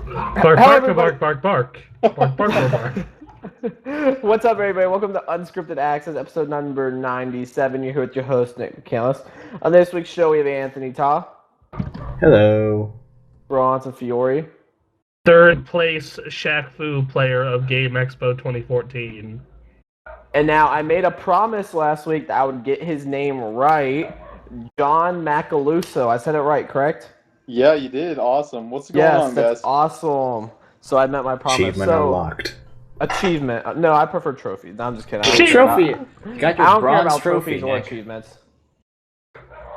Bark, Hello, bark, everybody. bark, bark, bark. Bark, bark, bark, bark. What's up, everybody? Welcome to Unscripted Access, episode number 97. You're here with your host, Nick McCandless. On this week's show, we have Anthony Ta, Hello. Bronson Fiore, Third place Shaq Fu player of Game Expo 2014. and now I made a promise last week that I would get his name right. John Macaluso. I said it right, correct? Yeah, you did. Awesome. What's going on, That's guys? awesome. So I met my promise. Achievement unlocked. Achievement. No, I prefer trophies. No, I'm just kidding. Trophy. You got I your don't care bronze about trophy, trophies or Nick. achievements.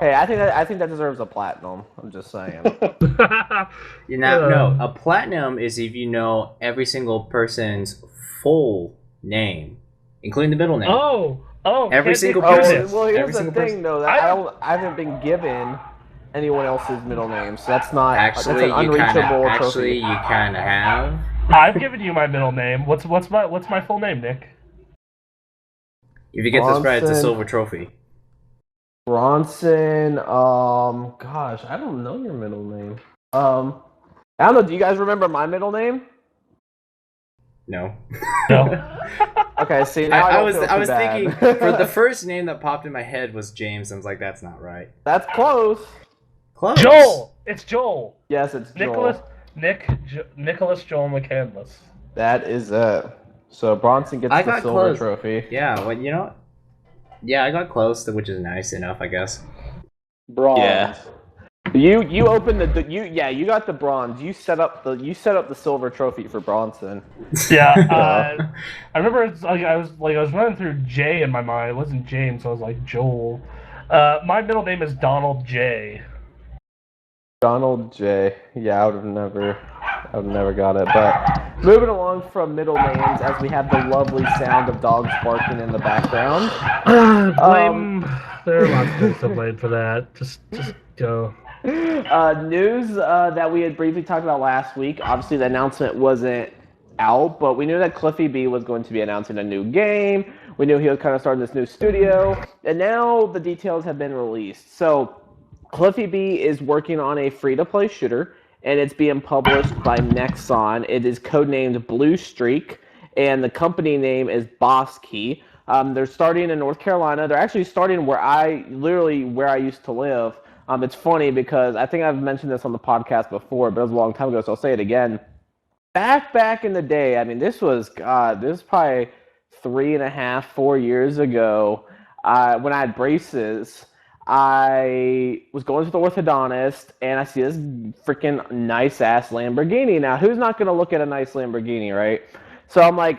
Hey, I think that deserves a platinum. I'm just saying. You know, no, a platinum is if you know every single person's full name, including the middle name. Every single Oh, person. well, Every here's the single thing, person. though. That I haven't been given anyone else's middle name, so that's not. Actually, that's an unreachable trophy. you kind of have. I've given you my middle name. What's my full name, Nick? If you get this right, it's a Bronson. silver trophy. Bronson. Gosh, I don't know your middle name. I don't know. Do you guys remember my middle name? No. No. Okay, see, now I was don't feel too bad. thinking for the first name that popped in my head was James. I was like, that's not right. That's close. Close. Joel. It's Joel. Yes, it's Nicholas. Joel. Nicholas Joel McCandless. That is it. So Bronson gets I the got silver close. trophy. Yeah. Well, you know. Yeah, I got close, which is nice enough, I guess. Bronze. Yeah. You opened you got the bronze. You set up the silver trophy for Bronson. Yeah. I remember it's like I was running through J in my mind. It wasn't James, so I was like Joel. My middle name is Donald J. Donald J. Yeah, I would have never got it. But moving along from middle names, as we have the lovely sound of dogs barking in the background. There are lots of things to blame for that. Just go. News that we had briefly talked about last week. Obviously, the announcement wasn't out, but we knew that Cliffy B was going to be announcing a new game. We knew he was kind of starting this new studio, and now the details have been released. So, Cliffy B is working on a free-to-play shooter, and it's being published by Nexon. It is codenamed Blue Streak, and the company name is Boss Key. They're starting in North Carolina. They're actually starting where I used to live. It's funny because I think I've mentioned this on the podcast before, but it was a long time ago, so I'll say it again. Back in the day, I mean, this was probably 3.5, 4 years ago, when I had braces. I was going to the orthodontist, and I see this freaking nice-ass Lamborghini. Now, who's not going to look at a nice Lamborghini, right? So I'm like,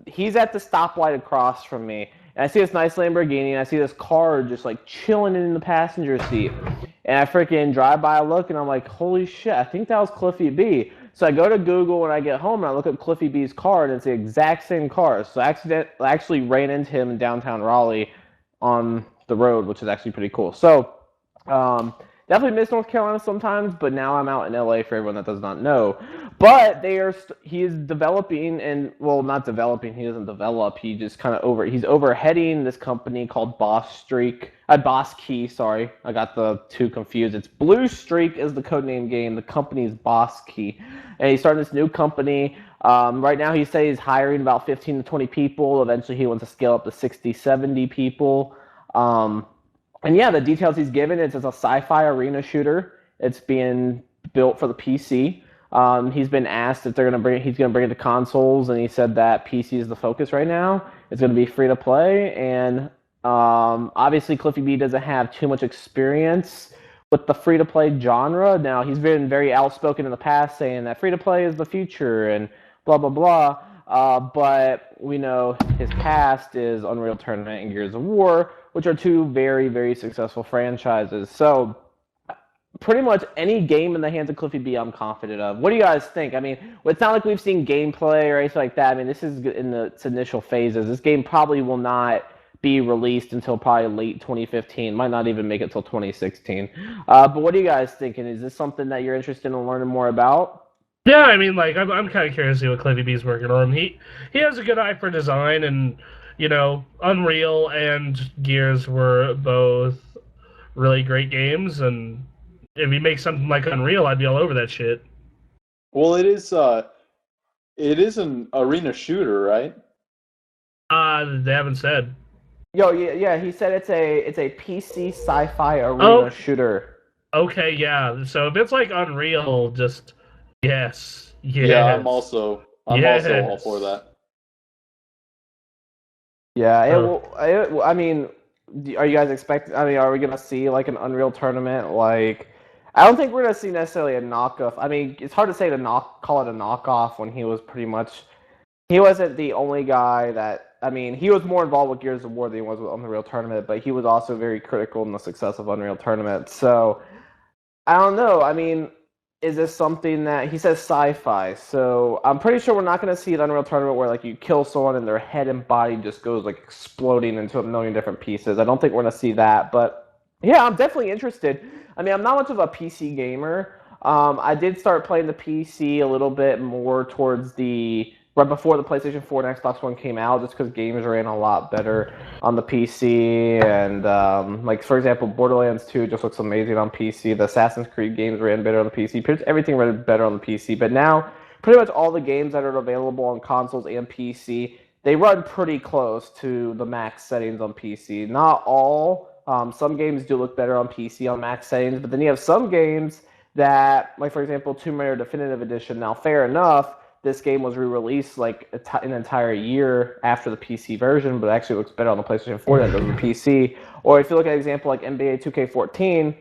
he's at the stoplight across from me, and I see this nice Lamborghini, and I see this car just, like, chilling in the passenger seat. And I freaking drive by, I look, and I'm like, holy shit, I think that was Cliffy B. So I go to Google when I get home, and I look up Cliffy B's car, and it's the exact same car. So I actually ran into him in downtown Raleigh on the road, which is actually pretty cool. So, definitely miss North Carolina sometimes, but now I'm out in LA for everyone that does not know. But he is developing, and well, not developing. He doesn't develop. He just kind of he's overheading this company called Boss Key. Sorry, I got the two confused. It's Blue Streak is the codename game. The company is Boss Key, and he's starting this new company. Right now, he says he's hiring about 15 to 20 people. Eventually, he wants to scale up to 60, 70 people. And yeah, the details he's given is it's a sci-fi arena shooter. It's being built for the PC. He's been asked if he's going to bring it to consoles, and he said that PC is the focus right now. It's going to be free to play, and obviously Cliffy B doesn't have too much experience with the free to play genre. Now, he's been very outspoken in the past, saying that free to play is the future and blah blah blah. But we know his past is Unreal Tournament and Gears of War, which are two very, very successful franchises. So, pretty much any game in the hands of Cliffy B, I'm confident of. What do you guys think? I mean, it's not like we've seen gameplay or anything like that. I mean, this is in its initial phases. This game probably will not be released until probably late 2015. Might not even make it till 2016. But what are you guys thinking? Is this something that you're interested in learning more about? Yeah, I mean, like I'm kind of curious to see what Cliffy B's working on. He has a good eye for design, and you know, Unreal and Gears were both really great games, and if he makes something like Unreal, I'd be all over that shit. Well, it is an arena shooter, right? They haven't said. Yeah, he said it's a PC sci-fi arena shooter. Okay, yeah. So if it's like Unreal, just yes. Yeah, I'm also all for that. Yeah, I mean, are you guys expecting? I mean, are we gonna see like an Unreal tournament? Like, I don't think we're gonna see necessarily a knockoff. I mean, it's hard to say call it a knockoff when he was pretty much. He wasn't the only guy that. I mean, he was more involved with Gears of War than he was with Unreal Tournament, but he was also very critical in the success of Unreal Tournament. So, I don't know. I mean, is this something that he says sci-fi? So I'm pretty sure we're not going to see an Unreal Tournament where like you kill someone and their head and body just goes like exploding into a million different pieces. I don't think we're going to see that, but yeah, I'm definitely interested. I mean, I'm not much of a PC gamer. I did start playing the PC a little bit more towards right before the PlayStation 4 and Xbox One came out, just because games ran a lot better on the PC. And like for example, Borderlands 2 just looks amazing on PC. The Assassin's Creed games ran better on the PC. Pretty much everything ran better on the PC. But now, pretty much all the games that are available on consoles and PC, they run pretty close to the max settings on PC. Not all. Some games do look better on PC on max settings, but then you have some games that, like for example, Tomb Raider Definitive Edition. Now, fair enough, this game was re-released like an entire year after the PC version, but it actually looks better on the PlayStation 4 than it does on the PC. Or if you look at an example like NBA 2K14,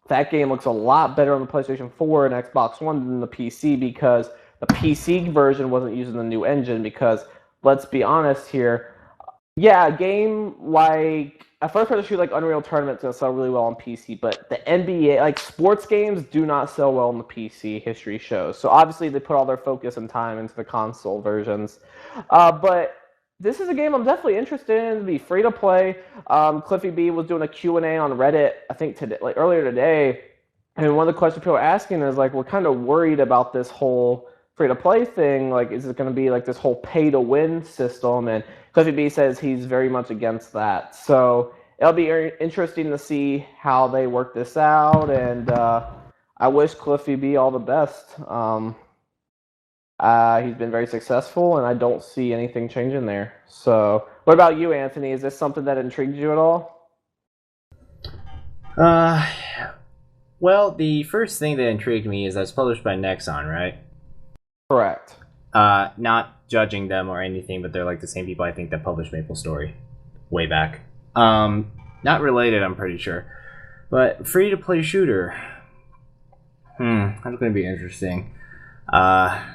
that game looks a lot better on the PlayStation 4 and Xbox One than the PC, because the PC version wasn't using the new engine. Because let's be honest here, yeah, a game like a first-person shoot like Unreal Tournament's gonna sell really well on PC, but the NBA, like sports games, do not sell well on the PC. History shows. So obviously they put all their focus and time into the console versions. But this is a game I'm definitely interested in. It'll be free to play. Cliffy B was doing a Q&A on Reddit, I think today, like earlier today, and one of the questions people are asking is like, we're kind of worried about this whole free-to-play thing. Like, is it going to be like this whole pay-to-win system? And Cliffy B says he's very much against that. So it'll be interesting to see how they work this out. And I wish Cliffy B all the best. He's been very successful, and I don't see anything changing there. So what about you, Anthony? Is this something that intrigued you at all? Well, the first thing that intrigued me is that it's published by Nexon, right? Correct. Not judging them or anything, but they're like the same people I think that published MapleStory way back. Not related, I'm pretty sure. But free-to-play shooter. That's going to be interesting. I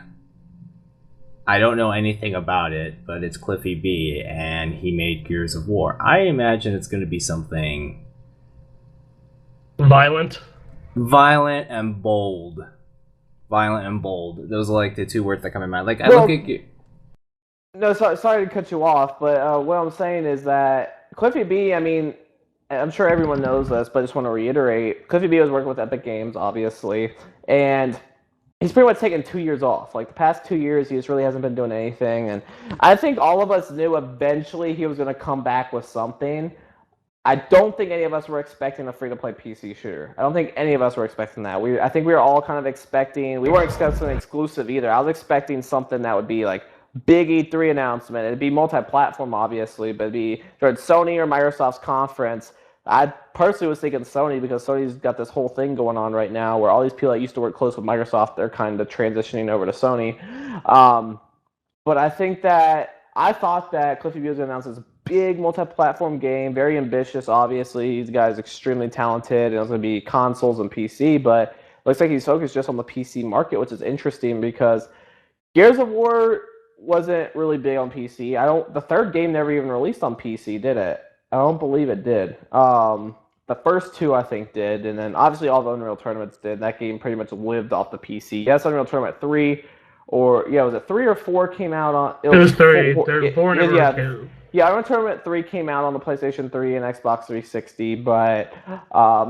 don't know anything about it, but it's Cliffy B, and he made Gears of War. I imagine it's going to be something violent and bold. Violent and bold. Those are like the two words that come in mind. Like, I look at... No, sorry to cut you off, but what I'm saying is that Cliffy B, I mean, I'm sure everyone knows this, but I just want to reiterate, Cliffy B was working with Epic Games, obviously, and he's pretty much taken 2 years off. Like, the past 2 years, he just really hasn't been doing anything, and I think all of us knew eventually he was going to come back with something. I don't think any of us were expecting a free-to-play PC shooter. I don't think any of us were expecting that. I think we were all kind of expecting... We weren't expecting an exclusive either. I was expecting something that would be like big E3 announcement. It'd be multi-platform, obviously, but it'd be during Sony or Microsoft's conference. I personally was thinking Sony, because Sony's got this whole thing going on right now where all these people that used to work close with Microsoft, they're kind of transitioning over to Sony. But I thought that Cliffy B was going to announce this big multi-platform game, very ambitious, obviously. These guys extremely talented, and it was going to be consoles and PC, but it looks like he's focused just on the PC market, which is interesting because Gears of War wasn't really big on PC. The third game never even released on PC, did it? I don't believe it did. The first two, I think, did, and then obviously all the Unreal Tournaments did. That game pretty much lived off the PC. Yes, Unreal Tournament 3, was it 3 or 4 came out on... It was 3. 4 never came. Yeah, Unreal Tournament 3 came out on the PlayStation 3 and Xbox 360, but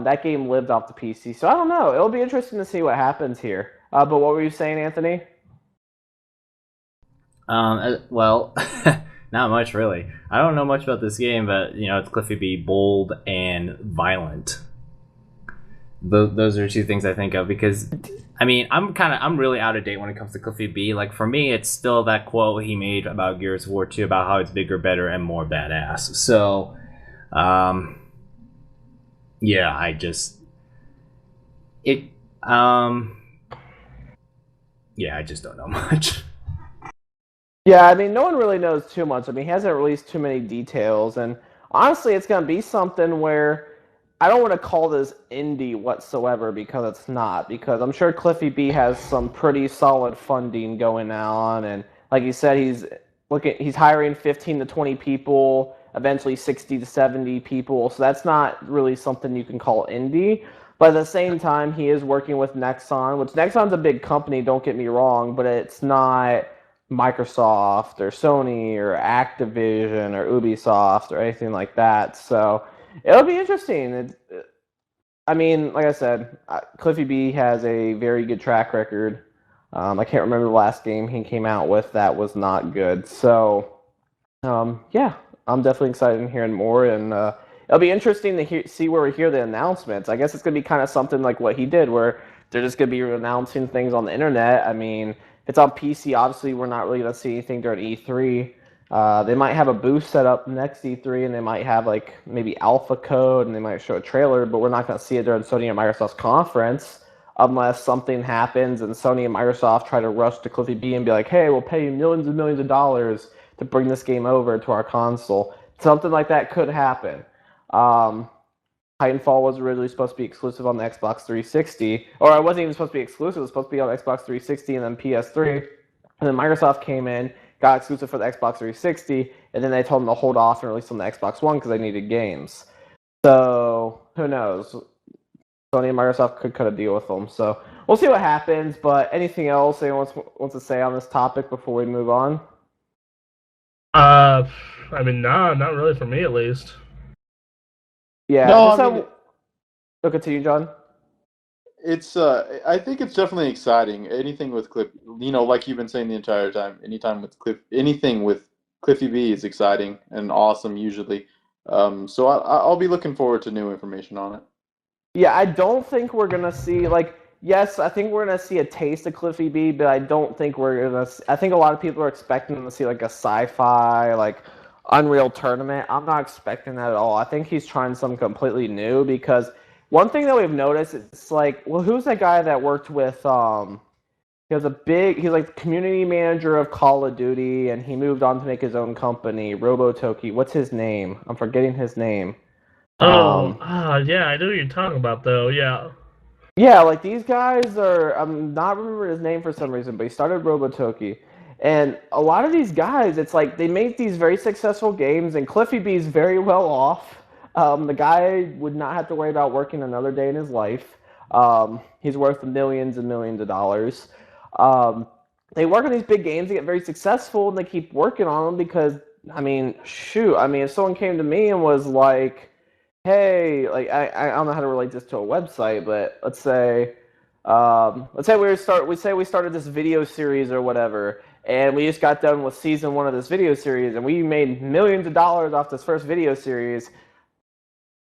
that game lived off the PC. So I don't know. It'll be interesting to see what happens here. But what were you saying, Anthony? Well, not much really. I don't know much about this game, but it's Cliffy B, bold and violent. Those are two things I think of because I mean, I'm really out of date when it comes to Cliffy B. Like for me, it's still that quote he made about Gears of War 2 about how it's bigger, better, and more badass. So, yeah, I just it yeah, I just don't know much. Yeah, I mean, no one really knows too much. I mean, he hasn't released too many details, and honestly, it's going to be something where I don't want to call this indie whatsoever because it's not. Because I'm sure Cliffy B has some pretty solid funding going on, and like you said, he's hiring 15 to 20 people, eventually 60 to 70 people. So that's not really something you can call indie. But at the same time, he is working with Nexon, which Nexon's a big company. Don't get me wrong, but it's not Microsoft or Sony or Activision or Ubisoft or anything like that. So it'll be interesting. I mean, like I said, Cliffy B has a very good track record. I can't remember the last game he came out with that was not good. So, yeah, I'm definitely excited in hearing more, and it'll be interesting to see where we hear the announcements. I guess it's going to be kind of something like what he did, where they're just going to be announcing things on the internet. I mean, if it's on PC, obviously we're not really going to see anything during E3. They might have a booth set up next E3, and they might have like maybe alpha code, and they might show a trailer, but we're not going to see it during Sony and Microsoft's conference unless something happens and Sony and Microsoft try to rush to Cliffy B and be like, hey, we'll pay you millions and millions of dollars to bring this game over to our console. Something like that could happen. Titanfall was originally supposed to be exclusive on the Xbox 360, or it wasn't even supposed to be exclusive, it was supposed to be on Xbox 360 and then PS3, and then Microsoft came in, got exclusive for the Xbox 360, and then they told them to hold off and release on the Xbox One because they needed games. So, who knows? Sony and Microsoft could cut a deal with them. So, we'll see what happens, but anything else anyone wants to say on this topic before we move on? I mean, nah, not really for me at least. Yeah. No, Continue, John. it's I think it's definitely exciting. Anything with Cliff, like you've been saying the entire time. Anything with Cliffy B is exciting and awesome usually. So I'll be looking forward to new information on it. Yeah, I don't think we're gonna see yes, I think we're gonna see a taste of Cliffy B, but I don't think we're gonna. I think a lot of people are expecting to see like a sci-fi, like Unreal Tournament. I'm not expecting that at all. I think he's trying something completely new because one thing that we've noticed is like, well, who's that guy that worked with he's like community manager of Call of Duty, and he moved on to make his own company, Robotoki. What's his name? I'm forgetting his name. Yeah, I know what you're talking about though. Yeah. Yeah, like these guys are. I'm not remembering his name for some reason, but he started Robotoki, and a lot of these guys, it's like they make these very successful games, and Cliffy B's very well off. The guy would not have to worry about working another day in his life. He's worth millions and millions of dollars. They work on these big games, they get very successful, and they keep working on them because, I mean, if someone came to me and was like, hey, like I don't know how to relate this to a website, but let's say we started this video series or whatever, and we just got done with season 1 of this video series, and we made millions of dollars off this first video series.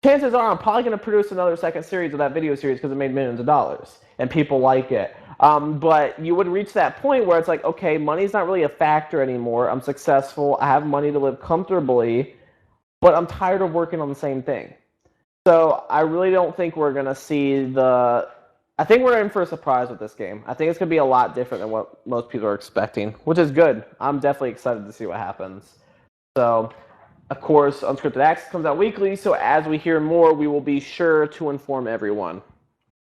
Chances are I'm probably going to produce another second series of that video series because it made millions of dollars and people like it. But you would reach that point where it's like, okay, money's not really a factor anymore. I'm successful. I have money to live comfortably, but I'm tired of working on the same thing. So I really don't think we're going to see I think we're in for a surprise with this game. I think it's going to be a lot different than what most people are expecting, which is good. I'm definitely excited to see what happens. So, of course, Unscripted Access comes out weekly, so as we hear more, we will be sure to inform everyone.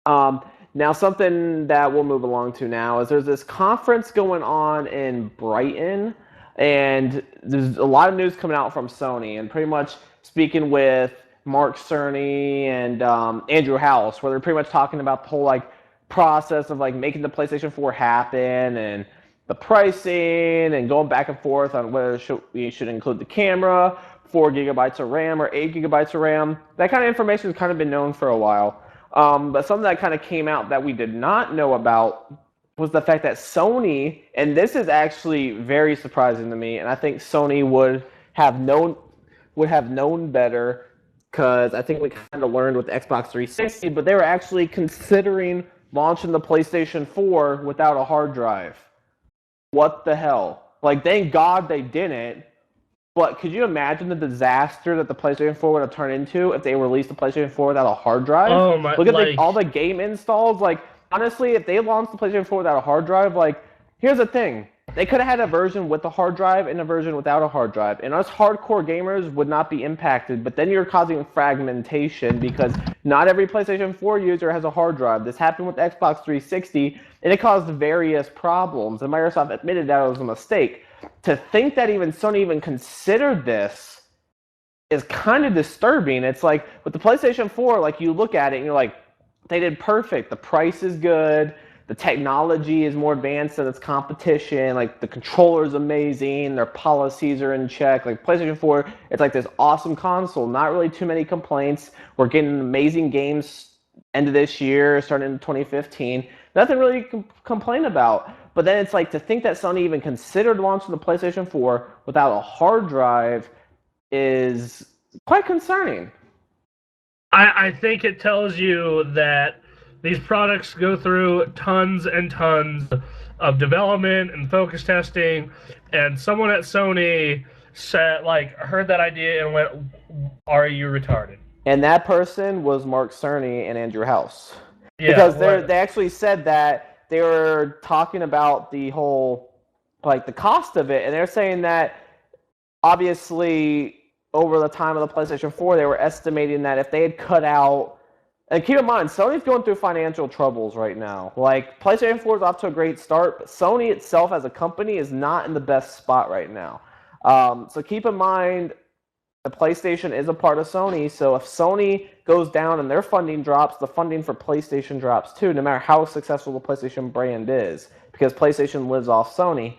Now, something that we'll move along to now is there's this conference going on in Brighton, and there's a lot of news coming out from Sony, and pretty much speaking with Mark Cerny and Andrew House, where they're pretty much talking about the whole process of making the PlayStation 4 happen and the pricing and going back and forth on whether we should include the camera, 4 gigabytes of RAM or 8 gigabytes of RAM. That kind of information has kind of been known for a while. But something that kind of came out that we did not know about was the fact that Sony, and this is actually very surprising to me, and I think Sony would have known better, because I think we kind of learned with the Xbox 360, but they were actually considering launching the PlayStation 4 without a hard drive. What the hell? Like, thank God they didn't. But could you imagine the disaster that the PlayStation 4 would have turned into if they released the PlayStation 4 without a hard drive? Oh my! Look at all the game installs. Like, honestly, if they launched the PlayStation 4 without a hard drive, like, here's the thing. They could have had a version with a hard drive and a version without a hard drive. And us hardcore gamers would not be impacted. But then you're causing fragmentation because not every PlayStation 4 user has a hard drive. This happened with Xbox 360, and it caused various problems. And Microsoft admitted that it was a mistake. To think that even Sony even considered this is kind of disturbing. It's like with the PlayStation 4, like you look at it and you're like, they did perfect. The price is good. The technology is more advanced than its competition. Like the controller is amazing. Their policies are in check. Like PlayStation 4, it's like this awesome console. Not really too many complaints. We're getting amazing games end of this year, starting in 2015. Nothing really to complain about. But then it's like to think that Sony even considered launching the PlayStation 4 without a hard drive is quite concerning. I think it tells you that these products go through tons and tons of development and focus testing, and someone at Sony said, like, heard that idea and went, "Are you retarded?" And that person was Mark Cerny and Andrew House. Yeah, because they actually said that they were talking about the whole, like, the cost of it, and they're saying that obviously over the time of the PlayStation 4, they were estimating that if they had cut out, and keep in mind, Sony's going through financial troubles right now. Like, PlayStation 4 is off to a great start, but Sony itself as a company is not in the best spot right now. So keep in mind, the PlayStation is a part of Sony, so if Sony goes down and their funding drops, the funding for PlayStation drops too, no matter how successful the PlayStation brand is, because PlayStation lives off Sony.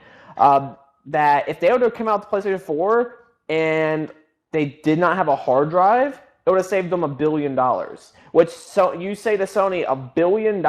That if they would have come out with the PlayStation 4 and they did not have a hard drive, it would have saved them $1 billion. Which, so you say to Sony, $1 billion?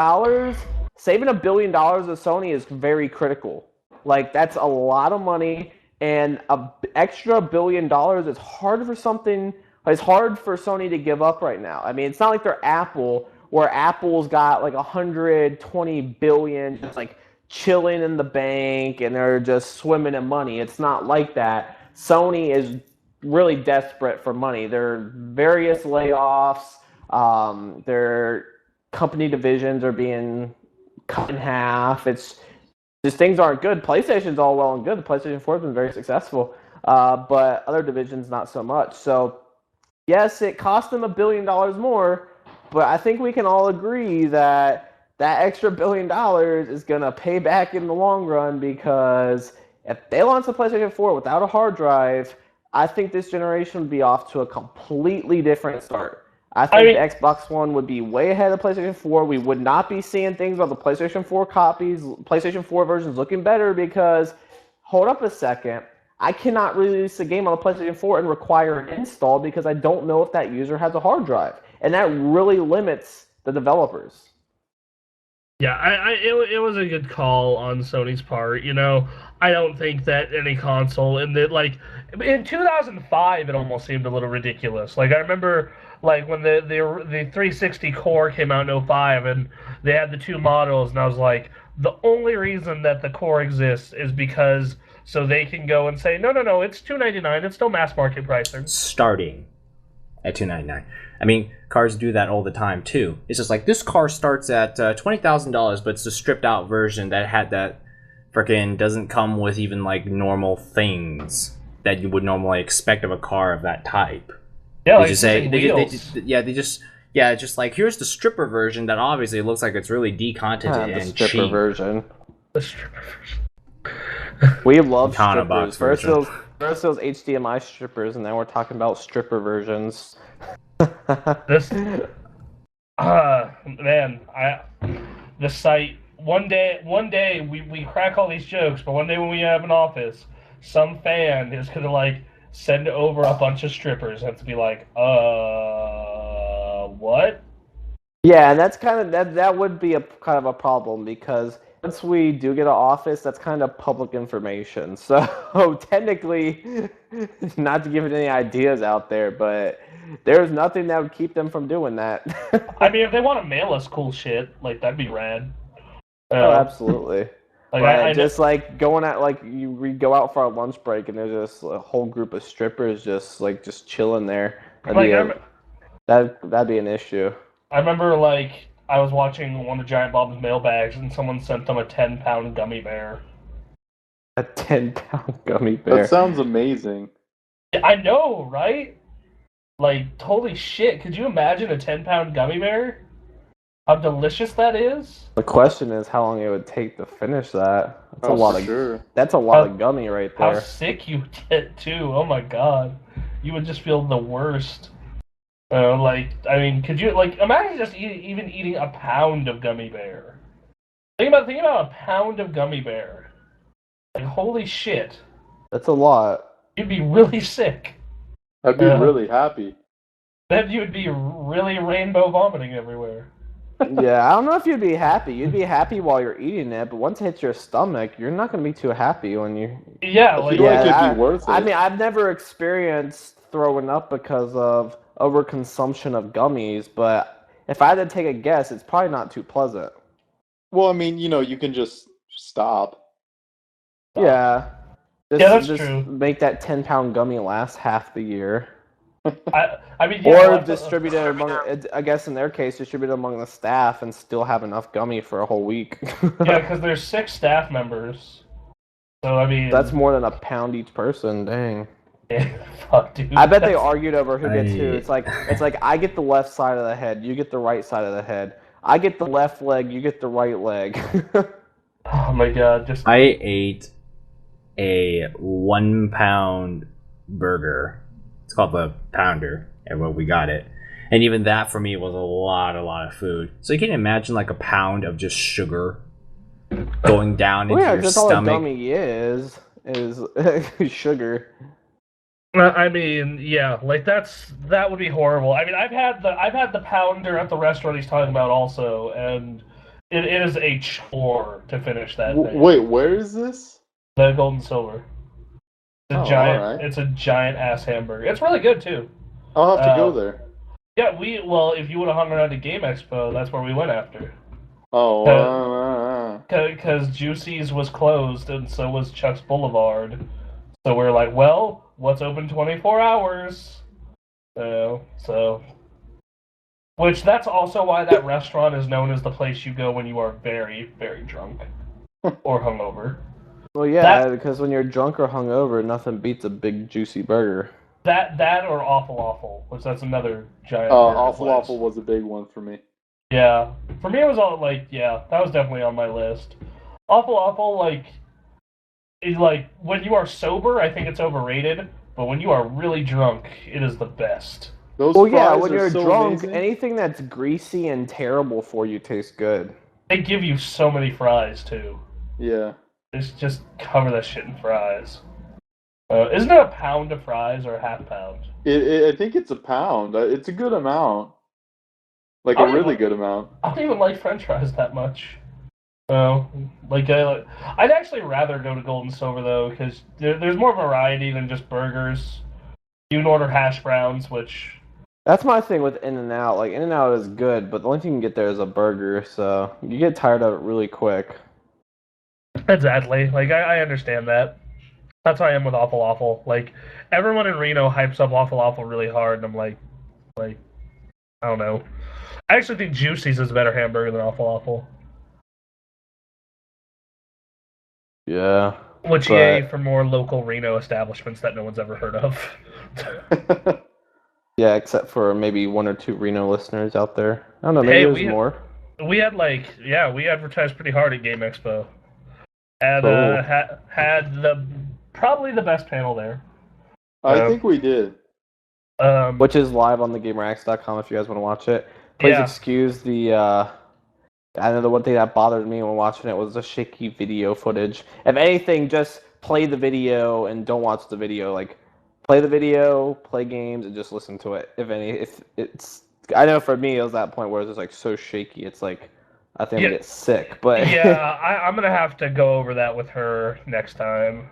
Saving $1 billion to Sony is very critical. Like, that's a lot of money. And an extra $1 billion is hard for something. It's hard for Sony to give up right now. I mean, it's not like they're Apple, where Apple's got like 120 billion just like chilling in the bank, and they're just swimming in money. It's not like that. Sony is really desperate for money. There are various layoffs. Their company divisions are being cut in half. It's just things aren't good. PlayStation's all well and good. The PlayStation 4 has been very successful, but other divisions not so much. So, yes, it cost them $1 billion more, but I think we can all agree that that extra $1 billion is going to pay back in the long run, because if they launch the PlayStation 4 without a hard drive, I think this generation would be off to a completely different start. I think the Xbox One would be way ahead of the PlayStation 4. We would not be seeing things on the PlayStation 4 copies, PlayStation 4 versions looking better, because, hold up a second, I cannot release a game on the PlayStation 4 and require an install because I don't know if that user has a hard drive. And that really limits the developers. Yeah, it was a good call on Sony's part. You know, I don't think that any console in 2005 it almost seemed a little ridiculous. Like, I remember, like, when the 360 core came out in 2005 and they had the two models, and I was like, the only reason that the core exists is because so they can go and say, no, it's $299, it's still mass market pricing. Starting at $299. I mean, cars do that all the time too. It's just like, this car starts at $20,000, but it's a stripped out version that freaking doesn't come with even like normal things that you would normally expect of a car of that type. Yeah, just like, here's the stripper version that obviously looks like it's really decontented and cheap. Version. The stripper version. We love strippers. First those HDMI strippers, and then we're talking about stripper versions. This, man, the site. One day we crack all these jokes, but one day when we have an office, some fan is gonna like send over a bunch of strippers and have to be like, what? Yeah, and that's kind of that would be a kind of a problem, because once we do get an office, that's kind of public information. So technically, not to give it any ideas out there, but there's nothing that would keep them from doing that. I mean, if they want to mail us cool shit, like that'd be rad. Oh, absolutely. Like But just like going out, like we go out for our lunch break, and there's just a whole group of strippers just chilling there. That'd be an issue. I remember like I was watching one of Giant Bob's mailbags, and someone sent them a 10-pound gummy bear. A 10-pound gummy bear. That sounds amazing. I know, right? Like, holy shit! Could you imagine a 10-pound gummy bear? How delicious that is. The question is how long it would take to finish that. That's a lot of sure. That's a lot of gummy right there. How sick you would get too! Oh my god, you would just feel the worst. Like, I mean, could you like imagine just even eating a pound of gummy bear? Think about a pound of gummy bear. Like, holy shit! That's a lot. You'd be really sick. I'd be really happy. Then you would be really rainbow vomiting everywhere. Yeah, I don't know if you'd be happy. You'd be happy while you're eating it, but once it hits your stomach, you're not going to be too happy when you... Yeah, I like... feel like it'd be worth it. I mean, I've never experienced throwing up because of overconsumption of gummies, but if I had to take a guess, it's probably not too pleasant. Well, I mean, you can just stop. Yeah. That's just true. Make that 10-pound gummy last half the year. I mean, yeah, or distribute it among, I guess in their case, distribute it among the staff and still have enough gummy for a whole week. Yeah, because there's 6 staff members. So, I mean... That's more than a pound each person, dang. Yeah, fuck, dude. I bet they argued over who gets who. It's like I get the left side of the head, you get the right side of the head. I get the left leg, you get the right leg. Oh my god, I ate a 1-pound burger. It's called the Pounder, and when we got it. And even that for me was a lot of food. So you can imagine like a pound of just sugar going down into your just stomach. all a gummy is sugar. I mean, yeah, like that would be horrible. I mean, I've had the Pounder at the restaurant he's talking about also, and it is a chore to finish that thing. Wait, where is this? The Gold and Silver. Alright. It's a giant ass hamburger. It's really good too. I'll have to go there. Yeah, if you would have hung around at Game Expo, that's where we went after. Oh, because Juicy's was closed and so was Chuck's Boulevard. So we're like, well, what's open 24 hours? So which that's also why that restaurant is known as the place you go when you are very, very drunk or hungover. Well, yeah, because when you're drunk or hungover, nothing beats a big juicy burger. That or Awful, which that's another giant. Awful was a big one for me. Yeah, for me it was all like, that was definitely on my list. Awful, like when you are sober, I think it's overrated, but when you are really drunk, it is the best. When you're drunk, anything that's greasy and terrible for you tastes good. They give you so many fries too. Yeah. Just cover that shit in fries. Isn't it a pound of fries or a half pound? I think it's a pound. It's a good amount. Like a really good amount. I don't even like French fries that much. I'd actually rather go to Gold and Silver though, because there's more variety than just burgers. You can order hash browns, which... That's my thing with In-N-Out. Like, In-N-Out is good, but the only thing you can get there is a burger, so you get tired of it really quick. Exactly. Like, I understand that. That's how I am with Awful. Like, everyone in Reno hypes up Awful really hard, and I'm like, I don't know. I actually think Juicy's is a better hamburger than Awful. Yeah. Which, yay for more local Reno establishments that no one's ever heard of. Yeah, except for maybe 1 or 2 Reno listeners out there. I don't know, maybe there's more. We had we advertised pretty hard at Game Expo. And had probably the best panel there. I think we did. Which is live on thegamerx.com if you guys want to watch it. Please excuse the I know the one thing that bothered me when watching it was the shaky video footage. If anything, just play the video and don't watch the video. Like, play the video, play games, and just listen to it. If it's, I know for me, it was that point where it was just like so shaky. It's like, I think I'm gonna get sick. But yeah, I'm gonna have to go over that with her next time.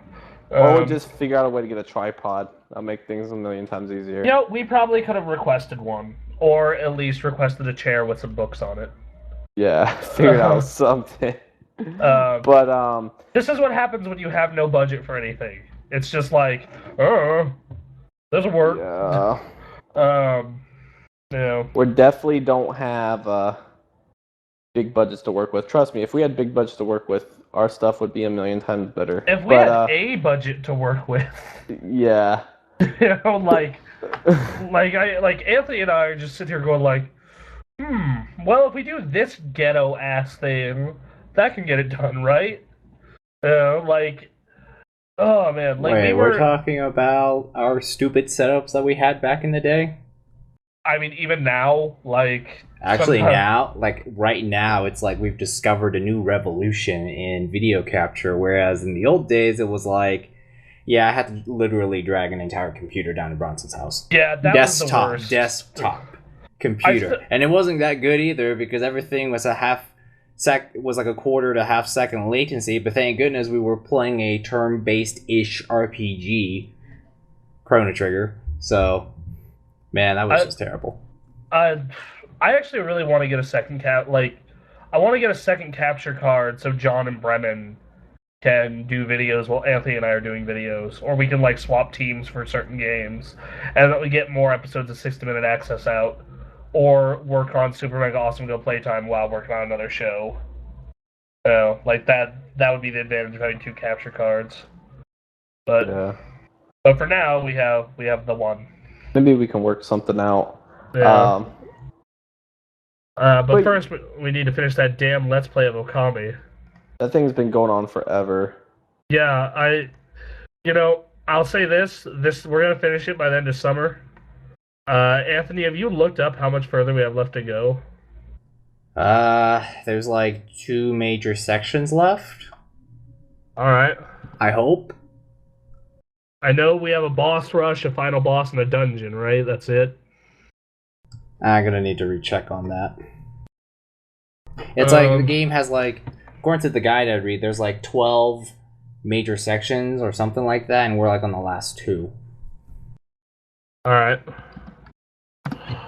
Or we just figure out a way to get a tripod. That'll make things a million times easier. You know, we probably could have requested one, or at least requested a chair with some books on it. Yeah, figured out something. But this is what happens when you have no budget for anything. It's just like, oh, doesn't work. Yeah. Yeah. We definitely don't have big budgets to work with. Trust me, if we had big budgets to work with, our stuff would be a million times better. If we had a budget to work with, yeah. You know, like Anthony and I are just sitting here going like, well, if we do this ghetto ass thing, that can get it done, right? Like, oh man, like wait, we're talking about our stupid setups that we had back in the day. I mean, even now, like... Actually, now, like, right now, it's like we've discovered a new revolution in video capture, whereas in the old days, it was like, yeah, I had to literally drag an entire computer down to Bronson's house. Yeah, that was the worst. Desktop computer. And it wasn't that good either, because everything was was like a quarter to half second latency, but thank goodness we were playing a turn-based-ish RPG, Chrono Trigger, so... Man, that was just terrible. I actually really want to get a second I want to get a second capture card so John and Brennan can do videos while Anthony and I are doing videos, or we can like swap teams for certain games, and that we get more episodes of 60-minute access out, or work on Super Mega Awesome Go Playtime while working on another show. Like that would be the advantage of having two capture cards. But for now, we have the one. Maybe we can work something out. Yeah. But first, we need to finish that damn Let's Play of Okami. That thing's been going on forever. Yeah, I'll say this we're gonna finish it by the end of summer. Anthony, have you looked up how much further we have left to go? There's like 2 major sections left. All right. I hope. I know we have a boss rush, a final boss, and a dungeon, right? That's it? I'm gonna need to recheck on that. It's like, the game has like, according to the guide I read, there's like 12 major sections or something like that, and we're like on the last 2. Alright.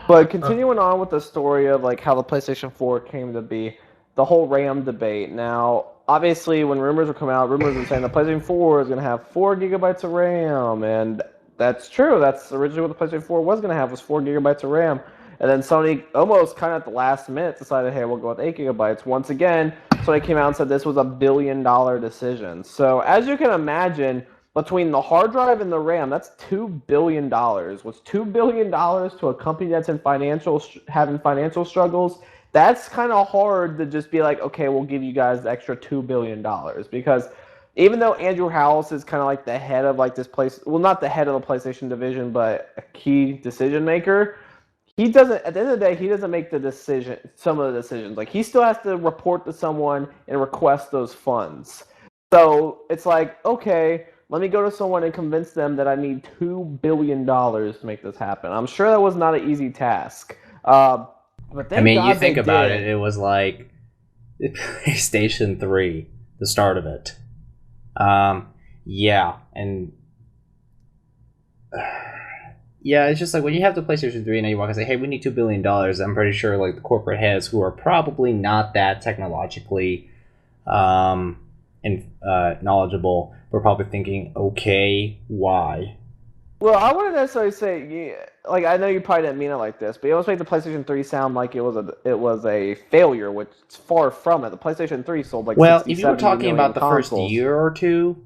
But continuing on with the story of like how the PlayStation 4 came to be, the whole RAM debate. Now, obviously, when rumors were coming out, rumors were saying the PlayStation 4 is going to have 4 gigabytes of RAM, and that's true. That's originally what the PlayStation 4 was going to have, was 4 gigabytes of RAM. And then Sony, almost kind of at the last minute, decided, hey, we'll go with 8 gigabytes. Once again, Sony came out and said this was a $1 billion decision. So, as you can imagine, between the hard drive and the RAM, that's $2 billion. What's $2 billion to a company that's in having financial struggles? That's kind of hard to just be like, okay, we'll give you guys the extra $2 billion. Because even though Andrew House is kind of like the head of like this place, well, not the head of the PlayStation division, but a key decision maker, he doesn't, at the end of the day, he doesn't make some of the decisions. Like, he still has to report to someone and request those funds. So it's like, okay, let me go to someone and convince them that I need $2 billion to make this happen. I'm sure that was not an easy task. But I mean, you think about it, it was like PlayStation 3, the start of it. Yeah, and yeah, it's just like when you have the PlayStation 3 and you walk and say, hey, we need $2 billion, I'm pretty sure like the corporate heads who are probably not that technologically knowledgeable were probably thinking, okay, why? Well, I wouldn't necessarily say, like, I know you probably didn't mean it like this, but you almost make the PlayStation 3 sound like it was a failure, which is far from it. The PlayStation 3 sold like 60, if you were talking about the first year or two,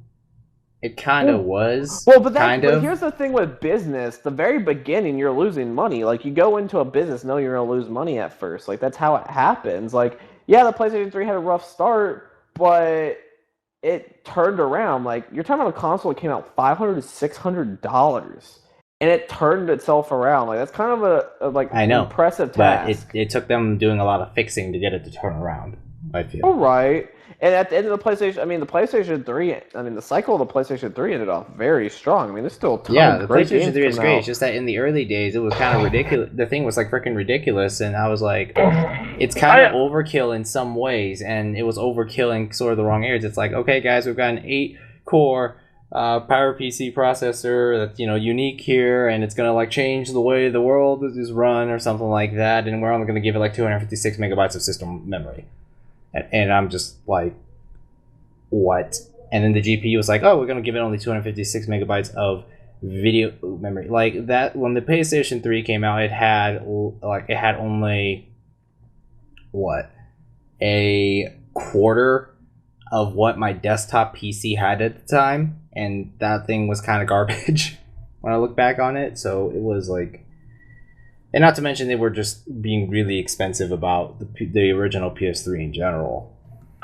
it kind of was. Well, but here's the thing with business. The very beginning, you're losing money. Like, you go into a business knowing you're going to lose money at first. Like, that's how it happens. Like, yeah, the PlayStation 3 had a rough start, but it turned around. Like, you're talking about a console that came out $500 to $600, and it turned itself around. Like, that's kind of a I know, impressive task. But it took them doing a lot of fixing to get it to turn around. I feel. All right. And at the end of the PlayStation, I mean, the PlayStation 3, I mean, the cycle of the PlayStation 3 ended off very strong. I mean, there's still a ton Yeah, of the great PlayStation games 3 is coming great. out. It's just that in the early days, it was kind of ridiculous. The thing was like freaking ridiculous, and I was like, it's kind of overkill in some ways, and it was overkill in sort of the wrong areas. It's like, okay, guys, we've got an 8-core PowerPC processor that's unique here, and it's gonna like change the way the world is run or something like that, and we're only gonna give it like 256 megabytes of system memory, and I'm just like, what? And then the GPU was like, oh, we're going to give it only 256 megabytes of video memory. Like that, when the PlayStation 3 came out, it had only a quarter of what my desktop PC had at the time, and that thing was kind of garbage when I look back on it. So it was like, and not to mention they were just being really expensive about the original PS3 in general.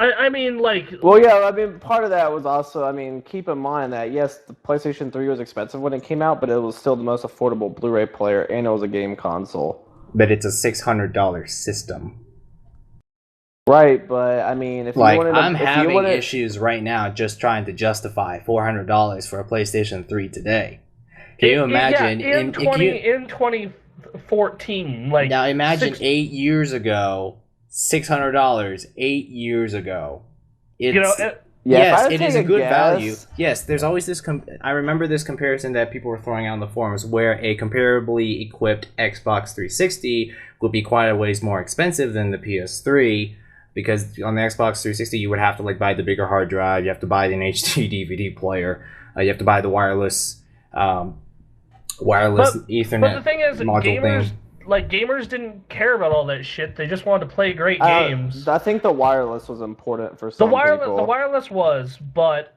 I mean, like... Well, yeah, I mean, part of that was also, I mean, keep in mind that, yes, the PlayStation 3 was expensive when it came out, but it was still the most affordable Blu-ray player, and it was a game console. But it's a $600 system. Right, but, I mean, if like, you wanted to... I'm having issues right now just trying to justify $400 for a PlayStation 3 today. Can you imagine... Yeah, in 2014, like... Now, imagine 8 years ago... $600 8 years ago. It's, yes, it is a good value. Yes, there's always this. I remember this comparison that people were throwing out on the forums, where a comparably equipped Xbox 360 would be quite a ways more expensive than the PS3, because on the Xbox 360 you would have to like buy the bigger hard drive, you have to buy an HD DVD player, you have to buy the wireless Ethernet. But the thing is, module thing. Gamers didn't care about all that shit. They just wanted to play great games. I think the wireless was important for some people. The wireless was, but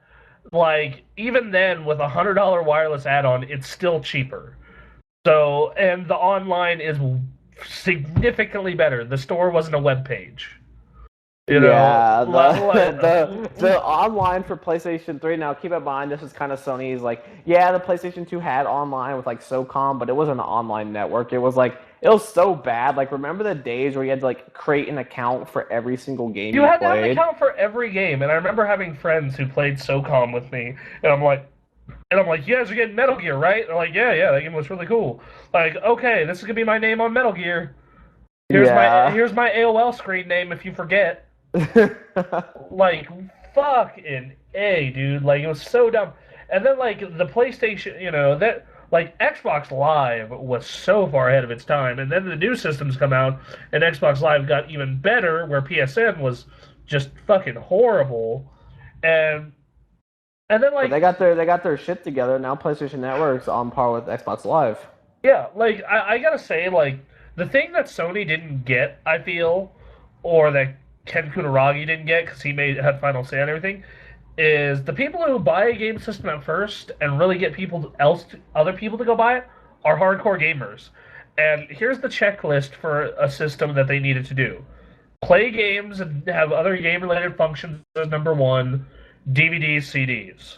like even then, with $100 wireless add-on, it's still cheaper. So, and the online is significantly better. The store wasn't a web page. Yeah, the online for PlayStation 3, now keep in mind, this is kind of Sony's, like, yeah, the PlayStation 2 had online with, like, SOCOM, but it wasn't an online network. It was, like, it was so bad. Like, remember the days where you had to, like, create an account for every single game you played? You had to have an account for every game, and I remember having friends who played SOCOM with me, and I'm like, you guys are getting Metal Gear, right? They're like, yeah, that game was really cool. Like, okay, this is gonna be my name on Metal Gear. Here's my AOL screen name if you forget. Like, fucking A, dude. Like, it was so dumb. And then, like, the PlayStation, that, like, Xbox Live was so far ahead of its time. And then the new systems come out, and Xbox Live got even better, where PSN was just fucking horrible. And then, like... But they got their shit together. Now PlayStation Network's on par with Xbox Live. Yeah, like, I gotta say, like, the thing that Sony didn't get, I feel, or that Ken Kutaragi didn't get because he had final say on everything, is the people who buy a game system at first and really get other people to go buy it are hardcore gamers. And here's the checklist for a system that they needed to do: play games and have other game-related functions as number one, DVDs, CDs.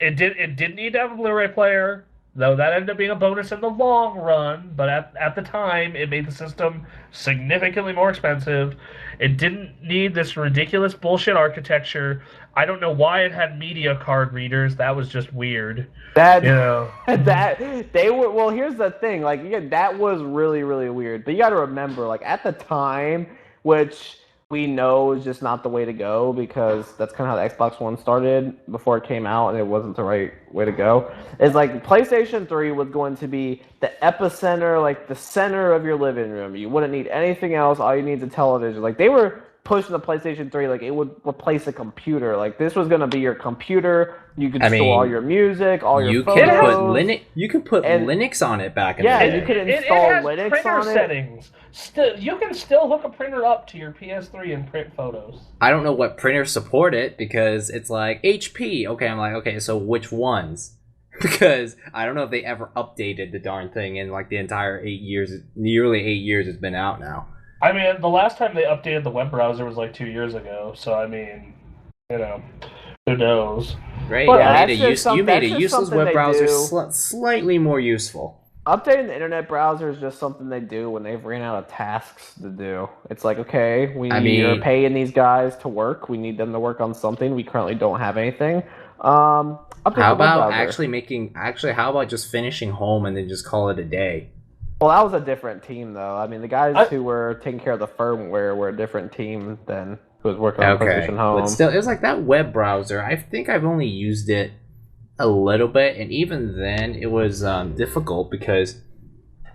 It didn't need to have a Blu-ray player, though that ended up being a bonus in the long run, but at the time, it made the system significantly more expensive. It didn't need this ridiculous bullshit architecture. I don't know why it had media card readers. That was just weird. Well, here's the thing. Like, yeah, that was really, really weird. But you got to remember, like, at the time, which we know is just not the way to go, because that's kind of how the Xbox One started before it came out, and it wasn't the right way to go. It's like PlayStation 3 was going to be the epicenter, like the center of your living room. You wouldn't need anything else. All you need is a television. Like, they were pushing the PlayStation 3 like it would replace a computer. Like, this was going to be your computer. You could store all your music, all your photos. You could put Linux on it back in the day. Yeah, you could install Linux on it. Settings. You can still hook a printer up to your PS3 and print photos. I don't know what printers support it, because it's like HP. Okay, I'm like, okay, so which ones? Because I don't know if they ever updated the darn thing in like the entire 8 years, nearly 8 years it's been out now. I mean, the last time they updated the web browser was like 2 years ago, so I mean, who knows? Right, you made a useless web browser slightly more useful. Updating the internet browser is just something they do when they've ran out of tasks to do. It's like, okay, we are paying these guys to work. We need them to work on something. We currently don't have anything. Update How the web about browser. how about just finishing home and then just call it a day? Well, that was a different team, though. I mean, the guys who were taking care of the firmware were a different team than who was working on PlayStation Home. But still, it's like that web browser. I think I've only used it a little bit, and even then it was difficult because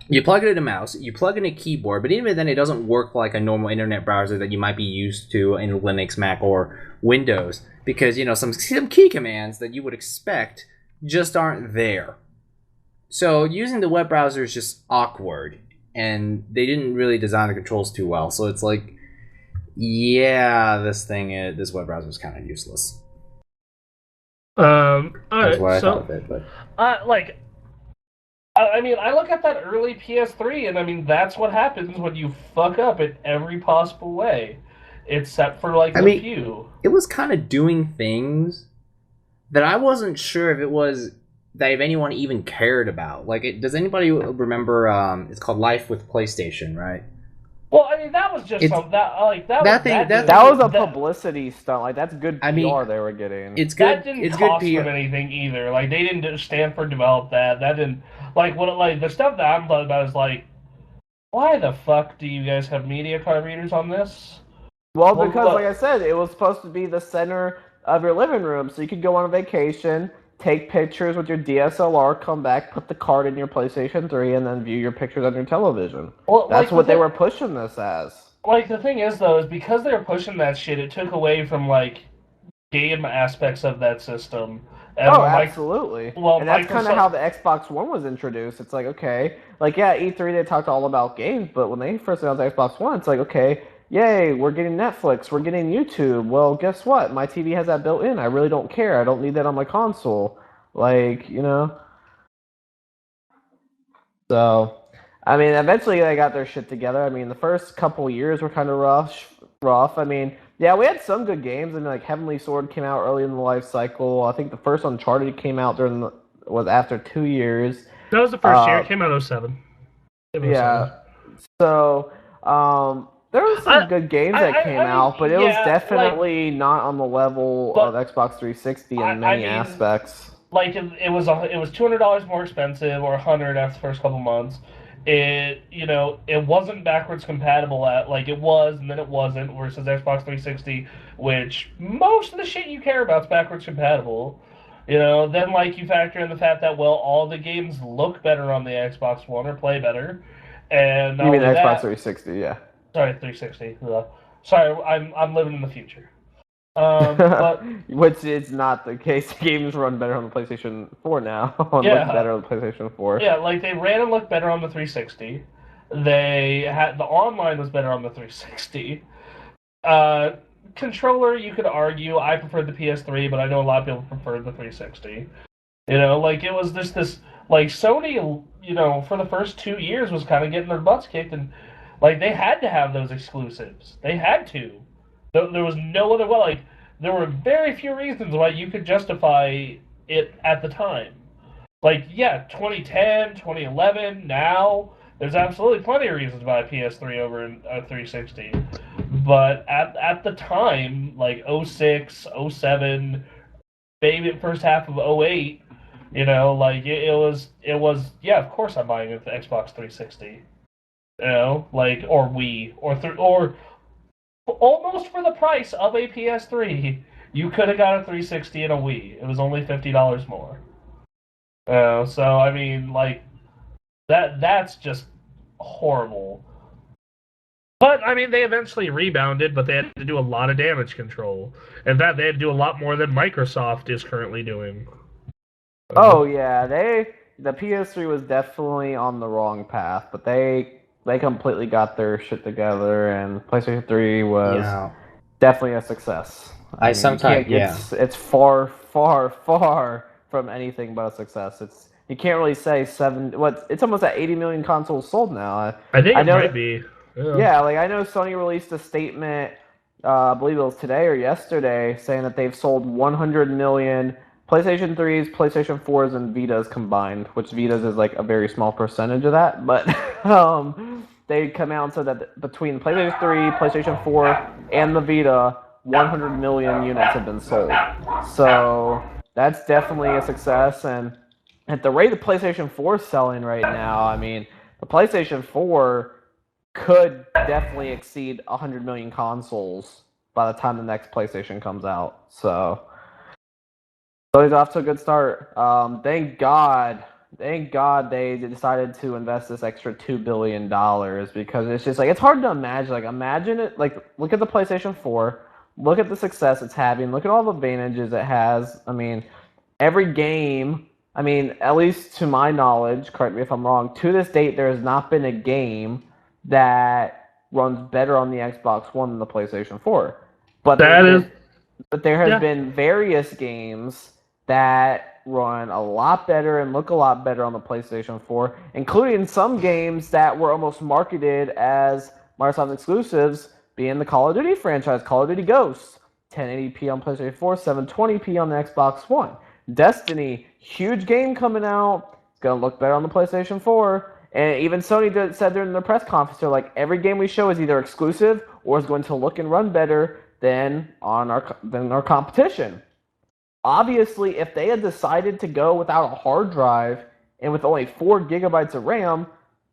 you plug it in a mouse, you plug in a keyboard, but even then it doesn't work like a normal internet browser that you might be used to in Linux, Mac, or Windows, because some key commands that you would expect just aren't there. So using the web browser is just awkward, and they didn't really design the controls too well, so it's like, yeah, this web browser is kind of useless. That's what I thought of it, but I mean, I look at that early PS3, and I mean, that's what happens when you fuck up in every possible way, except for the few. It was kind of doing things that I wasn't sure if anyone even cared about. Does anybody remember? It's called Life with PlayStation, right? Well, I mean, that was just that was a publicity stunt. Like, that's good PR they were getting. It's good. That didn't cost them anything either. Like, they didn't Stanford develop that. That didn't the stuff that I'm talking about is why the fuck do you guys have media card readers on this? Well, because like I said, it was supposed to be the center of your living room, so you could go on a vacation, take pictures with your DSLR, come back, put the card in your PlayStation 3, and then view your pictures on your television. Well, that's what they were pushing this as. The thing is, though, is because they were pushing that shit, it took away from, game aspects of that system. And absolutely. And that's kind of how the Xbox One was introduced. It's like, okay, E3, they talked all about games, but when they first announced the Xbox One, it's like, okay, yay, we're getting Netflix, we're getting YouTube. Well, guess what? My TV has that built in. I really don't care. I don't need that on my console. So, I mean, eventually they got their shit together. I mean, the first couple years were kind of rough. I mean, yeah, we had some good games. I mean, Heavenly Sword came out early in the life cycle. I think the first Uncharted came out was after 2 years. That was the first year. It came out 2007. Yeah. So, there were some good games that came out, but it was definitely not on the level of Xbox 360 in many aspects. It was $200 more expensive, or $100 after the first couple months. It wasn't backwards compatible it was, and then it wasn't, versus Xbox 360, which most of the shit you care about is backwards compatible. Then you factor in the fact that all the games look better on the Xbox One or play better, and you mean Xbox 360, yeah. Sorry, 360. Sorry, I'm living in the future. But which is not the case. Games run better on the PlayStation 4 now. Look better on the PlayStation 4. Yeah, they ran and looked better on the 360. They had the online was better on the 360. Controller, you could argue. I preferred the PS3, but I know a lot of people preferred the 360. It was just this Sony. For the first 2 years was kind of getting their butts kicked, and they had to have those exclusives. They had to. There was no other way. There were very few reasons why you could justify it at the time. 2010, 2011, now, there's absolutely plenty of reasons to buy a PS3 over a 360. But at the time, 06, 07, maybe first half of 08, it was, of course I'm buying the Xbox 360. Or Wii, or almost for the price of a PS3, you could have got a 360 and a Wii. It was only $50 more. So I mean, that's just horrible. But I mean, they eventually rebounded, but they had to do a lot of damage control. In fact, they had to do a lot more than Microsoft is currently doing. Oh yeah, the PS3 was definitely on the wrong path, but they completely got their shit together, and PlayStation 3 was definitely a success. It's far, far, far from anything but a success. You can't really say it's almost at 80 million consoles sold now. I think it might be. Yeah, I know Sony released a statement, I believe it was today or yesterday, saying that they've sold 100 million PlayStation 3s, PlayStation 4s, and Vitas combined, which Vitas is like a very small percentage of that, but they come out and said that between PlayStation 3, PlayStation 4, and the Vita, 100 million units have been sold. So that's definitely a success, and at the rate the PlayStation 4 is selling right now, I mean, the PlayStation 4 could definitely exceed 100 million consoles by the time the next PlayStation comes out. So he's off to a good start. Thank God they decided to invest this extra $2 billion because it's just like, it's hard to imagine. Like, imagine it, like, look at the PlayStation 4, look at the success it's having, look at all the advantages it has. I mean, every game, I mean, at least to my knowledge, correct me if I'm wrong, to this date, there has not been a game that runs better on the Xbox One than the PlayStation 4. But there has been various games that run a lot better and look a lot better on the PlayStation 4, including some games that were almost marketed as Microsoft exclusives, being the Call of Duty franchise, Call of Duty Ghosts, 1080p on PlayStation 4, 720p on the Xbox One. Destiny, huge game coming out, it's going to look better on the PlayStation 4. And even Sony said during the press conference, they're like, every game we show is either exclusive or is going to look and run better than our competition. Obviously, if they had decided to go without a hard drive and with only 4 gigabytes of RAM,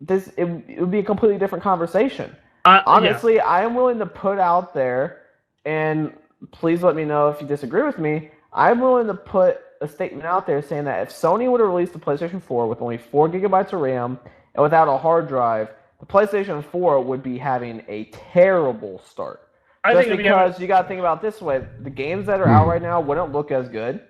it would be a completely different conversation. Honestly, yeah. I am willing to put out there, and please let me know if you disagree with me, I'm willing to put a statement out there saying that if Sony would have released the PlayStation 4 with only 4 gigabytes of RAM and without a hard drive, the PlayStation 4 would be having a terrible start. Just because you got to think about it this way, the games that are out right now wouldn't look as good.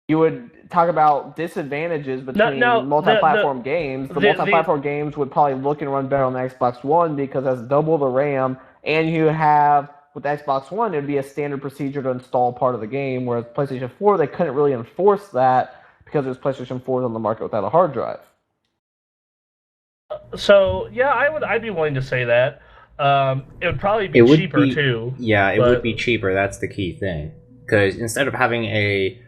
You would talk about disadvantages between multi-platform games. The multi-platform games would probably look and run better on the Xbox One because that's double the RAM, and you have, with the Xbox One, it would be a standard procedure to install part of the game, whereas PlayStation 4, they couldn't really enforce that because there's PlayStation 4s on the market without a hard drive. So, yeah, I'd be willing to say that. It would probably be cheaper too. Yeah, it would be cheaper. That's the key thing. Because instead of having a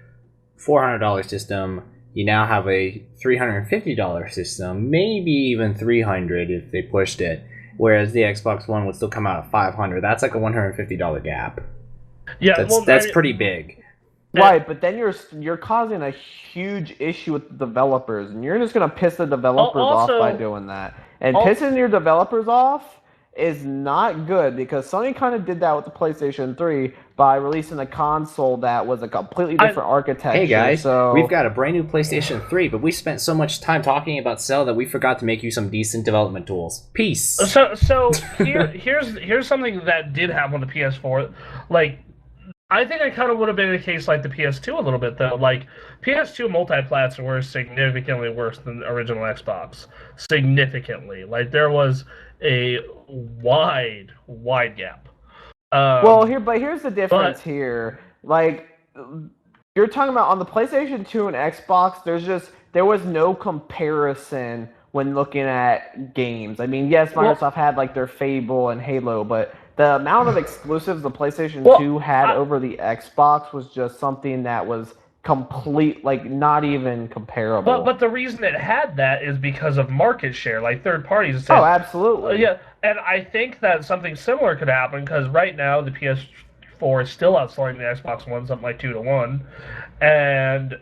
$400 system, you now have a $350 system, maybe even $300 if they pushed it. Whereas the Xbox One would still come out at $500. That's like a $150 gap. Yeah, that's pretty big. Right, but then you're causing a huge issue with the developers, and you're just gonna piss the developers off by doing that. And pissing your developers off is not good because Sony kind of did that with the PlayStation 3 by releasing a console that was a completely different architecture. Hey guys, we've got a brand new PlayStation 3, but we spent so much time talking about Cell that we forgot to make you some decent development tools. Peace. So here's something that did happen with the PS4. Like, I think it kind of would have been the case like the PS2 a little bit though. Like, PS2 multiplats were significantly worse than the original Xbox. Significantly. Like, there was a wide gap. Here's the difference here. Like, you're talking about on the PlayStation 2 and Xbox, there was no comparison when looking at games. I mean, yes, Microsoft had like their Fable and Halo, but the amount of exclusives the PlayStation 2 had over the Xbox was just something that was complete, like, not even comparable. But the reason it had that is because of market share, like third parties said. Oh, absolutely. Yeah, and I think that something similar could happen because right now the PS4 is still outselling the Xbox One, something like 2-1, and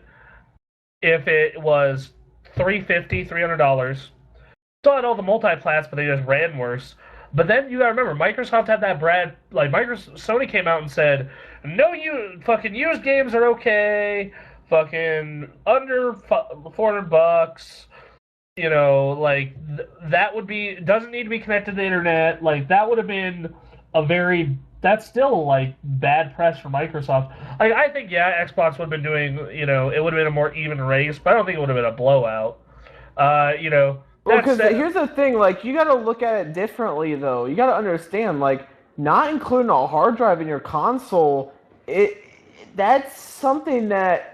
if it was $300, still had all the multi-plats, but they just ran worse. But then you gotta remember, Microsoft had that Sony came out and said, no, fucking used games are okay, fucking under $400, you know, like, that would be, doesn't need to be connected to the internet, like, that would have been that's still, like, bad press for Microsoft. Like, I think, yeah, Xbox would have been doing, you know, it would have been a more even race, but I don't think it would have been a blowout, you know. Well, because here's the thing, like, you gotta look at it differently, though. You gotta understand, like, not including a hard drive in your console, that's something that's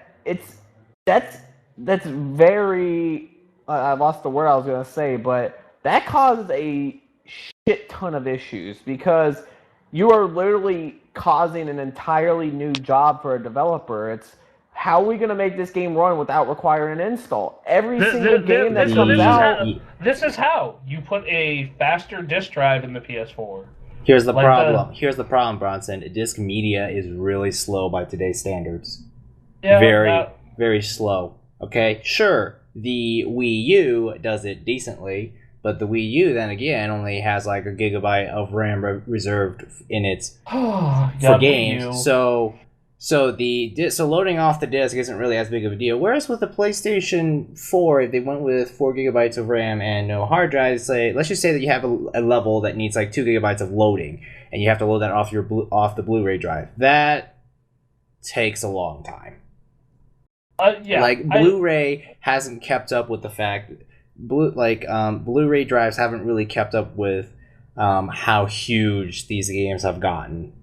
very, I lost the word I was gonna say, but that causes a shit ton of issues because you are literally causing an entirely new job for a developer. It's how are we going to make this game run without requiring an install? Every Th- single th- game that th- comes this is out. how, this is how you put a faster disk drive in the PS4. Here's the Like problem. Here's the problem, Bronson. Disk media is really slow by today's standards. Yeah, Very slow. Okay, sure, the Wii U does it decently, but the Wii U then again only has like a gigabyte of RAM reserved in its for games. So loading off the disc isn't really as big of a deal. Whereas with the PlayStation 4, if they went with 4 gigabytes of RAM and no hard drive, let's just say that you have a level that needs like 2 gigabytes of loading, and you have to load that off the Blu-ray drive. That takes a long time. Blu-ray hasn't kept up with the fact, Blu-ray drives haven't really kept up with how huge these games have gotten.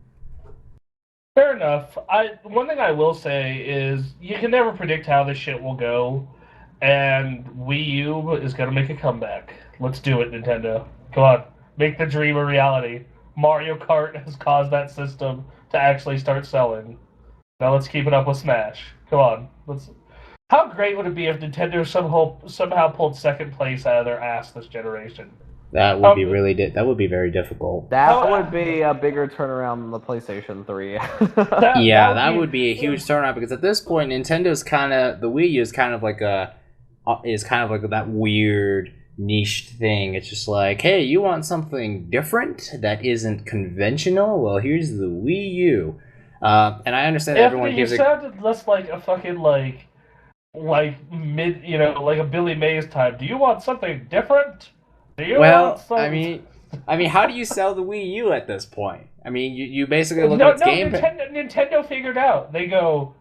Fair enough. One thing I will say is you can never predict how this shit will go, and Wii U is gonna make a comeback. Let's do it, Nintendo. Come on, make the dream a reality. Mario Kart has caused that system to actually start selling. Now let's keep it up with Smash. Come on, let's. How great would it be if Nintendo somehow pulled second place out of their ass this generation? That would be that would be very difficult. That would be a bigger turnaround than the PlayStation 3. that would be a huge turnaround, because at this point, Nintendo's the Wii U is kind of like that weird niche thing. It's just like, hey, you want something different that isn't conventional? Well, here's the Wii U. And I understand everyone gives it. You sounded less like a fucking like mid, like a Billy Mays type. Do you want something different? I mean, how do you sell the Wii U at this point? I mean, you basically look at its game. Nintendo figured out. They go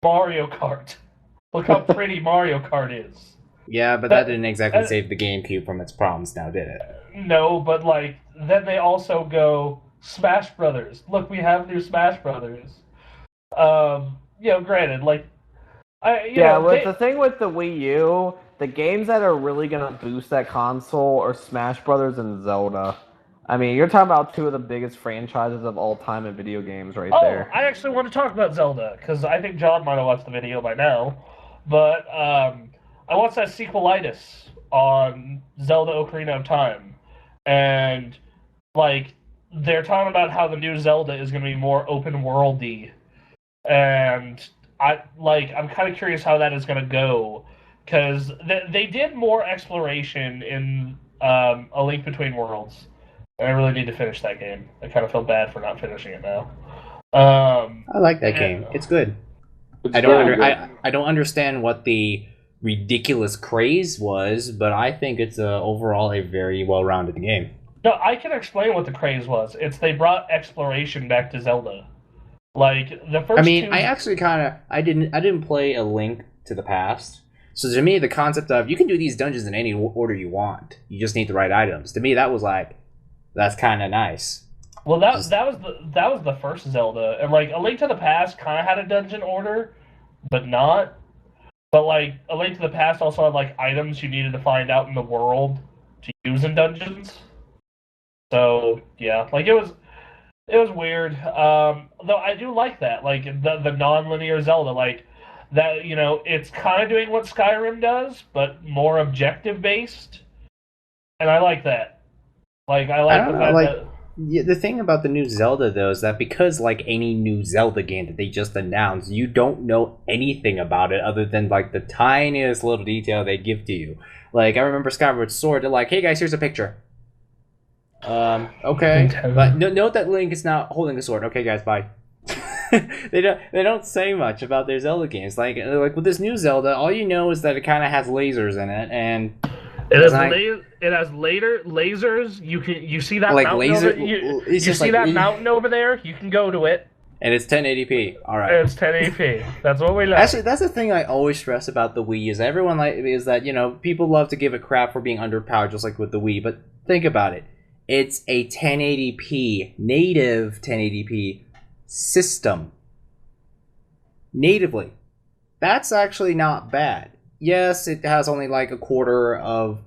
Mario Kart. Look how pretty Mario Kart is. Yeah, but that didn't exactly save the GameCube from its problems, now did it? No, but then they also go Smash Brothers. Look, we have new Smash Brothers. Granted, the thing with the Wii U, the games that are really gonna boost that console are Smash Brothers and Zelda. I mean, you're talking about two of the biggest franchises of all time in video games right there. I actually want to talk about Zelda, because I think John might have watched the video by now. But I watched that sequelitis on Zelda Ocarina of Time. And, they're talking about how the new Zelda is going to be more open-worldy. And, I'm kind of curious how that is going to go. Because they did more exploration in A Link Between Worlds. And I really need to finish that game. I kind of feel bad for not finishing it now. I like that game. It's good. I don't understand what the ridiculous craze was, but I think it's overall a very well-rounded game. No, I can explain what the craze was. It's they brought exploration back to Zelda. The first. I actually I didn't play A Link to the Past. So to me, the concept of you can do these dungeons in any order you want. You just need the right items. To me, that was that's kind of nice. Well, that was the first Zelda, and A Link to the Past kind of had a dungeon order, but not. But A Link to the Past also had items you needed to find out in the world to use in dungeons. So yeah, it was weird. Though I do like that, the non-linear Zelda, that it's kind of doing what Skyrim does, but more objective based, and I like that. I like the fact that. Yeah, the thing about the new Zelda, though, is that because, any new Zelda game that they just announced, you don't know anything about it other than, the tiniest little detail they give to you. I remember Skyward Sword, they're like, hey guys, here's a picture. Okay. But note that Link is not holding a sword. Okay, guys, bye. They don't say much about their Zelda games. With this new Zelda, all you know is that it kind of has lasers in it, and it has lasers. You see that mountain you see that mountain over there? You can go to it. And it's 1080p. All right. It's 1080p. That's what we love. Actually, that's the thing I always stress about the Wii is that people love to give it crap for being underpowered, just like with the Wii. But think about it. It's a 1080p, native 1080p system. Natively. That's actually not bad. Yes, it has only a quarter of,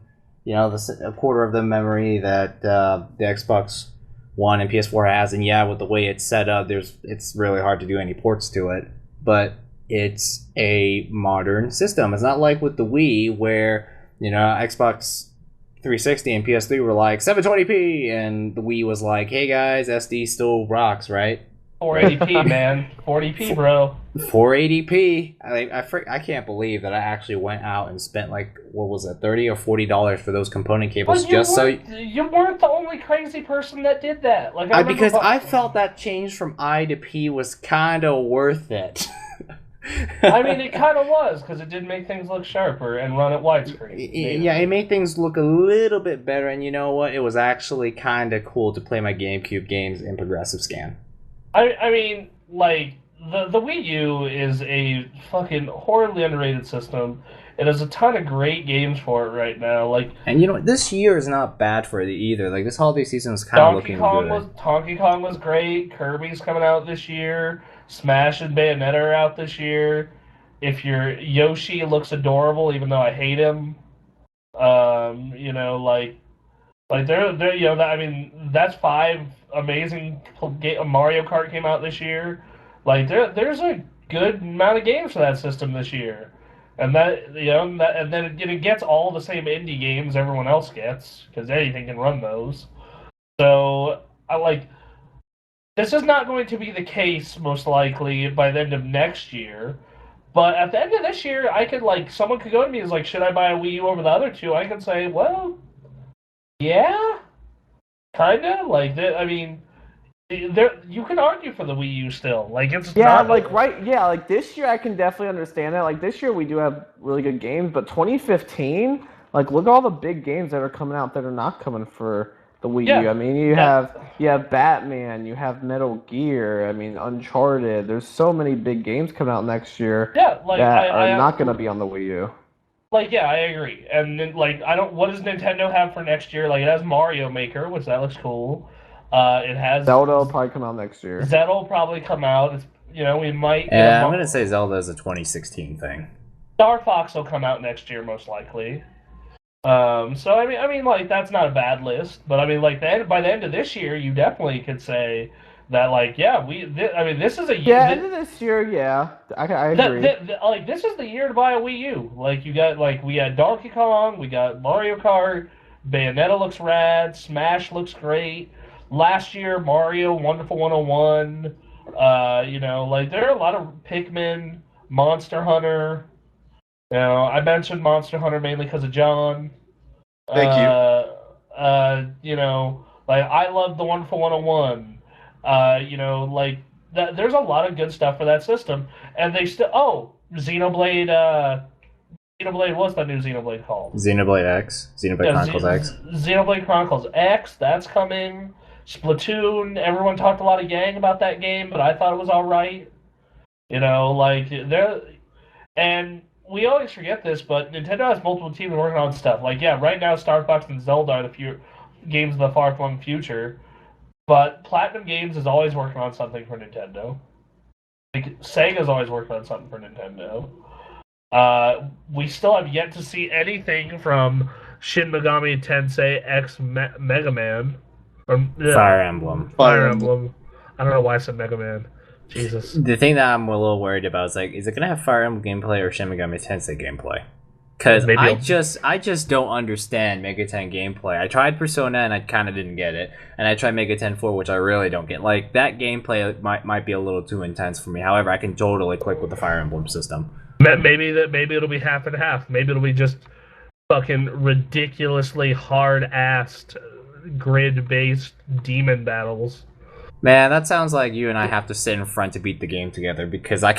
a quarter of the memory that the Xbox One and PS4 has, and yeah, with the way it's set up, it's really hard to do any ports to it. But it's a modern system. It's not like with the Wii where, Xbox 360 and PS3 were like 720p, and the Wii was like, hey guys, SD still rocks, right? 480p, man. 40p, bro. 480p. I can't believe that I actually went out and spent like, what was it, $30 or $40 for those component cables you weren't the only crazy person that did that. Like because I felt that change from I to P was kind of worth it. I mean, it kind of was, because it did make things look sharper and run at widescreen. Yeah, it made things look a little bit better, and you know what? It was actually kind of cool to play my GameCube games in progressive scan. I mean, like, the Wii U is a fucking horribly underrated system. It has a ton of great games for it right now. Like, and you know what? This year is not bad for it either. Like, this holiday season is kind of looking good. Donkey Kong was great. Kirby's coming out this year. Smash and Bayonetta are out this year. If your Yoshi looks adorable, even though I hate him, I mean, that's 5 amazing Mario Kart came out this year. Like, there's a good amount of games for that system this year, and and then it gets all the same indie games everyone else gets, because anything can run those. So this is not going to be the case, most likely, by the end of next year. But at the end of this year, I could, someone could go to me and is like, should I buy a Wii U over the other two? I could say, well, yeah, kind of. I mean, you can argue for the Wii U still. This year I can definitely understand that. Like, this year we do have really good games, but 2015, look at all the big games that are coming out that are not coming for the Wii U. I mean, you have Batman, you have Metal Gear, I mean, Uncharted. There's so many big games coming out next year that are not going to be on the Wii U. I agree. And then, what does Nintendo have for next year? It has Mario Maker, which that looks cool. It has Zelda will probably come out next year. Zelda will probably come out. It's, we might. Yeah, I'm gonna say Zelda is a 2016 thing. Star Fox will come out next year, most likely. So I mean, that's not a bad list, but I mean, by the end of this year, you definitely could say that, this is a year. Yeah, end of this year, yeah, I agree. This is the year to buy a Wii U. We got Donkey Kong, we got Mario Kart, Bayonetta looks rad, Smash looks great. Last year, Mario Wonderful 101. There are a lot of Pikmin, Monster Hunter. I mentioned Monster Hunter mainly because of John. Thank you. I love the Wonderful 101. There's a lot of good stuff for that system, and they still. Xenoblade. What's that new Xenoblade called? Xenoblade X. Xenoblade Chronicles X. Xenoblade Chronicles X. That's coming. Splatoon. Everyone talked a lot of yang about that game, but I thought it was all right. And we always forget this, but Nintendo has multiple teams working on stuff. Right now, Star Fox and Zelda are the few games of the far-flung future, but Platinum Games is always working on something for Nintendo. Sega's always working on something for Nintendo. We still have yet to see anything from Shin Megami Tensei X Mega Man. Fire Emblem. Fire Emblem. I don't know why I said Mega Man. Jesus. The thing that I'm a little worried about is is it gonna have Fire Emblem gameplay or Shin Megami Tensei gameplay? Because I just don't understand Mega 10 gameplay. I tried Persona and I kind of didn't get it, and I tried Mega 10 4, which I really don't get. That gameplay might be a little too intense for me. However, I can totally click with the Fire Emblem system. Maybe it'll be half and half. Maybe it'll be just fucking ridiculously hard-assed grid-based demon battles. Man, that sounds like you and I have to sit in front to beat the game together, because I'll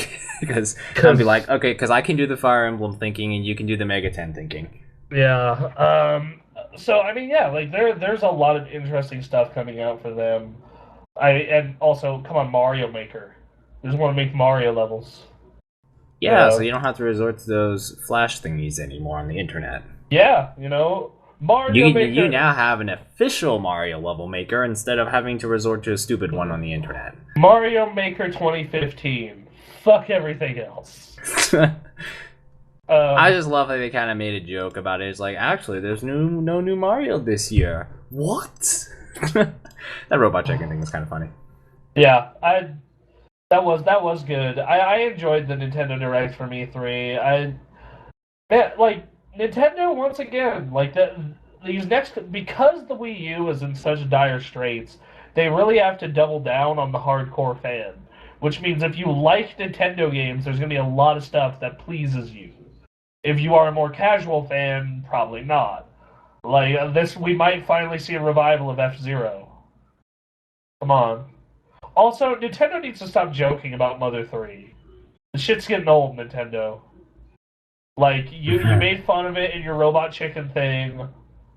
be like, okay, because I can do the Fire Emblem thinking and you can do the Mega 10 thinking. Yeah. So I mean, there's a lot of interesting stuff coming out for them. And also, come on, Mario Maker. They just want to make Mario levels. Yeah, so you don't have to resort to those flash thingies anymore on the internet. Yeah, Mario Maker. You now have an official Mario level maker instead of having to resort to a stupid one on the internet. Mario Maker 2015. Fuck everything else. I just love that they kind of made a joke about it. It's actually, there's no new Mario this year. What? That robot chicken thing was kind of funny. Yeah, That was good. I enjoyed the Nintendo Direct from E3. Like Nintendo once again, like these next because the Wii U is in such dire straits, they really have to double down on the hardcore fan. Which means if you like Nintendo games, there's gonna be a lot of stuff that pleases you. If you are a more casual fan, probably not. Like this, we might finally see a revival of F-Zero. Come on. Also, Nintendo needs to stop joking about Mother 3. The shit's getting old, Nintendo. Like, you made fun of it in your Robot Chicken thing.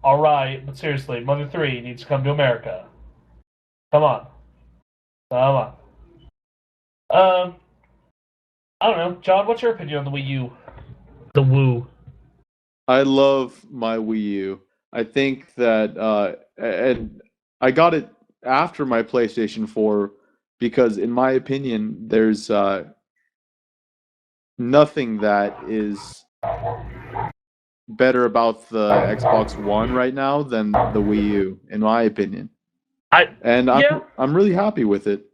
Alright, but seriously, Mother 3 needs to come to America. Come on. Come on. I don't know. John, what's your opinion on the Wii U? The Woo. I love my Wii U. I think that, and I got it after my PlayStation 4 because, in my opinion, there's nothing that is better about the Xbox One right now than the Wii U, in my opinion. I'm really happy with it.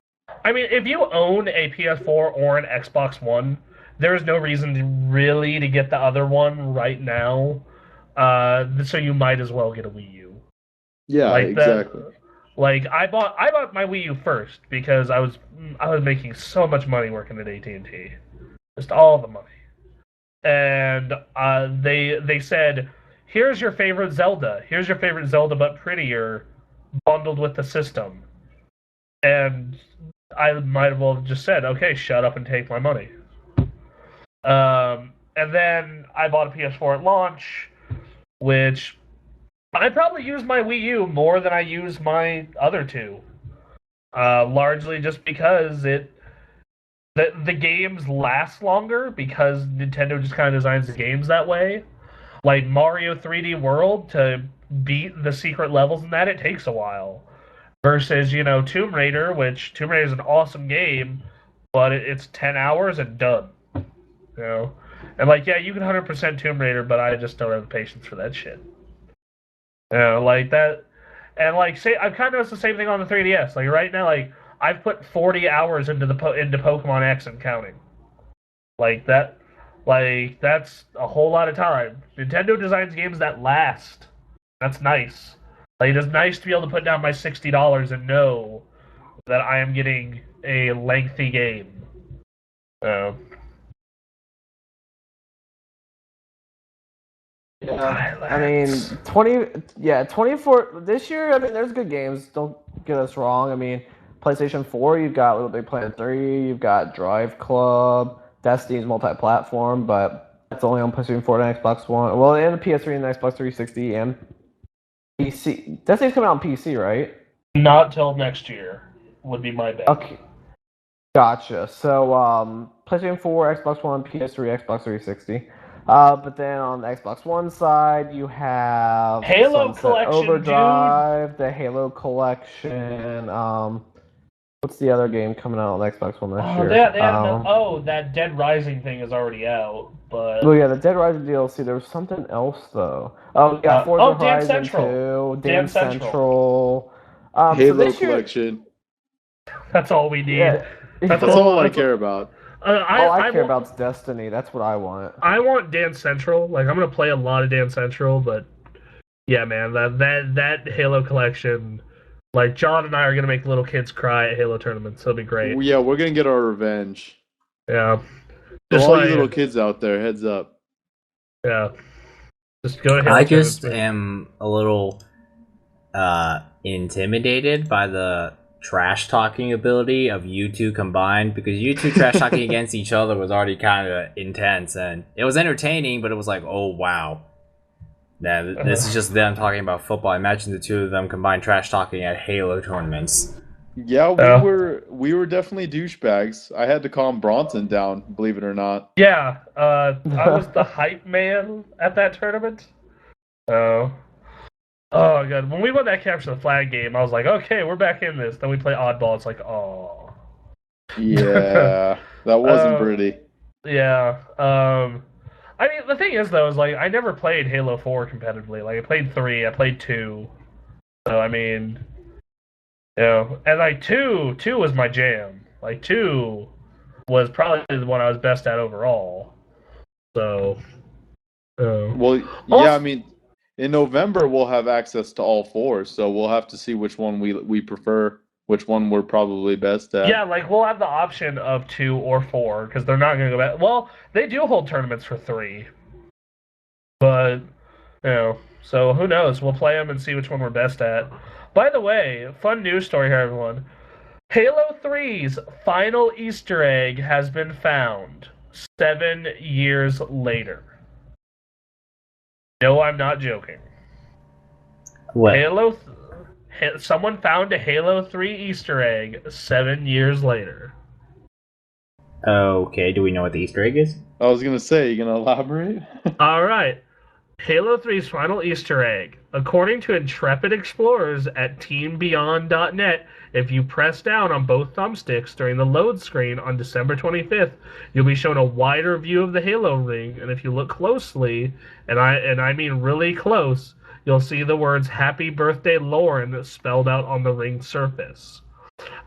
I mean, if you own a PS4 or an Xbox One, there is no reason to get the other one right now. So you might as well get a Wii U. Yeah, like exactly. Like I bought my Wii U first because I was making so much money working at AT&T, just all the money, and they said, here's your favorite Zelda, but prettier, bundled with the system, and I might have well just said, okay, shut up and take my money. And then I bought a PS4 at launch, which I probably use my Wii U more than I use my other two. Largely just because the games last longer because Nintendo just kind of designs the games that way. Like Mario 3D World, to beat the secret levels in that, it takes a while. Versus, Tomb Raider, which Tomb Raider is an awesome game, but it's 10 hours and done. And yeah, you can 100% Tomb Raider, but I just don't have the patience for that shit. Like that, and say I've kind of noticed the same thing on the 3DS. Like right now, I've put 40 hours into into Pokemon X and counting. Like that, that's a whole lot of time. Nintendo designs games that last. That's nice. Like it's nice to be able to put down my $60 and know that I am getting a lengthy game. Yeah, I mean, 24 this year. I mean, there's good games. Don't get us wrong. I mean, PlayStation 4, you've got Little Big Planet 3, you've got Drive Club, Destiny's multi-platform, but it's only on PlayStation 4 and Xbox One. Well, and the PS3 and the Xbox 360 and PC. Destiny's coming out on PC, right? Not till next year would be my bet. Okay, gotcha. So, PlayStation 4, Xbox One, PS3, Xbox 360. But then on the Xbox One side, you have Halo Sunset Collection, Overdrive, the Halo Collection. What's the other game coming out on the Xbox One this year? That Dead Rising thing is already out. But yeah, the Dead Rising DLC. There was something else though. Oh, yeah, Forza Horizon 2, Damn Central. Halo Collection. That's all we need. Yeah. That's all I care about. I care about Destiny. That's what I want. I want Dance Central. I'm gonna play a lot of Dance Central, but yeah, man, that Halo collection. John and I are gonna make little kids cry at Halo tournaments. It'll be great. Yeah, we're gonna get our revenge. Yeah. So all you little kids out there, heads up. Yeah. Just go ahead. I just am a little intimidated by the trash talking ability of you two combined, because you two trash talking against each other was already kind of intense, and it was entertaining, but it was like, oh wow, this is just them talking about football. Imagine the two of them combined trash talking at Halo tournaments. Yeah, we were definitely douchebags. I had to calm Bronson down, believe it or not. Yeah, I was the hype man at that tournament. Oh god, when we won that capture the flag game, I was like, okay, we're back in this. Then we play oddball. It's like, oh. Yeah, that wasn't pretty. Yeah. I mean, the thing is though, is I never played Halo 4 competitively. I played 3, I played 2. So I mean, and 2 was my jam. Like 2 was probably the one I was best at overall. So, Well, yeah, I mean, in November we'll have access to all 4, so we'll have to see which one we prefer, which one we're probably best at. yeah, like we'll have the option of 2 or 4 because they're not going to go back. Well, they do hold tournaments for 3, but so who knows? We'll play them and see which one we're best at. By the way, fun news story here, everyone. Halo 3's final Easter egg has been found 7 years later. No, I'm not joking. What? Someone found a Halo 3 Easter egg 7 years later. Okay, do we know what the Easter egg is? I was gonna say, you gonna elaborate? All right. Halo 3's final Easter egg. According to intrepid explorers at teambeyond.net, if you press down on both thumbsticks during the load screen on December 25th, you'll be shown a wider view of the Halo ring, and if you look closely, and I mean really close, you'll see the words "Happy Birthday, Lauren" spelled out on the ring's surface.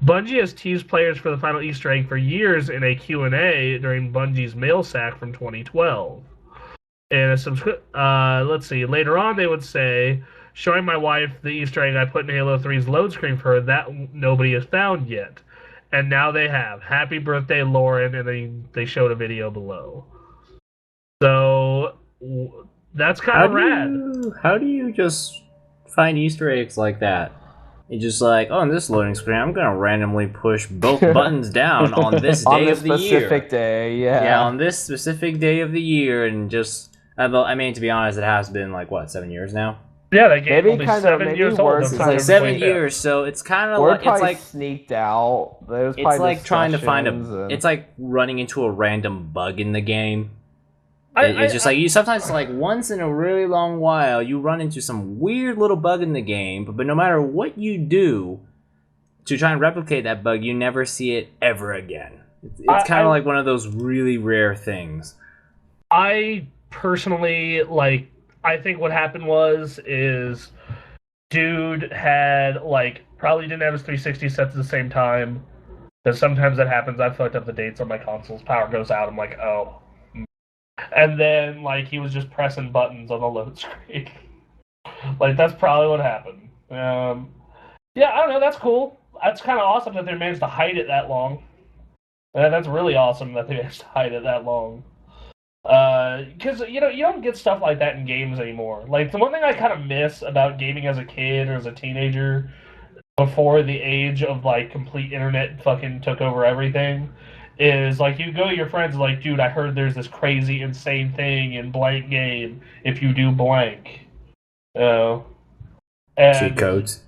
Bungie has teased players for the final Easter egg for years in a Q&A during Bungie's mail sack from 2012. And let's see, later on they would say, showing my wife the Easter egg I put in Halo 3's load screen for her that nobody has found yet. And now they have. Happy birthday, Lauren, and they showed a video below. So, that's kind of rad. How do you just find Easter eggs like that? It's just like, oh, in this loading screen, I'm gonna randomly push both buttons down on this day of the year. On this specific day, yeah. Yeah, on this specific day of the year, and just... I mean, to be honest, it has been, like, what, 7 years now? Yeah, that game will be maybe 7 years old. worse. It's like 7 years, so it's kind of like... It's like sneaked out. It's like trying to find It's like running into a random bug in the game. It's just like, you sometimes, like, once in a really long while, you run into some weird little bug in the game, but no matter what you do to try and replicate that bug, you never see it ever again. It's kind of like one of those really rare things. I personally, like, I think what happened is dude had, like, probably didn't have his 360 set at the same time, because sometimes that happens. I've fucked up the dates on my consoles. Power goes out, I'm like, oh. And then, like, he was just pressing buttons on the load screen. Like, that's probably what happened. Yeah, I don't know, that's cool. That's kind of awesome that they managed to hide it that long. That's really awesome that they managed to hide it that long. Because, you don't get stuff like that in games anymore. Like, the one thing I kind of miss about gaming as a kid or as a teenager before the age of, like, complete internet fucking took over everything is, like, you go to your friends like, dude, I heard there's this crazy, insane thing in blank game if you do blank. And, cheat codes.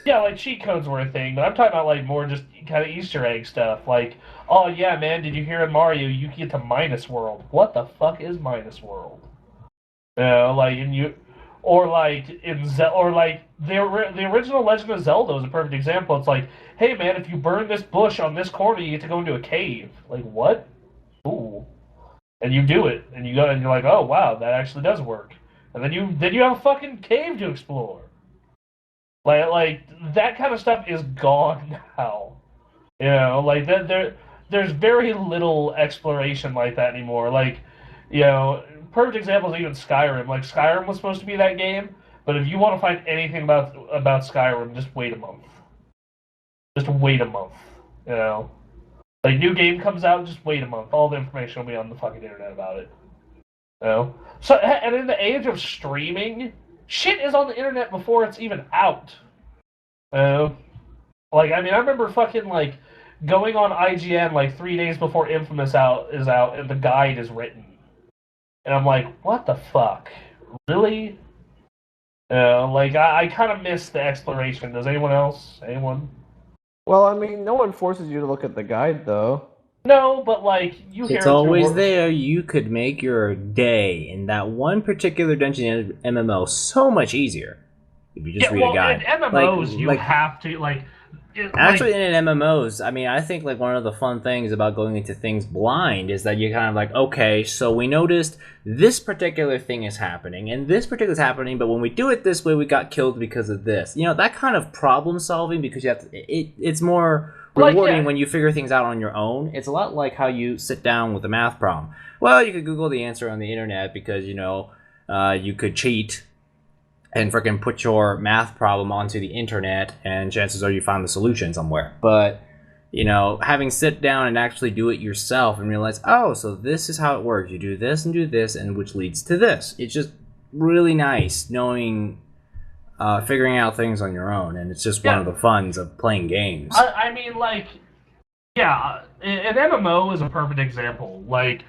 Yeah, like, cheat codes were a thing, but I'm talking about, like, more just kind of Easter egg stuff. Like, oh, yeah, man, did you hear in Mario you can get to Minus World? What the fuck is Minus World? Like, or, like, the original Legend of Zelda is a perfect example. It's like, hey, man, if you burn this bush on this corner, you get to go into a cave. Like, what? Ooh. And you do it, and you go, and you're like, oh, wow, that actually does work. And then you have a fucking cave to explore. Like that kind of stuff is gone now. Like there's very little exploration like that anymore. Like, perfect example is even Skyrim. Like, Skyrim was supposed to be that game, but if you want to find anything about Skyrim, just wait a month. Just wait a month. Like, new game comes out, just wait a month. All the information will be on the fucking internet about it. So, and in the age of streaming, shit is on the internet before it's even out. Like, I mean, I remember fucking, like, going on IGN, like, 3 days before Infamous is out, and the guide is written. And I'm like, what the fuck? Really? Like, I kind of miss the exploration. Does anyone else? Anyone? Well, I mean, no one forces you to look at the guide, though. No, but, like, you hear it's always there. You could make your day in that one particular dungeon MMO so much easier if you just read a guide. In MMOs, you have to, like... Actually, in MMOs, I mean, I think, like, one of the fun things about going into things blind is that you're kind of like, okay, so we noticed this particular thing is happening, and this particular is happening, but when we do it this way, we got killed because of this. That kind of problem solving, because you have to, it's more rewarding when you figure things out on your own. It's a lot like how you sit down with a math problem. Well, you could Google the answer on the internet because, you could cheat and freaking put your math problem onto the internet, and chances are you found the solution somewhere. But, having sit down and actually do it yourself and realize, oh, so this is how it works. You do this, and which leads to this. It's just really nice knowing, figuring out things on your own, and it's just one of the funs of playing games. I mean, an MMO is a perfect example. Like,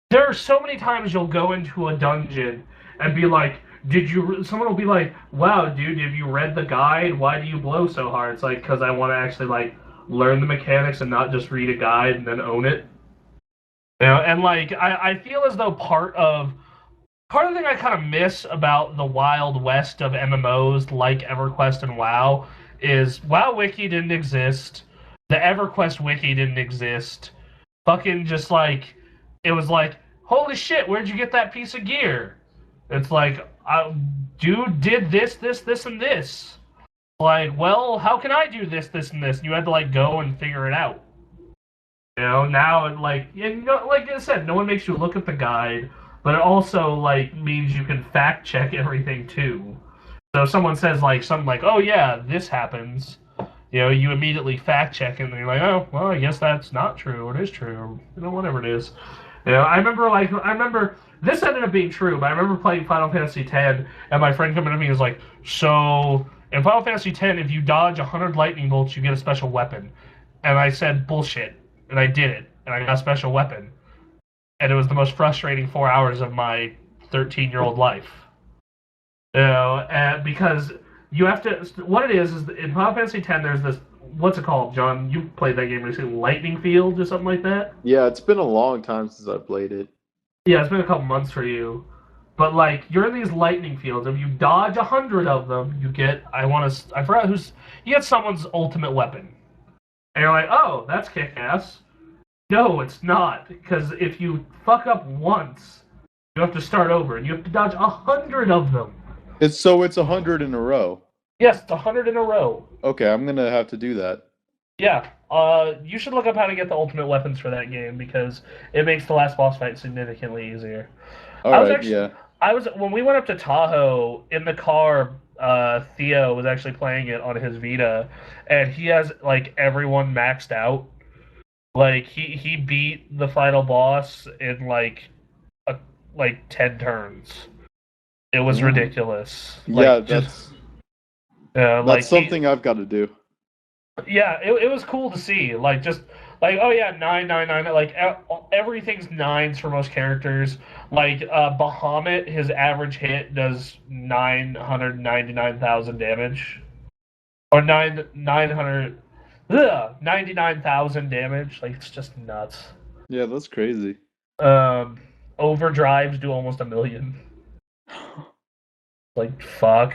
there are so many times you'll go into a dungeon and be like, someone will be like, wow, dude, have you read the guide? Why do you blow so hard? It's like, because I want to actually, learn the mechanics and not just read a guide and then own it. And, I feel as though part of the thing I kind of miss about the Wild West of MMOs like EverQuest and WoW is WoW Wiki didn't exist. The EverQuest Wiki didn't exist. Fucking just, it was like, holy shit, where'd you get that piece of gear? It's like, dude did this, and this. Like, well, how can I do this, and this? And you had to, go and figure it out. Now, like I said, no one makes you look at the guide, but it also, means you can fact-check everything, too. So if someone says, something like, oh, yeah, this happens, you immediately fact-check it, and you're like, oh, well, I guess that's not true, or it is true, or, whatever it is. I remember, this ended up being true, but I remember playing Final Fantasy X, and my friend coming to me and was like, so, in Final Fantasy X, if you dodge 100 lightning bolts, you get a special weapon. And I said, bullshit. And I did it, and I got a special weapon. And it was the most frustrating 4 hours of my 13-year-old life. And because you have to, what it is in Final Fantasy X, there's this, what's it called, John? You played that game recently, Lightning Field or something like that? Yeah, it's been a long time since I played it. Yeah, it's been a couple months for you. But, you're in these lightning fields. If you dodge 100 of them, you get, I forgot you get someone's ultimate weapon. And you're like, oh, that's kick-ass. No, it's not. Because if you fuck up once, you have to start over. And you have to dodge 100 of them. It's 100 in a row. Yes, it's 100 in a row. Okay, I'm going to have to do that. Yeah. You should look up how to get the ultimate weapons for that game, because it makes the last boss fight significantly easier. When we went up to Tahoe, in the car, Theo was actually playing it on his Vita, and he has, everyone maxed out. He beat the final boss in, 10 turns. It was ridiculous. That's something I've got to do. Yeah, it was cool to see. Oh yeah, 999. Everything's 9s for most characters. Bahamut, his average hit does 999,000 damage, or 99,000 damage. It's just nuts. Yeah, that's crazy. Overdrives do almost 1 million. Fuck.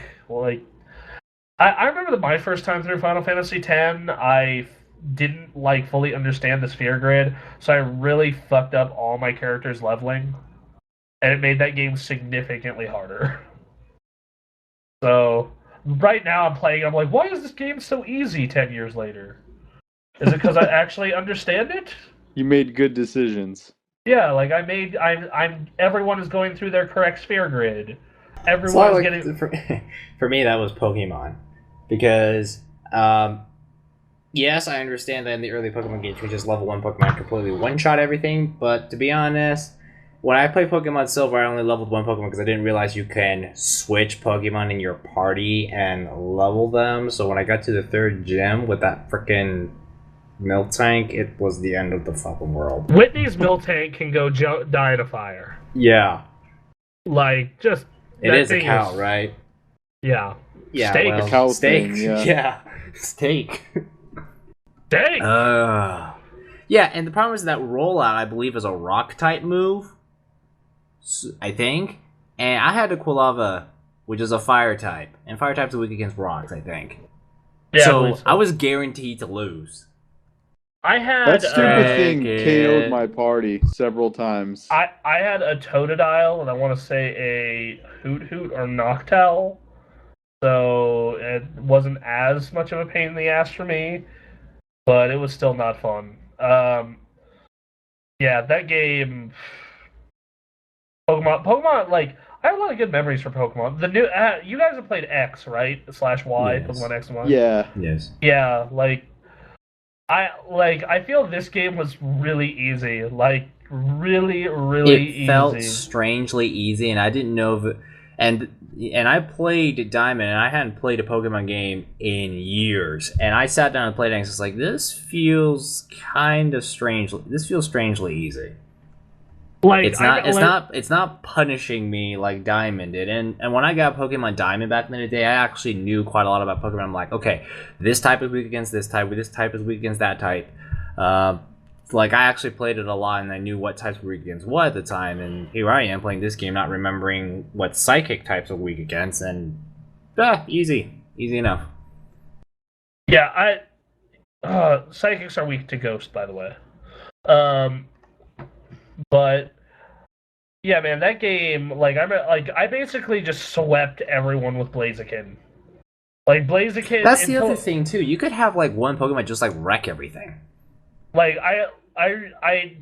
I remember that my first time through Final Fantasy X, I didn't fully understand the sphere grid, so I really fucked up all my characters' leveling, and it made that game significantly harder. So right now I'm playing, I'm like, why is this game so easy 10 years later? Is it because I actually understand it? You made good decisions. Yeah, everyone is going through their correct sphere grid. Everyone's getting... For me, that was Pokemon. Because, yes, I understand that in the early Pokemon games, we just level 1 Pokemon completely one-shot everything, but to be honest, when I played Pokemon Silver, I only leveled 1 Pokemon because I didn't realize you can switch Pokemon in your party and level them, so when I got to the 3rd gym with that frickin' Miltank, it was the end of the fucking world. Whitney's Miltank can go die in a fire. Yeah. It is a cow, right? Yeah. Yeah, steak. Well, cow steak. Thing, yeah. Yeah. Steak. Steak! Yeah, and the problem is that rollout, I believe, is a rock-type move. I think. And I had a Quilava, which is a fire-type. And fire-types are weak against rocks, I think. Yeah, so I was guaranteed to lose. I had that stupid thing KO'd my party several times. I had a Totodile, and I want to say a Hoot or Noctowl. So it wasn't as much of a pain in the ass for me. but it was still not fun. Yeah, that game, Pokemon, like I have a lot of good memories for Pokemon. The new, you guys have played X, right? Slash Y, Yes. Pokemon X and Y. Yeah. Yes. Yeah, I feel this game was really easy, like really It felt easy. strangely easy, and I didn't know if it, and I played Diamond, and I hadn't played a Pokemon game in years, and I sat down and played it, and I was like, this feels kind of strange. This feels strangely easy. Like It's not punishing me like Diamond did. And when I got Pokemon Diamond back in the day, I actually knew quite a lot about Pokemon. I'm like, okay, this type is weak against this type, this type is weak against that type. Like I actually played it a lot, and I knew what types were weak against what at the time. And here I am playing this game, not remembering what psychic types are weak against, and easy enough. Yeah, psychics are weak to Ghost, by the way. But yeah, man, that game, I basically just swept everyone with Blaziken. Like Blaziken. That's the other thing too. You could have like one Pokemon just like wreck everything. Like I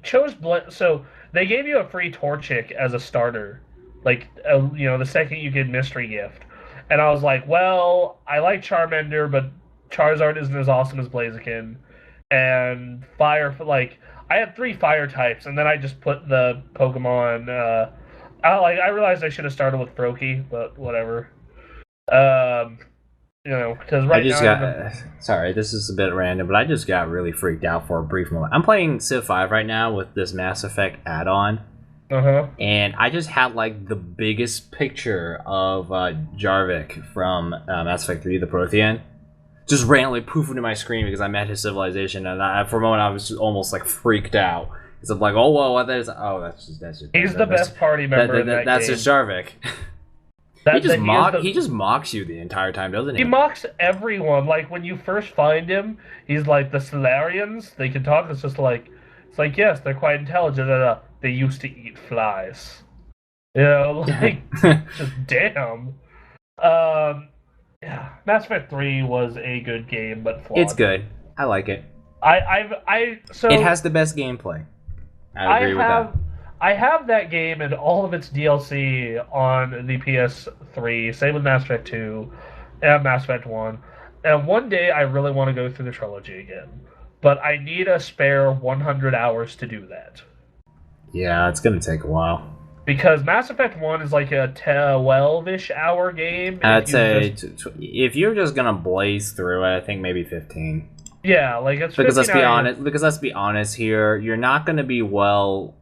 chose so they gave you a free Torchic as a starter, like the second you get Mystery Gift, and I was like, well, I like Charmander, but Charizard isn't as awesome as Blaziken, and Fire I had 3 fire types, and then I just put the Pokemon. I realized I should have started with Froakie, but whatever. Because right now. Sorry, this is a bit random, but I just got really freaked out for a brief moment. I'm playing Civ 5 right now with this Mass Effect add-on. And I just had like the biggest picture of Jarvik from Mass Effect 3, the Prothean, just randomly poof into my screen because I met his civilization, and for a moment I was just almost like freaked out because I'm like, oh whoa, what that is? Oh, that's just. He's the best party member in that that's game. just Jarvik. He just mocks you the entire time, doesn't he? He mocks everyone. Like when you first find him, he's like, the Solarians, they can talk. It's like yes, they're quite intelligent. They used to eat flies. Just damn. Yeah, Mass Effect 3 was a good game, but flawed. It's good. I like it. So it has the best gameplay. I agree with that. I have that game and all of its DLC on the PS3. Same with Mass Effect 2 and Mass Effect 1. And one day I really want to go through the trilogy again, but I need a spare 100 hours to do that. Yeah, it's gonna take a while. Because Mass Effect 1 is like a 12-ish hour game. I'd say if you're just gonna blaze through it, I think maybe 15. Yeah, like it's because 15 let's be honest here, you're not gonna be well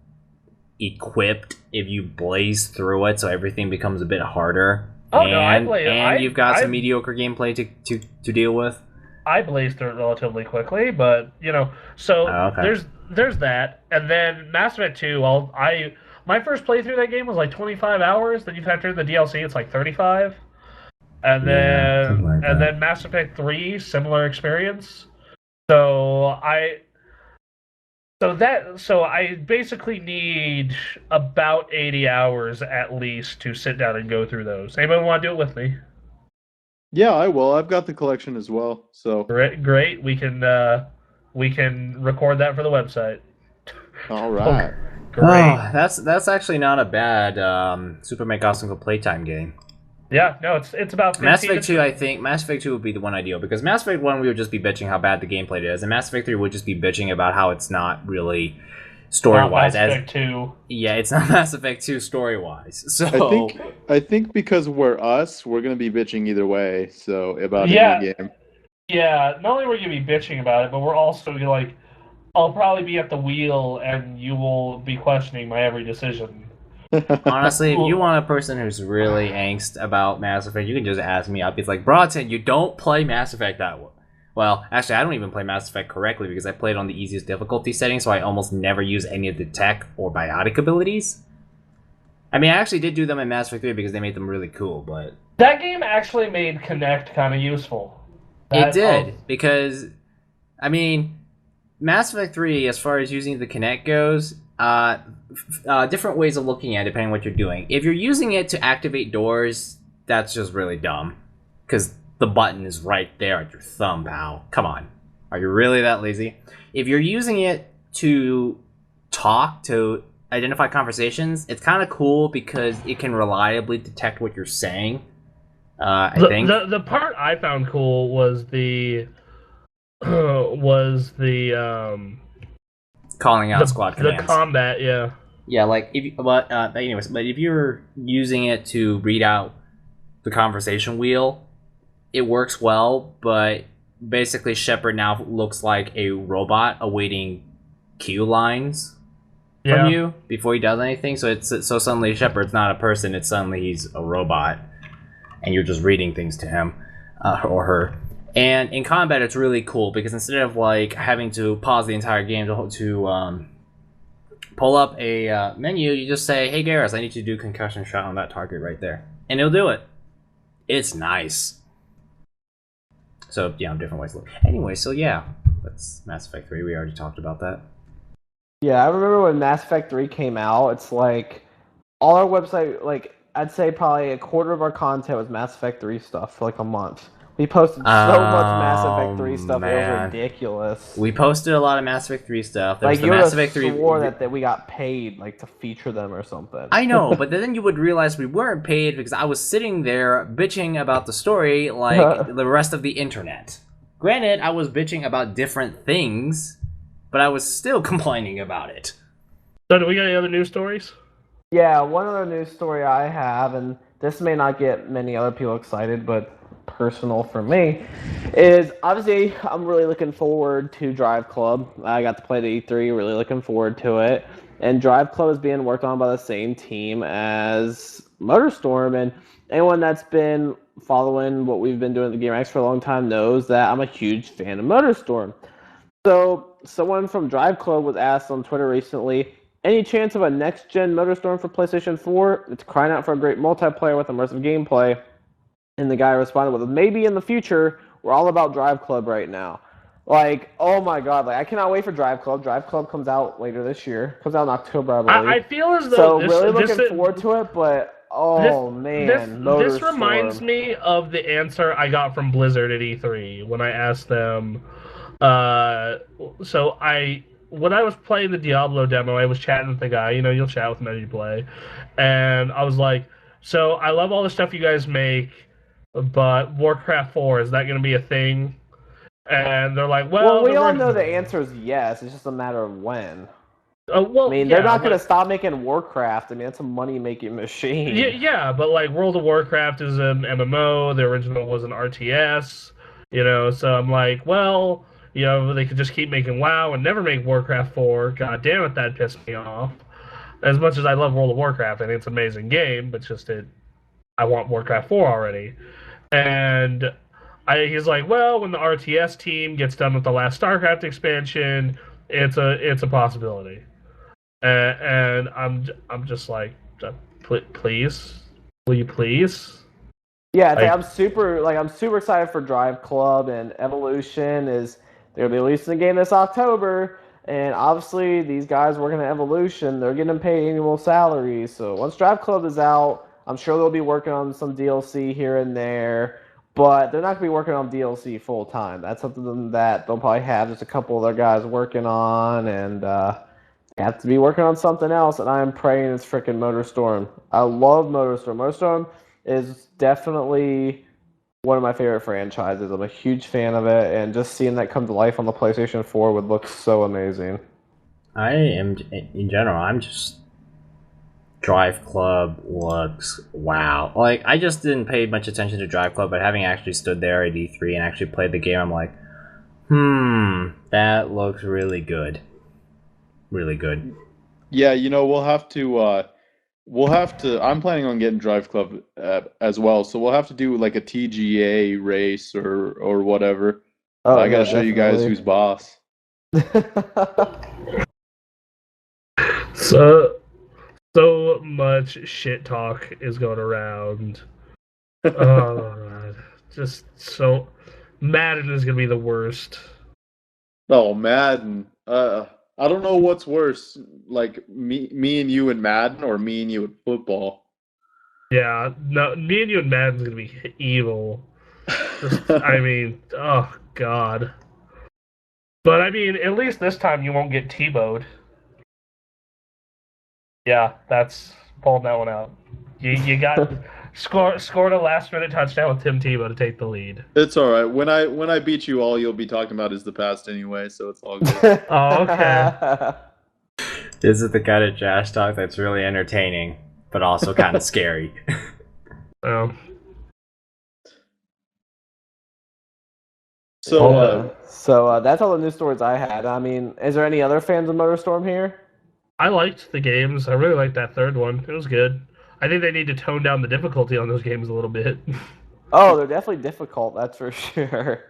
equipped if you blaze through it, so everything becomes a bit harder. Oh no, and you've got some mediocre gameplay to deal with. I blazed through it relatively quickly, but there's that, and then Mass Effect 2. My first playthrough of that game was like 25 hours. Then you factor in the DLC, it's like 35. And then Mass Effect 3, similar experience. So I basically need about 80 hours at least to sit down and go through those. Anybody want to do it with me? Yeah, I will. I've got the collection as well. So great. We can record that for the website. All right. Great. Oh, that's actually not a bad Super Mega Awesome Playtime game. Yeah, no, it's about 15 Mass Effect 2. I think Mass Effect 2 would be the one ideal because Mass Effect 1 we would just be bitching how bad the gameplay is, and Mass Effect 3 would just be bitching about how it's not really story-wise. Mass Effect 2. Yeah, it's not Mass Effect 2 story-wise. So I think because we're gonna be bitching either way. So about any game. Yeah, not only are we gonna be bitching about it, but we're also like, I'll probably be at the wheel, and you will be questioning my every decision. Honestly, if you want a person who's really angst about Mass Effect, you can just ask me. I'll be like, Bronson, you don't play Mass Effect that well. Well, actually, I don't even play Mass Effect correctly because I play it on the easiest difficulty setting, so I almost never use any of the tech or biotic abilities. I mean, I actually did do them in Mass Effect 3 because they made them really cool, but... That game actually made Connect kind of useful. It did, because, I mean... Mass Effect 3, as far as using the Kinect goes, different ways of looking at it depending on what you're doing. If you're using it to activate doors, that's just really dumb. Because the button is right there at your thumb, pal. Come on. Are you really that lazy? If you're using it to talk, to identify conversations, it's kind of cool because it can reliably detect what you're saying. I think the part I found cool was the calling out squad the commands. combat, yeah. Yeah, like but if you're using it to read out the conversation wheel, it works well. But basically, Shepard now looks like a robot awaiting cue lines from you before he does anything. So suddenly Shepard's not a person; it's suddenly he's a robot, and you're just reading things to him or her. And in combat, it's really cool because instead of like having to pause the entire game to pull up a menu, you just say, "Hey Garrus, I need you to do concussion shot on that target right there," and it'll do it. It's nice. So yeah, different ways to look. Anyway, so yeah, that's Mass Effect 3. We already talked about that. Yeah, I remember when Mass Effect 3 came out, it's like all our website, like I'd say probably a quarter of our content was Mass Effect 3 stuff for like a month. We posted so much Mass Effect 3 stuff, it was ridiculous. We posted a lot of Mass Effect 3 stuff. Like, you Mass Effect 3 swore that we got paid like to feature them or something. I know, but then you would realize we weren't paid because I was sitting there bitching about the story like the rest of the internet. Granted, I was bitching about different things, but I was still complaining about it. So do we got any other news stories? Yeah, one other news story I have, and this may not get many other people excited, but personal for me, is obviously I'm really looking forward to Drive Club. I got to play the E3, really looking forward to it. And Drive Club is being worked on by the same team as MotorStorm, and anyone that's been following what we've been doing at the GameX for a long time knows that I'm a huge fan of MotorStorm. So someone from Drive Club was asked on Twitter recently, any chance of a next-gen MotorStorm for PlayStation 4? It's crying out for a great multiplayer with immersive gameplay. And the guy responded with, maybe in the future, we're all about Drive Club right now. Like, oh my god, like I cannot wait for Drive Club. Drive Club comes out later this year. Comes out in October, I believe. I feel as though really looking forward to it, but this reminds me of the answer I got from Blizzard at E3 when I asked them. When I was playing the Diablo demo, I was chatting with the guy. You know, you'll chat with him as you play, and I was like, "So I love all the stuff you guys make, but Warcraft 4, is that going to be a thing?" And they're like, "Well, we all know the answer is yes. It's just a matter of when." They're not going to stop making Warcraft. I mean, it's a money-making machine. Yeah, but like World of Warcraft is an MMO. The original was an RTS. You know, so I'm like, well, you know, they could just keep making WoW and never make Warcraft 4. God damn it, that pissed me off. As much as I love World of Warcraft, I think it's an amazing game, but I want Warcraft 4 already. And he's like, well, when the RTS team gets done with the last StarCraft expansion, it's a possibility. And I'm just like, please, will you please? Yeah, I'm super excited for Drive Club, and Evolution is they're gonna be releasing the game this October. And obviously, these guys working at Evolution, they're getting paid annual salaries. So once Drive Club is out, I'm sure they'll be working on some DLC here and there. But they're not going to be working on DLC full time. That's something that they'll probably have just a couple of their guys working on. And they have to be working on something else. And I am praying it's freaking MotorStorm. I love MotorStorm. MotorStorm is definitely one of my favorite franchises. I'm a huge fan of it, and just seeing that come to life on the PlayStation 4 would look so amazing. I am, in general, I'm just... Drive Club looks wow. Like, I just didn't pay much attention to Drive Club, but having actually stood there at E3 and actually played the game, I'm like, that looks really good. Really good. Yeah, you know, we'll have to, I'm planning on getting Drive Club as well, so we'll have to do like a TGA race or whatever. I gotta show you guys who's boss. So much shit talk is going around. Oh, just so Madden is gonna be the worst. Oh, Madden. I don't know what's worse, like me and you in Madden, or me and you in football. Yeah, no, me and you in Madden's gonna be evil. I mean, oh god. But I mean, at least this time you won't get T-bowed. Yeah, that's pulling that one out. You got scored a last minute touchdown with Tim Tebow to take the lead. It's all right. When I beat you, all you'll be talking about is the past anyway, so it's all good. Oh, okay. This is the kind of trash talk that's really entertaining, but also kind of scary. Oh. So that's all the news stories I had. I mean, is there any other fans of MotorStorm here? I liked the games. I really liked that third one. It was good. I think they need to tone down the difficulty on those games a little bit. Oh, they're definitely difficult. That's for sure.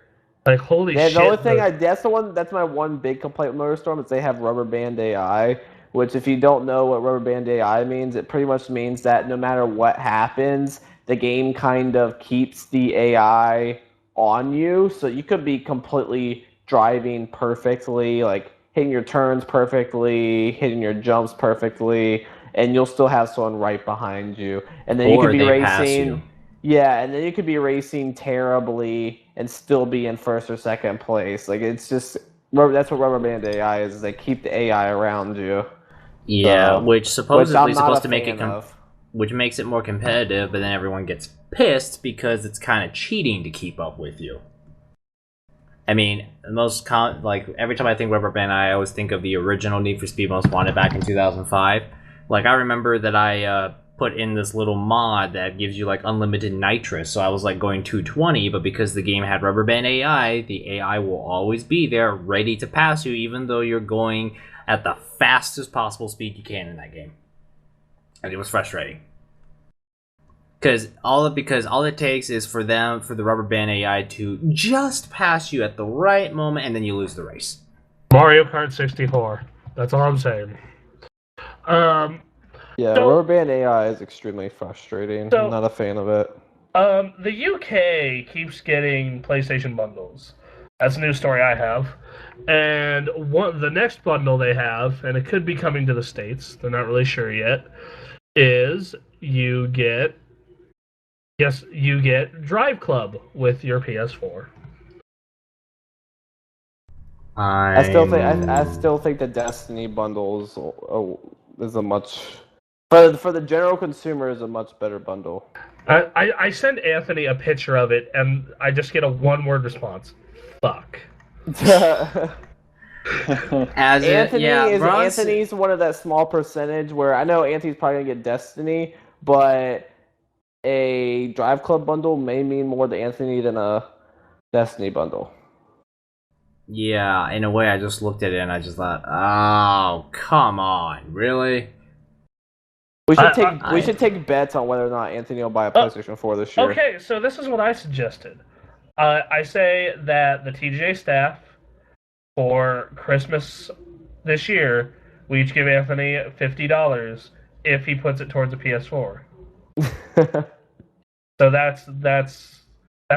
Like, holy shit. The only thing that's my one big complaint with MotorStorm is they have rubber band AI, which if you don't know what rubber band AI means, it pretty much means that no matter what happens, the game kind of keeps the AI on you. So you could be completely driving perfectly, like hitting your turns perfectly, hitting your jumps perfectly, and you'll still have someone right behind you. And then you Or could be they pass racing. you. Yeah, and then you could be racing terribly and still be in first or second place. Like it's just that's what rubber band AI is they keep the AI around you. Yeah, which supposedly I'm supposed not to a make it fan of. which makes it more competitive, but then everyone gets pissed because it's kind of cheating to keep up with you. I mean, like every time I think rubber band, I always think of the original Need for Speed Most Wanted back in 2005. Like I remember that I put in this little mod that gives you like unlimited nitrous, so I was like going 220, but because the game had rubber band AI, the AI will always be there ready to pass you, even though you're going at the fastest possible speed you can in that game. And it was frustrating. Because all it takes is for the rubber band AI to just pass you at the right moment, and then you lose the race. Mario Kart 64. That's all I'm saying. Yeah, So- rubber band AI is extremely frustrating. I'm not a fan of it. The UK keeps getting PlayStation bundles. That's a news story I have. And the next bundle they have, and it could be coming to the States, they're not really sure yet, is you get Drive Club with your PS4. I still think the Destiny bundles is a much for the general consumer is a much better bundle. I send Anthony a picture of it, and I just get a one-word response. Fuck. Anthony's one of that small percentage where I know Anthony's probably gonna get Destiny, but a Drive Club bundle may mean more to Anthony than a Destiny bundle. Yeah, in a way, I just looked at it and I just thought, oh, come on, really? We should take bets on whether or not Anthony will buy a PlayStation 4 this year. Okay, so this is what I suggested. I say that the TJ staff, for Christmas this year, we each give Anthony $50 if he puts it towards a PS4. So that's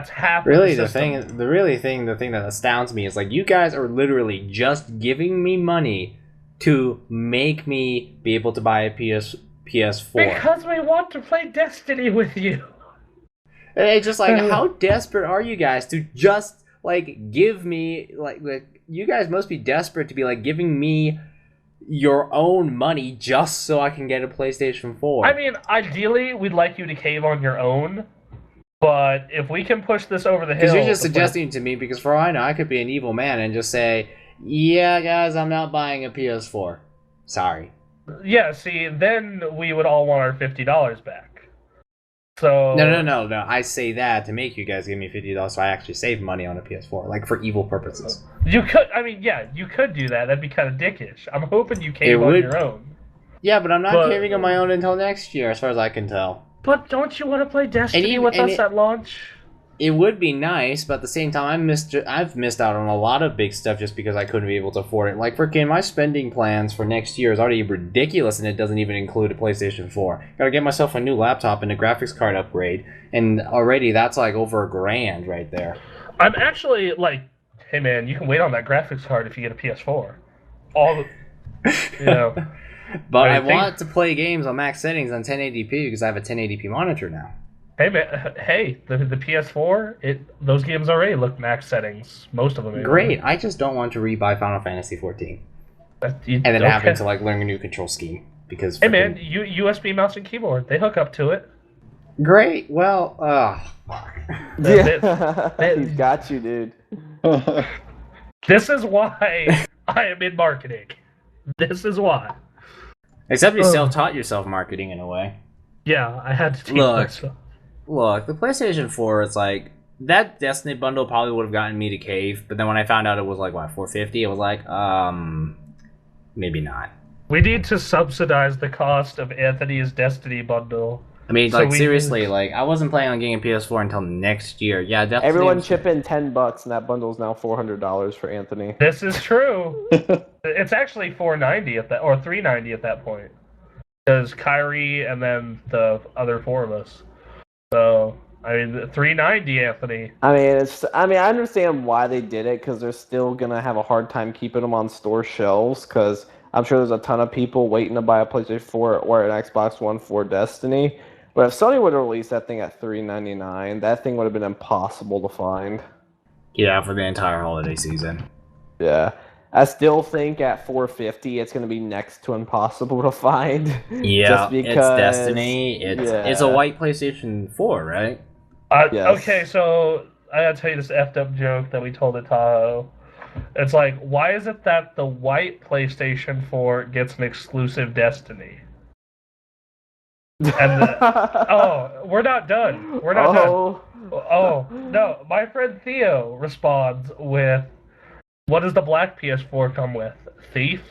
half. Really, the the thing that astounds me is like you guys are literally just giving me money to make me be able to buy a PS4. Because we want to play Destiny with you. It's just like, how desperate are you guys to just like give me like you guys must be desperate to be like giving me your own money just so I can get a PlayStation 4. I mean, ideally, we'd like you to cave on your own, but if we can push this over the hill... Because you're just suggesting to me, because for all I know, I could be an evil man and just say, yeah, guys, I'm not buying a PS4. Sorry. Yeah, see, then we would all want our $50 back. So... No. I say that to make you guys give me $50 so I actually save money on a PS4, like for evil purposes. You could, I mean, yeah, you could do that. That'd be kind of dickish. I'm hoping you cave on your own. Yeah, but I'm not caving on my own until next year, as far as I can tell. But don't you want to play Destiny with us at launch? It would be nice, but at the same time, I've missed out on a lot of big stuff just because I couldn't be able to afford it. Like, freaking my spending plans for next year is already ridiculous, and it doesn't even include a PlayStation 4. Gotta get myself a new laptop and a graphics card upgrade, and already that's like over $1,000 right there. I'm actually like, hey man, you can wait on that graphics card if you get a PS4. But I want to play games on max settings on 1080p because I have a 1080p monitor now. Hey man, hey, the PS4, those games already look max settings. Most of them. Anyway. Great. I just don't want to rebuy Final Fantasy 14 and then having to like learn a new control scheme because. Hey man, USB mouse and keyboard, they hook up to it. Great. Well, fuck. He's got you, dude. This is why I am in marketing. This is why. Except you self-taught yourself marketing in a way. Yeah, I had to teach myself. Look, the PlayStation 4, it's like, that Destiny bundle probably would have gotten me to cave, but then when I found out it was like, what, $450, I was like, maybe not. We need to subsidize the cost of Anthony's Destiny bundle. I mean, like, seriously, like, I wasn't planning on getting a PS4 until next year. Yeah, definitely. Everyone chip in $10, and that bundle's now $400 for Anthony. This is true. It's actually $490 at that, or $390 at that point. Because Kyrie and then the other four of us. So, I mean, $390, Anthony. I mean, I understand why they did it, because they're still gonna have a hard time keeping them on store shelves, because I'm sure there's a ton of people waiting to buy a PlayStation 4 or an Xbox One for Destiny. But if Sony would have released that thing at $399, that thing would have been impossible to find. Yeah, for the entire holiday season. Yeah. I still think at $450 it's going to be next to impossible to find. Yeah, just because, it's Destiny. It's a white PlayStation 4, right? Yes. Okay, so I gotta tell you this effed up joke that we told at Tahoe. It's like, why is it that the white PlayStation 4 gets an exclusive Destiny? And we're not done. We're not done. Oh, no. My friend Theo responds with, what does the black PS4 come with? Thief?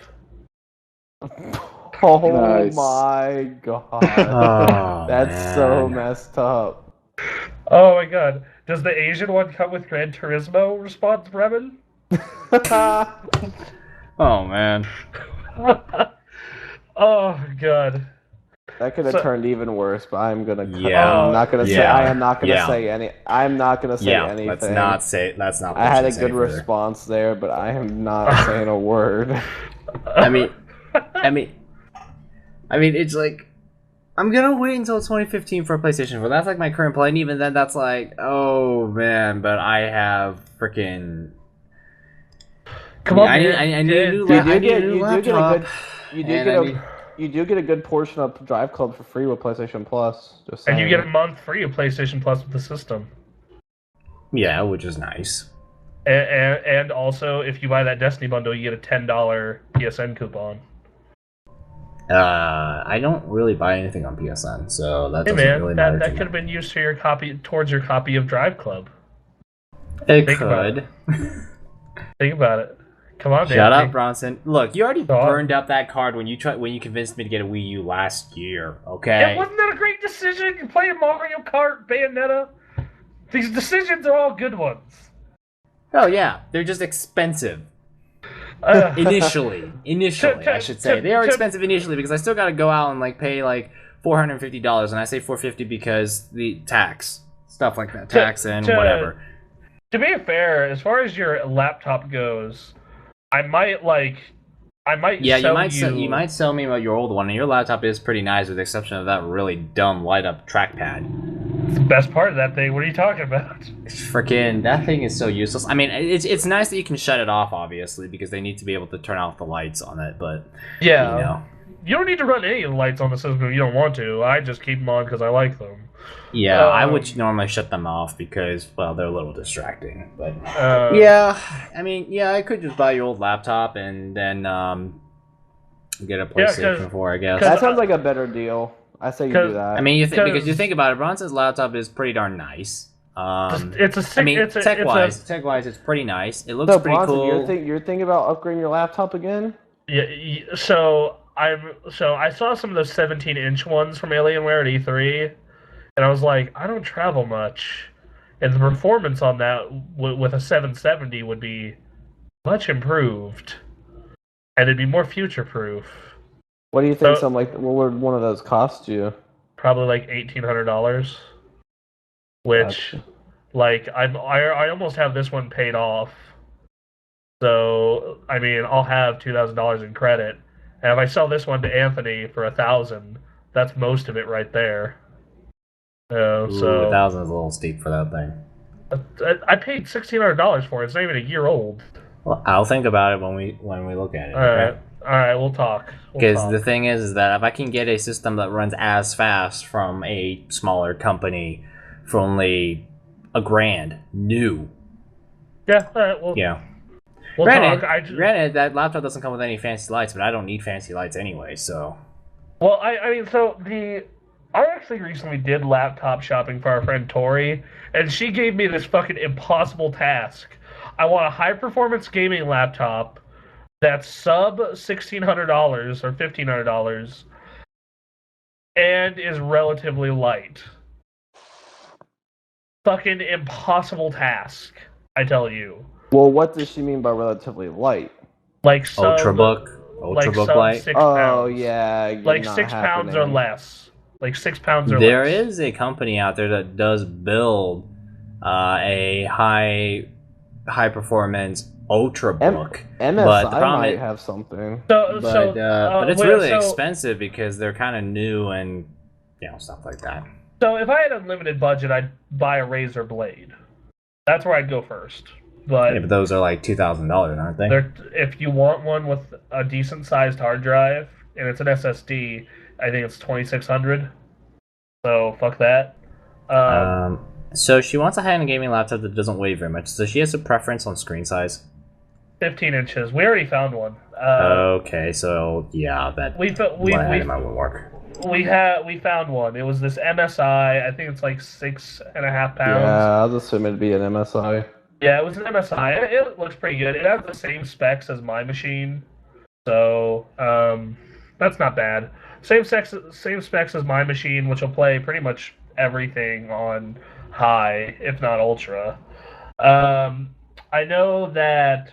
Oh Nice. my god. Oh, That's so messed up. Oh my god. Does the Asian one come with Gran Turismo? Responds Bremen. Oh, man. Oh god. That could have turned even worse, but I'm gonna. Yeah. I'm not gonna say. Yeah. I am not gonna Yeah. say any. I'm not gonna say Yeah, anything. let's not say. Let's not. I had a push this good any further. response there, but I am not saying a word. I mean, it's like I'm gonna wait until 2015 for a PlayStation 4. That's like my current plan. Even then, that's like, oh man, but I have freaking. Come on, I need a new laptop. You do get a good portion of Drive Club for free with PlayStation Plus. Just and saying. you get a month free of PlayStation Plus with the system. Yeah, which is nice. And also, if you buy that Destiny bundle, you get a $10 PSN coupon. I don't really buy anything on PSN, so that Hey doesn't man, really matter. that could have been used for your copy towards your copy of Drive Club. It Think about could. Think about it. Come on, Shut Danny. up, Bronson. Look, you already Stop. burned up that card when you convinced me to get a Wii U last year. Okay. Yeah, wasn't that a great decision? You're playing Mario Kart, Bayonetta. These decisions are all good ones. Oh yeah, they're just expensive. Initially, I should say they are expensive initially because I still got to go out and like pay like $450, and I say $450 because the tax stuff like that, tax and whatever. To be fair, as far as your laptop goes, I might Yeah, sell you might sell me your old one, and your laptop is pretty nice with the exception of that really dumb light up trackpad. It's the best part of that thing. What are you talking about? Freaking that thing is so useless. I mean, it's nice that you can shut it off, obviously, because they need to be able to turn off the lights on it. But Yeah, you know. You don't need to run any of the lights on the system if you don't want to. I just keep them on because I like them. Yeah, I would normally shut them off because, well, they're a little distracting. But yeah, I mean, yeah, I could just buy your old laptop and then get a PlayStation 4, I guess. That sounds like a better deal. I say you do that. I mean, because you think about it, Bronson's laptop is pretty darn nice. Tech-wise, it's pretty nice. It looks pretty Bronson, cool. You're thinking about upgrading your laptop again? Yeah. So I saw some of those 17-inch ones from Alienware at E3, and I was like, I don't travel much, and the performance on that with a 770 would be much improved, and it'd be more future-proof. What do you think? What would one of those cost you? Probably like $1,800, which, like, I almost have this one paid off. So I mean, I'll have $2,000 in credit, and if I sell this one to Anthony for $1,000, that's most of it right there. Ooh, So 1,000 is a little steep for that thing. I paid $1,600 for it. It's not even a year old. Well, I'll think about it when we look at it. Okay. All right, we'll talk. Because the thing is that if I can get a system that runs as fast from a smaller company for only $1,000 new, yeah, all right, well, yeah. we'll talk. Granted, that laptop doesn't come with any fancy lights, but I don't need fancy lights anyway. So, well, I mean, so I actually recently did laptop shopping for our friend Tori, and she gave me this fucking impossible task. I want a high performance gaming laptop that's sub $1,600 or $1,500 and is relatively light. Fucking impossible task, I tell you. Well, what does she mean by relatively light? Like sub, Ultrabook light. 6 pounds. Oh yeah, Like not 6 pounds or happening. less. Like 6 pounds or There less. is a company out there that does build a high performance Ultrabook. MSI but the problem might is, have something. but it's really expensive because they're kind of new and stuff like that. So if I had unlimited budget, I'd buy a Razer Blade. That's where I'd go first. But, Yeah, but those are like $2,000, aren't they? if you want one with a decent sized hard drive and it's an SSD, I think it's $2,600. So fuck that. So she wants a high-end gaming laptop that doesn't weigh very much. So she has a preference on screen size. 15 inches. We already found one. Okay, so yeah, that we won't work. we found one. It was this MSI. I think it's like 6.5 pounds. Yeah, I'll assume it'd be an MSI. Yeah, it was an MSI. It looks pretty good. It has the same specs as my machine, so that's not bad. Same specs as my machine, which will play pretty much everything on high, if not ultra. I know that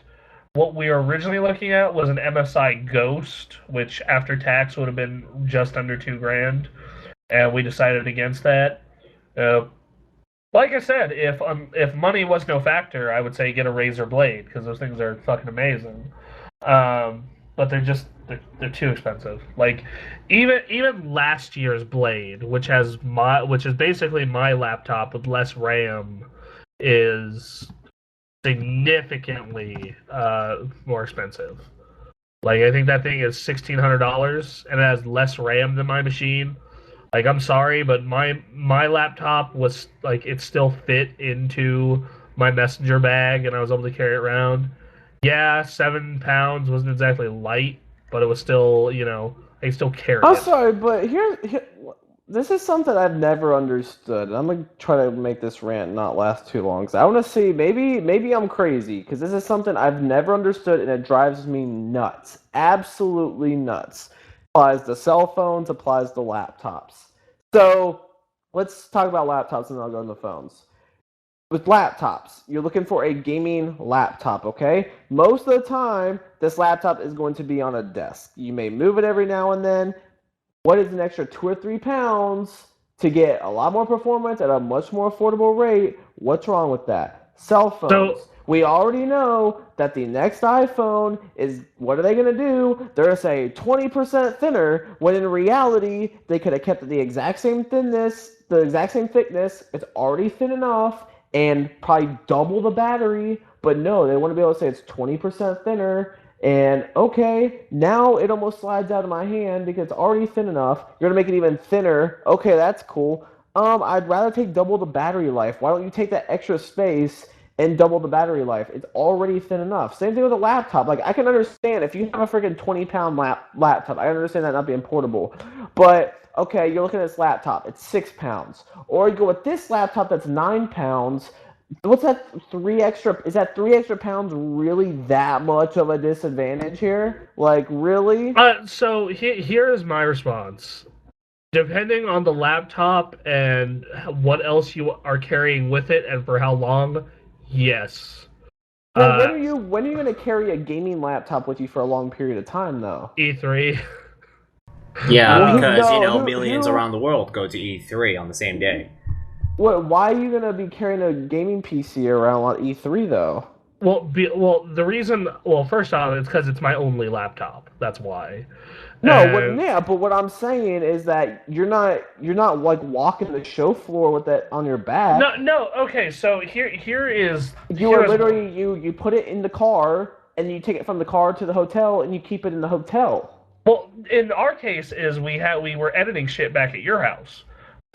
what we were originally looking at was an MSI Ghost, which after tax would have been just under $2,000, and we decided against that. Like I said, if money was no factor, I would say get a Razer Blade because those things are fucking amazing. But they're too expensive. Like even last year's Blade, which is basically my laptop with less RAM, is significantly more expensive. Like I think that thing is $1,600 and it has less RAM than my machine. Like I'm sorry, but my laptop was like it still fit into my messenger bag and I was able to carry it around. Yeah, 7 pounds wasn't exactly light, but it was still, I could still carry I'm it. sorry, but this is something I've never understood. And I'm gonna try to make this rant not last too long. Cause I want to see maybe I'm crazy because this is something I've never understood and it drives me nuts, absolutely nuts. Applies to cell phones, applies to laptops. So let's talk about laptops and then I'll go into phones. With laptops, you're looking for a gaming laptop, okay? Most of the time, this laptop is going to be on a desk. You may move it every now and then. What is an extra 2 or 3 pounds to get a lot more performance at a much more affordable rate? What's wrong with that? Cell phones. We already know that the next iPhone is, what are they going to do? They're going to say 20% thinner, when in reality, they could have kept it the exact same thickness. It's already thin enough, and probably double the battery. But no, they want to be able to say it's 20% thinner. And okay, now it almost slides out of my hand because it's already thin enough. You're going to make it even thinner. Okay, that's cool. I'd rather take double the battery life. Why don't you take that extra space and double the battery life? It's already thin enough. Same thing with a laptop. Like, I can understand if you have a freaking 20-pound laptop, I understand that not being portable. But, okay, you're looking at this laptop. It's 6 pounds. Or you go with this laptop that's 9 pounds. What's that? Is that 3 extra pounds really that much of a disadvantage here? Like, really? So here is my response. Depending on the laptop and what else you are carrying with it and for how long, yes. Well, when are you going to carry a gaming laptop with you for a long period of time, though? E3. Yeah, because millions around the world go to E3 on the same day. Why are you going to be carrying a gaming PC around on E3, though? The reason, first off, it's because it's my only laptop. That's why. But what I'm saying is that you're not like walking the show floor with that on your back. No. Okay, so here is you are literally you put it in the car and you take it from the car to the hotel and you keep it in the hotel. Well, in our case, is we were editing shit back at your house.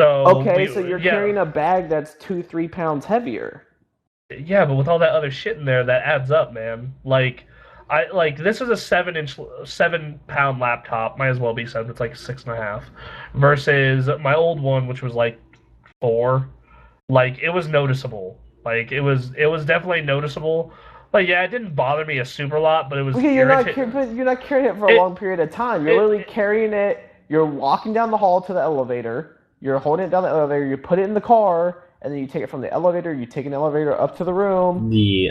So so you're carrying a bag that's 2-3 pounds heavier. Yeah, but with all that other shit in there, that adds up, man. This is a 7-pound laptop. Might as well be 7. It's like 6.5, versus my old one, which was like 4. Like, it was noticeable. Like, it was definitely noticeable. Like, yeah, it didn't bother me a super lot, but it was. Okay, you're not carrying it for a long period of time. You're literally carrying it. You're walking down the hall to the elevator. You're holding it down the elevator. You put it in the car, and then you take it from the elevator. You take an elevator up to the room. The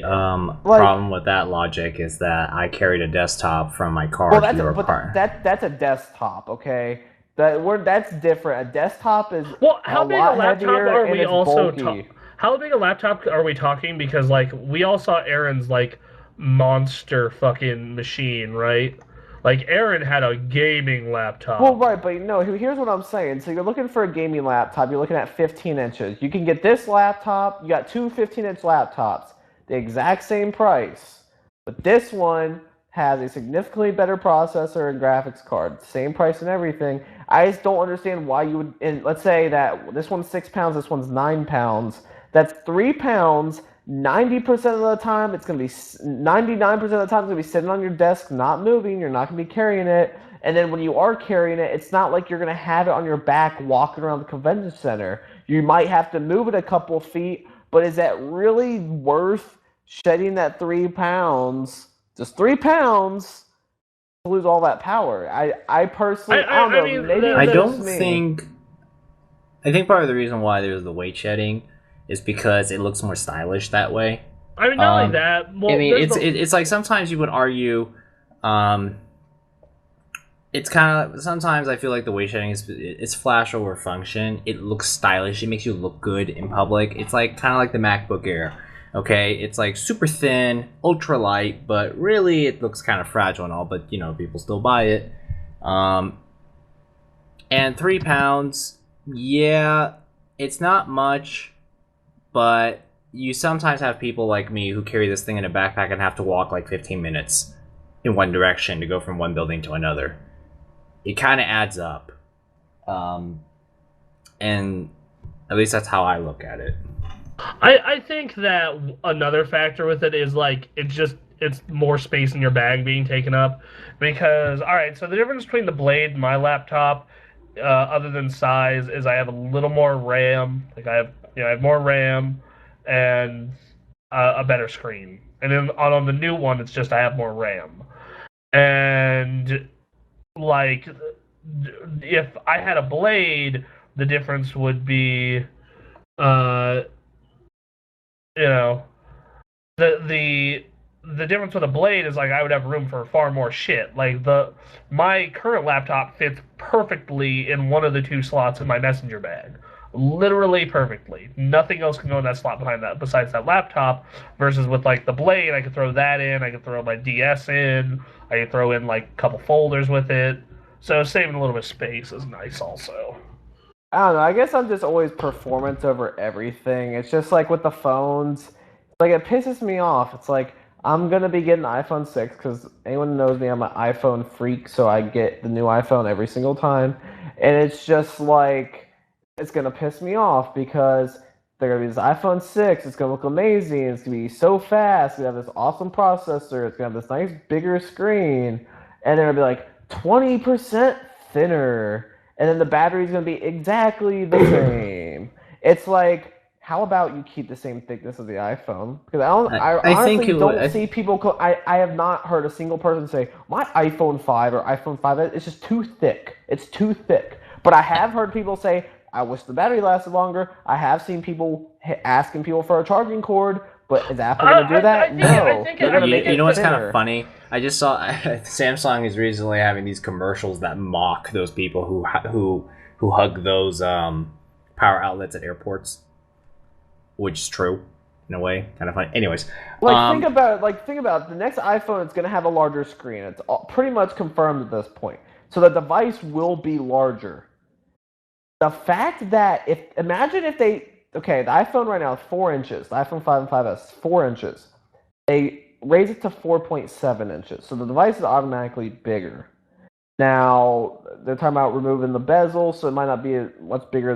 problem with that logic is that I carried a desktop from my car to your car. That's a desktop, okay? That's different. A desktop is how big a laptop are we also? How big a laptop are we talking? Because like we all saw Aaron's like monster fucking machine, right? Like Aaron had a gaming laptop. Well, right, but no. Here's what I'm saying. So you're looking for a gaming laptop. You're looking at 15 inches. You can get this laptop. You got two 15-inch laptops, the exact same price, but this one has a significantly better processor and graphics card, same price and everything. I just don't understand why you would. And let's say that this one's 6 pounds, this one's 9 pounds. That's 3 pounds. 90% of the time, it's going to be 99% of the time, it's going to be sitting on your desk, not moving. You're not going to be carrying it. And then when you are carrying it, it's not like you're going to have it on your back walking around the convention center. You might have to move it a couple feet, but is that really worth shedding that 3 pounds? Just 3 pounds to lose all that power. I personally, I don't know. Maybe I think part of the reason why there's the weight shedding is because it looks more stylish that way. I mean, not like that. Well, I mean, it's like sometimes you would argue. It's kind of sometimes I feel like the weight shedding it's flash over function. It looks stylish. It makes you look good in public. It's like kind of like the MacBook Air. Okay, it's like super thin, ultra light, but really it looks kind of fragile and all. But you know, people still buy it. And 3 pounds, yeah, it's not much. But you sometimes have people like me who carry this thing in a backpack and have to walk like 15 minutes in one direction to go from one building to another. It kind of adds up. And at least that's how I look at it. I think that another factor with it is like it's more space in your bag being taken up. Because, alright, so the difference between the Blade and my laptop, other than size, is I have a little more RAM. Like I have more RAM and a better screen. And then on the new one, it's just I have more RAM. And like, if I had a Blade, the difference would be, the difference with a Blade is like I would have room for far more shit. Like my current laptop fits perfectly in one of the 2 slots in my messenger bag. Literally perfectly. Nothing else can go in that slot behind that besides that laptop. Versus with like the Blade, I could throw that in. I could throw my DS in. I could throw in like a couple folders with it. So saving a little bit of space is nice also. I don't know. I guess I'm just always performance over everything. It's just like with the phones. Like it pisses me off. It's like I'm gonna be getting the iPhone 6 because anyone who knows me, I'm an iPhone freak. So I get the new iPhone every single time, and it's just like. It's going to piss me off because they're going to be this iPhone 6. It's going to look amazing. It's going to be so fast. It's going to have this awesome processor. It's going to have this nice bigger screen. And they're going to be like 20% thinner. And then the battery's going to be exactly the same. It's like, how about you keep the same thickness of the iPhone? Because I honestly don't see people... I have not heard a single person say, my iPhone 5 or iPhone 5, it's just too thick. It's too thick. But I have heard people say... I wish the battery lasted longer. I have seen people asking people for a charging cord, but is Apple going to do that? No. You know what's kind of funny? I just saw Samsung is recently having these commercials that mock those people who hug those power outlets at airports, which is true. in a way, kind of funny. Anyways, Think about it. Think about it. The next iPhone, it's going to have a larger screen. It's pretty much confirmed at this point. So the device will be larger. The fact that imagine if the iPhone right now is 4 inches. The iPhone 5 and 5S, 4 inches. They raise it to 4.7 inches. So the device is automatically bigger. Now, they're talking about removing the bezel, so it might not be much bigger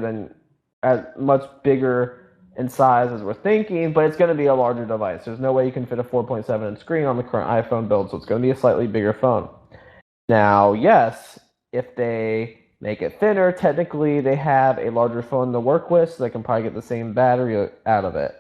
in size as we're thinking, but it's going to be a larger device. There's no way you can fit a 4.7 inch screen on the current iPhone build, so it's going to be a slightly bigger phone. Now, yes, if they make it thinner, technically they have a larger phone to work with, so they can probably get the same battery out of it.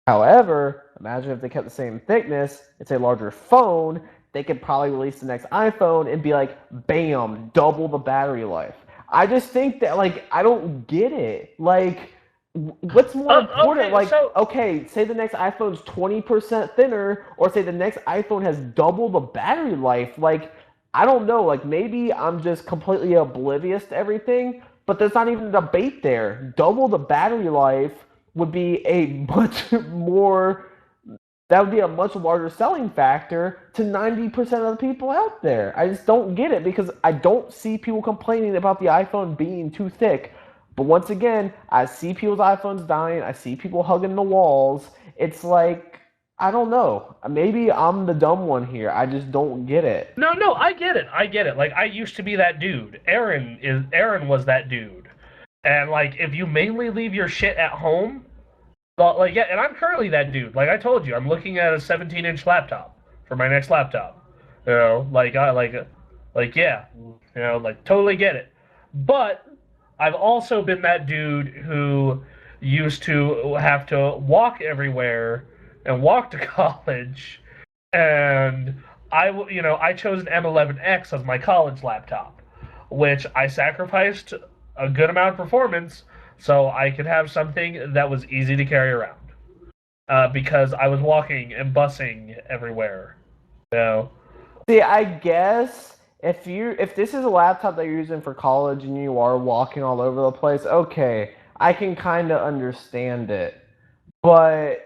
However, imagine if they kept the same thickness, it's a larger phone, they could probably release the next iPhone and be like, bam, double the battery life. I just think that, I don't get it. What's more important? Say the next iPhone's 20% thinner, or say the next iPhone has double the battery life. I don't know. Maybe I'm just completely oblivious to everything, but there's not even a debate there. Double the battery life would be that would be a much larger selling factor to 90% of the people out there. I just don't get it, because I don't see people complaining about the iPhone being too thick. But once again, I see people's iPhones dying. I see people hugging the walls. It's I don't know. Maybe I'm the dumb one here. I just don't get it. No, I get it. I used to be that dude. Aaron was that dude. And if you mainly leave your shit at home, and I'm currently that dude. Like I told you, I'm looking at a 17-inch laptop for my next laptop. Totally get it. But I've also been that dude who used to have to walk everywhere and walk to college, and I chose an M11X as my college laptop, which I sacrificed a good amount of performance so I could have something that was easy to carry around, because I was walking and busing everywhere. See, I guess if this is a laptop that you're using for college and you are walking all over the place, okay, I can kind of understand it. But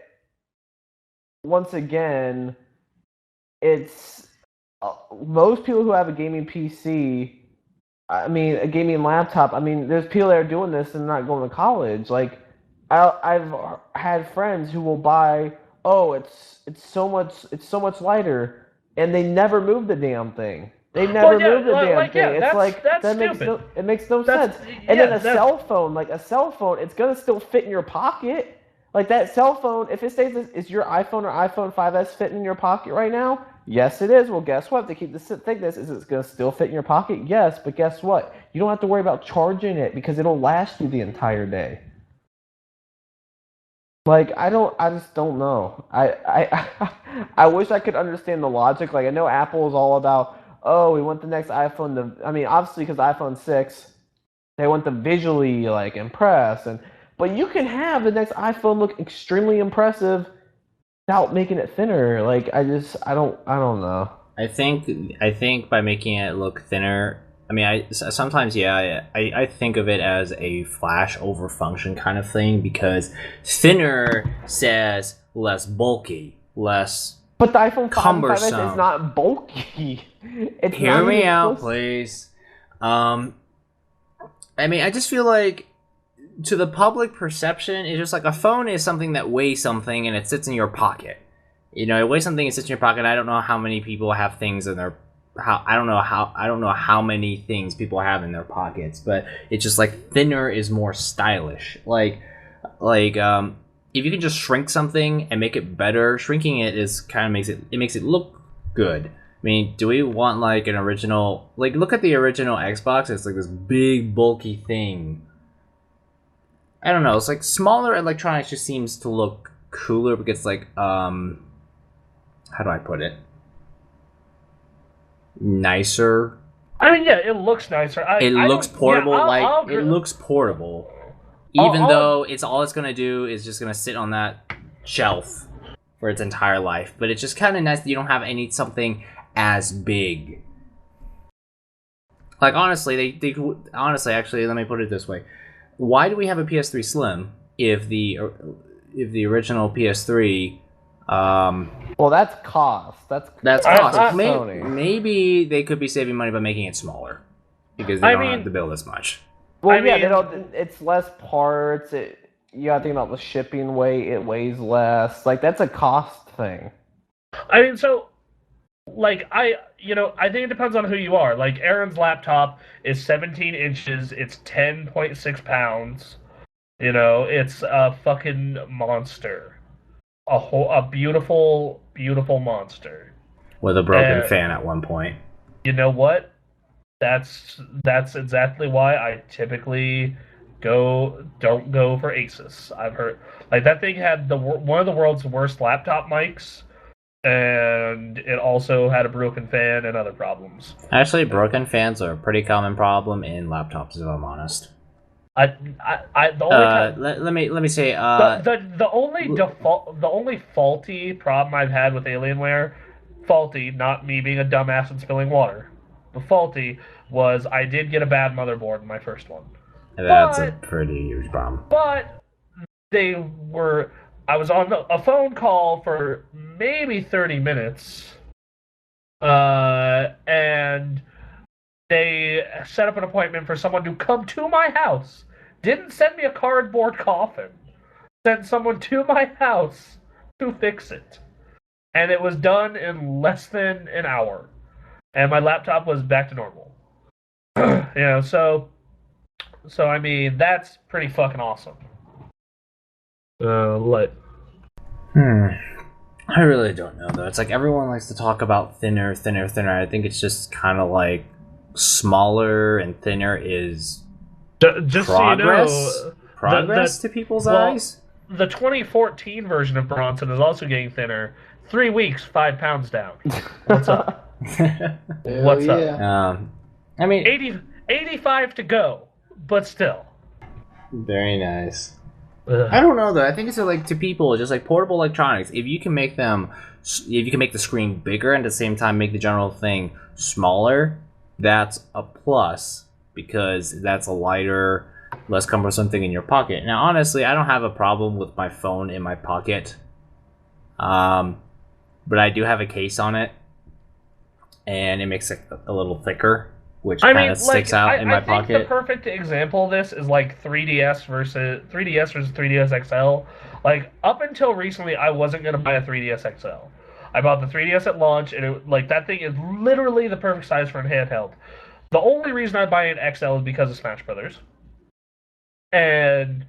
once again, it's most people who have a gaming PC, a gaming laptop, there's people that are doing this and not going to college. I've had friends who will buy, it's so much lighter, and they never move the damn thing. They never move the damn thing. It makes no sense. And then a cell phone, it's gonna still fit in your pocket. That cell phone, if it stays, is your iPhone or iPhone 5S fitting in your pocket right now? Yes, it is. Well, guess what? If they keep the thickness, is it going to still fit in your pocket? Yes, but guess what? You don't have to worry about charging it, because it'll last you the entire day. I just don't know. I wish I could understand the logic. I know Apple is all about, we want the next iPhone to, obviously because iPhone 6, they want to visually impress, but you can have the next iPhone look extremely impressive without making it thinner. I don't know. I think by making it look thinner, I think of it as a flash over function kind of thing, because thinner says less bulky, less. But the iPhone 5 and 5S cumbersome. is not bulky. Hear me out, please. I just feel like, to the public perception, it's just a phone is something that weighs something and it sits in your pocket. It weighs something and sits in your pocket. I don't know how many people have things in their I don't know how many things people have in their pockets, but it's just thinner is more stylish. If you can just shrink something and make it better, shrinking it is kind of makes it look good. Do we want an original, look at the original Xbox, it's this big bulky thing. I don't know, it's smaller electronics just seems to look cooler, because how do I put it? Nicer. It looks nicer. It looks portable. It looks portable. Even though all it's gonna do is just gonna sit on that shelf for its entire life. But it's just kind of nice that you don't have something as big. Honestly, actually, let me put it this way: why do we have a PS3 Slim if if the original PS3, Well, that's cost. That's cost. Sony. Maybe they could be saving money by making it smaller because they don't have to build as much. Well, they don't. It's less parts. You gotta think about the shipping weight. It weighs less. Like that's a cost thing. I mean, so like I think it depends on who you are. Like Aaron's laptop is 17 inches. It's 10.6 pounds. It's a fucking monster. A beautiful, beautiful monster. With a broken fan at one point. You know what? That's exactly why I typically don't go for Asus. I've heard like that thing had one of the world's worst laptop mics, and it also had a broken fan and other problems. Actually, broken fans are a pretty common problem in laptops, if I'm honest. The only let me say the only faulty problem I've had with Alienware, faulty, not me being a dumbass and spilling water, but faulty was I did get a bad motherboard in my first one. That's a pretty huge problem. But I was on a phone call for maybe 30 minutes, and they set up an appointment for someone to come to my house. Didn't send me a cardboard coffin. Sent someone to my house to fix it. And it was done in less than an hour. And my laptop was back to normal. So I mean, that's pretty fucking awesome. I really don't know, though. It's like everyone likes to talk about thinner. I think it's just kind of like smaller and thinner is just progress. So you know, progress to people's eyes. The 2014 version of Bronson is also getting thinner. 3 weeks, 5 pounds down. What's up? What's up? I mean, 85 to go, but still. Very nice. I don't know though. I think it's like to people, just like portable electronics. If you can make the screen bigger and at the same time make the general thing smaller, that's a plus because that's a lighter, less cumbersome thing in your pocket. Now, honestly, I don't have a problem with my phone in my pocket, but I do have a case on it, and it makes it a little thicker, which kind of sticks out in my pocket. I think the perfect example of this is like 3DS versus 3DS XL. Like up until recently, I wasn't gonna buy a 3DS XL. I bought the 3DS at launch, and that thing is literally the perfect size for a handheld. The only reason I buy an XL is because of Smash Brothers. And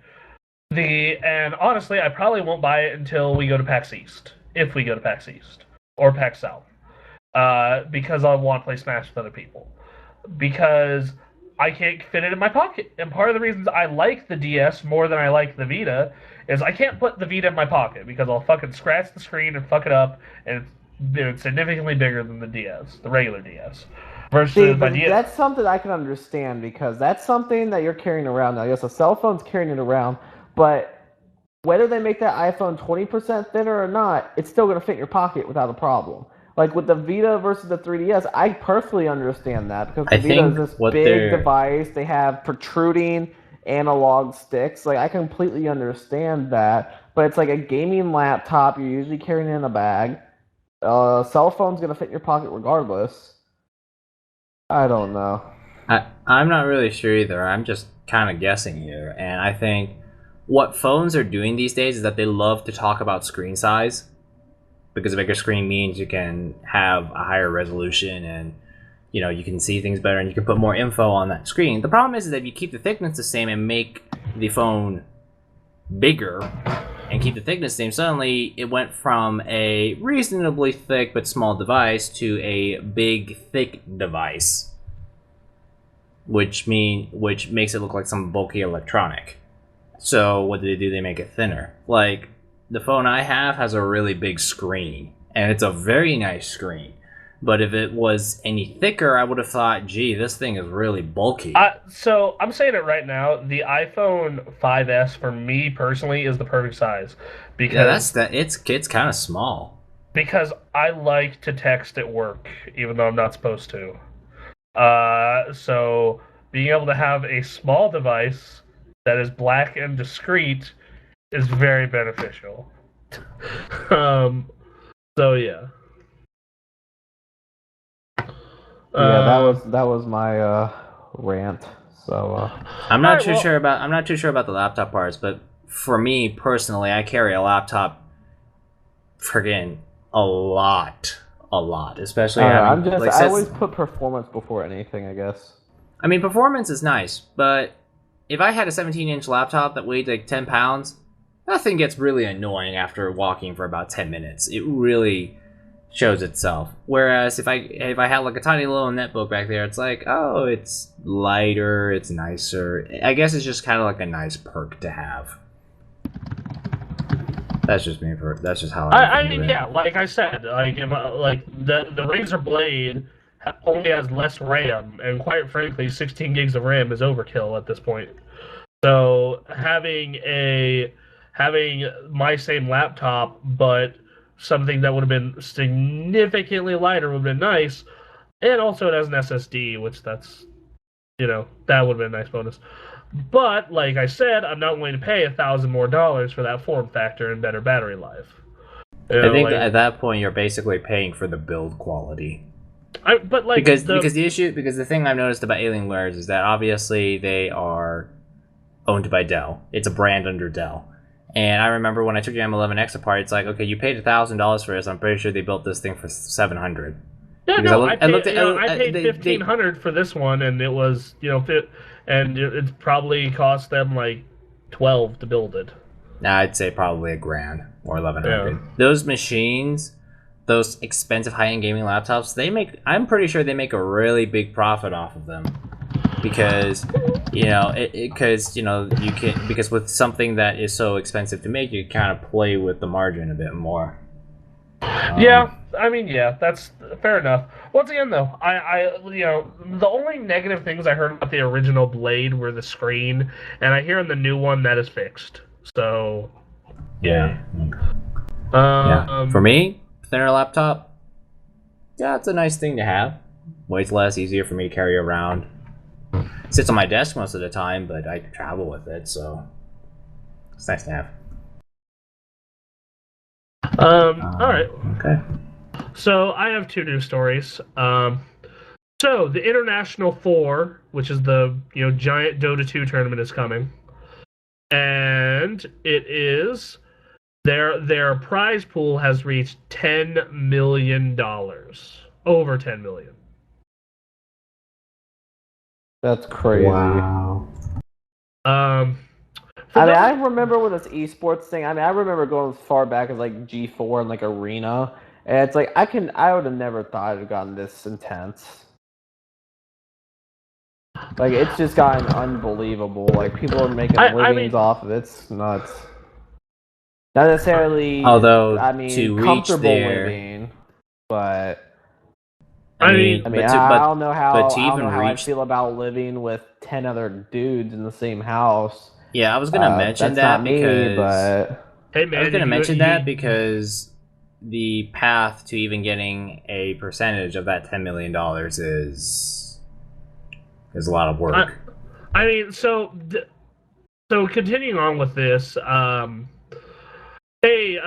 honestly, I probably won't buy it until we go to PAX East, if we go to PAX East or PAX South, because I want to play Smash with other people. Because I can't fit it in my pocket, and part of the reasons I like the DS more than I like the Vita is I can't put the Vita in my pocket because I'll fucking scratch the screen and fuck it up, and it's significantly bigger than the DS, the regular DS. Versus my DS. That's something I can understand because that's something that you're carrying around now. Yes, a cell phone's carrying it around, but whether they make that iPhone 20% thinner or not, it's still going to fit your pocket without a problem. Like with the Vita versus the 3DS, I perfectly understand that because the Vita is this big device. They have protruding analog sticks. Like I completely understand that, but it's like a gaming laptop. You're usually carrying it in a bag. Cell phone's going to fit in your pocket regardless. I don't know. I'm not really sure either. I'm just kind of guessing here. And I think what phones are doing these days is that they love to talk about screen size. Because a bigger screen means you can have a higher resolution and you can see things better and you can put more info on that screen. The problem is that if you keep the thickness the same and make the phone bigger and keep the thickness the same, suddenly it went from a reasonably thick but small device to a big, thick device, which makes it look like some bulky electronic. So what do? They make it thinner. Like, the phone I have has a really big screen, and it's a very nice screen. But if it was any thicker, I would have thought, gee, this thing is really bulky. So I'm saying it right now, the iPhone 5S for me personally is the perfect size. Because it's kind of small. Because I like to text at work, even though I'm not supposed to. So being able to have a small device that is black and discreet is very beneficial. So yeah. That was my rant. So I'm not Alright, too well- sure about the laptop parts, but for me personally, I carry a laptop friggin' a lot, especially having I like always put performance before anything, I guess. I mean, performance is nice, but if I had a 17-inch laptop that weighed like 10 pounds, that thing gets really annoying after walking for about 10 minutes. It really shows itself. Whereas if I had like a tiny little netbook back there, it's like, oh, it's lighter, it's nicer. I guess it's just kind of like a nice perk to have. That's just me. That's just how I think mean, of it. yeah, like I said, like the Razor Blade only has less RAM, and quite frankly, 16 gigs of RAM is overkill at this point. So having my same laptop, but something that would have been significantly lighter would have been nice, and also it has an SSD, which that would have been a nice bonus. But like I said, I'm not willing to pay $1,000 more for that form factor and better battery life. I think at that point you're basically paying for the build quality. Because the thing I've noticed about Alienwares is that obviously they are owned by Dell. It's a brand under Dell. And I remember when I took your M11X apart, it's like, okay, you paid $1,000 for this. I'm pretty sure they built this thing for $700. Yeah, Because no, I paid $1,500 for this one, and it was it probably cost them like $12 to build it. Nah, I'd say probably $1,000 or $1,100. Yeah. Those machines, those expensive high-end gaming laptops, I'm pretty sure they make a really big profit off of them. Because because with something that is so expensive to make, you kind of play with the margin a bit more. Yeah, I mean, yeah, that's fair enough. Once again, though, the only negative things I heard about the original Blade were the screen, and I hear in the new one that is fixed. So, yeah. For me, thinner laptop, yeah, it's a nice thing to have. Weighs less, easier for me to carry around. Sits on my desk most of the time, but I travel with it, so it's nice to have. All right. Okay. So I have two news stories. So the International 4, which is the giant Dota 2 tournament, is coming, and it is their prize pool has reached $10 million, over $10 million. That's crazy. Wow. I remember with this esports thing. I remember going as far back as like G4 and like Arena, and it's like I would have never thought it had gotten this intense. Like it's just gotten unbelievable. Like people are making livings off of it. It's nuts. Not necessarily. Although to comfortable living, but. I don't know how I feel about living with 10 other dudes in the same house. Yeah, I was gonna mention that because the path to even getting a percentage of that $10 million is a lot of work. So continuing on with this, hey,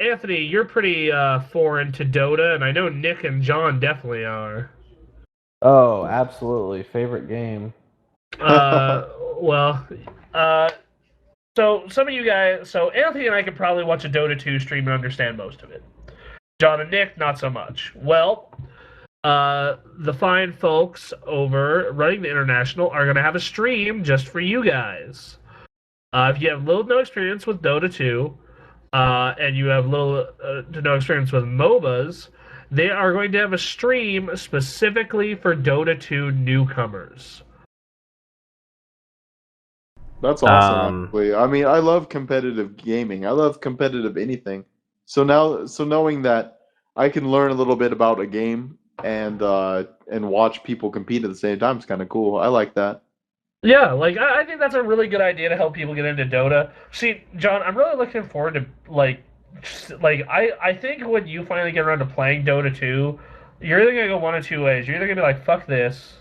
Anthony, you're pretty foreign to Dota, and I know Nick and John definitely are. Oh, absolutely. Favorite game. So some of you guys, so Anthony and I could probably watch a Dota 2 stream and understand most of it. John and Nick, not so much. Well, the fine folks over running the International are going to have a stream just for you guys. If you have little to no experience with Dota 2, and you have little to no experience with MOBAs, they are going to have a stream specifically for Dota 2 newcomers. That's awesome, actually. I mean, I love competitive gaming. I love competitive anything. So knowing that I can learn a little bit about a game and watch people compete at the same time is kind of cool. I like that. Yeah, I think that's a really good idea to help people get into Dota. See, John, I'm really looking forward to I think when you finally get around to playing Dota 2, you're either gonna go one of two ways. You're either gonna be like, fuck this,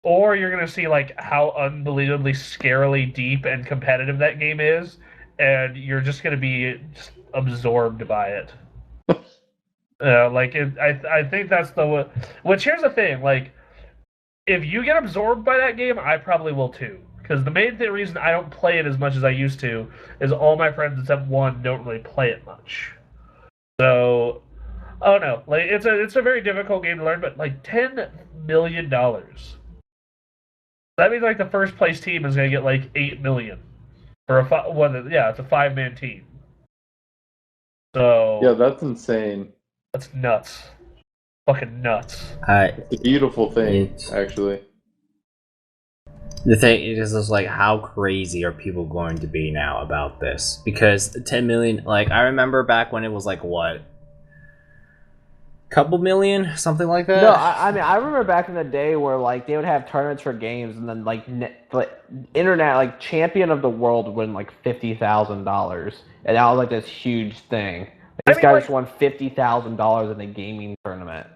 or you're gonna see how unbelievably scarily deep and competitive that game is, and you're just going to be just absorbed by it. I think that's the. Which here's the thing, like, if you get absorbed by that game, I probably will too. Because the main reason I don't play it as much as I used to is all my friends except one don't really play it much. So, oh no, like it's a very difficult game to learn, but like $10 million. That means like the first place team is going to get like 8 million for it's a 5-man team. So Yeah, that's insane. that's nuts, fucking nuts. It's a beautiful thing, actually. The thing is just like, how crazy are people going to be now about this? Because 10 million, like, I remember back when it was like, what? Couple million? Something like that? No, I mean, I remember back in the day where, like, they would have tournaments for games, and then, like internet, like, champion of the world would win, like, $50,000. And that was, like, this huge thing. Like, this guy just won $50,000 in a gaming tournament.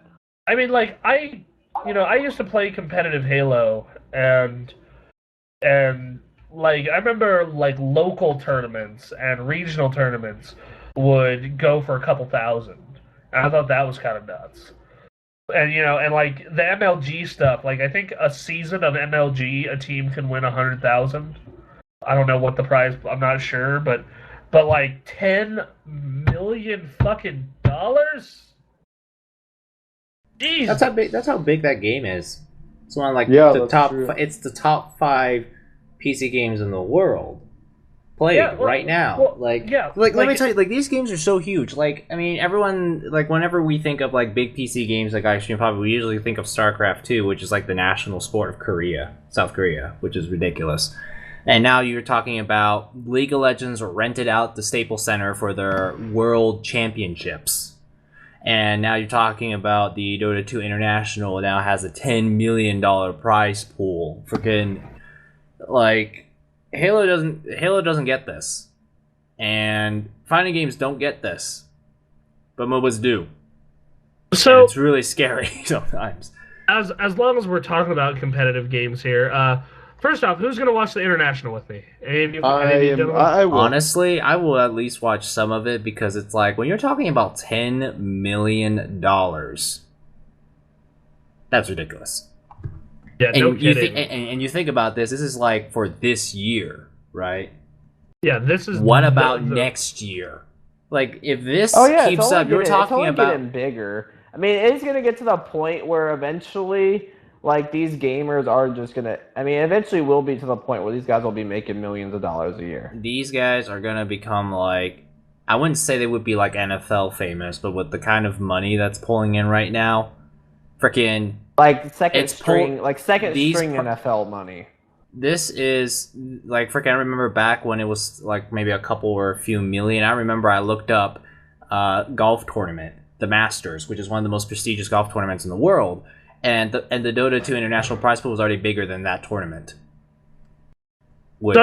I mean, like, I used to play competitive Halo, and like I remember like local tournaments and regional tournaments would go for a couple thousand. And I thought that was kind of nuts. And and like the MLG stuff, like I think a season of MLG a team can win 100,000. I don't know what the prize, I'm not sure, but like 10 million fucking dollars? Jeez. That's how big that game is. It's one of like it's the top 5 PC games in the world played right now. Let me tell you, like, these games are so huge. Like, I mean, everyone, like, whenever we think of like big PC games like Extreme Pop, we usually think of StarCraft 2, which is like the national sport of South Korea, which is ridiculous. And now you're talking about League of Legends rented out the Staples Center for their World Championships. And now you're talking about the Dota 2 International now has a $10 million prize pool. Freaking, like, Halo doesn't get this. And fighting games don't get this. But MOBAs do. So and it's really scary sometimes. As long as we're talking about competitive games here, first off, who's going to watch the International with me? I will. Honestly, I will at least watch some of it because it's like, when you're talking about $10 million, that's ridiculous. Yeah, no kidding. And you think about this is like for this year, right? Yeah, this is... What about next year? Like, if this keeps up, you're talking about... It's getting bigger. I mean, it's going to get to the point where eventually... Like, these gamers are just gonna... I mean, eventually will be to the point where these guys will be making millions of dollars a year. These guys are gonna become, like... I wouldn't say they would be, like, NFL famous, but with the kind of money that's pulling in right now... Freaking... Like, second string NFL money. This is... Like, freaking, I remember back when it was, like, maybe a couple or a few million. I remember I looked up golf tournament, the Masters, which is one of the most prestigious golf tournaments in the world. And the Dota 2 International prize pool was already bigger than that tournament. Which,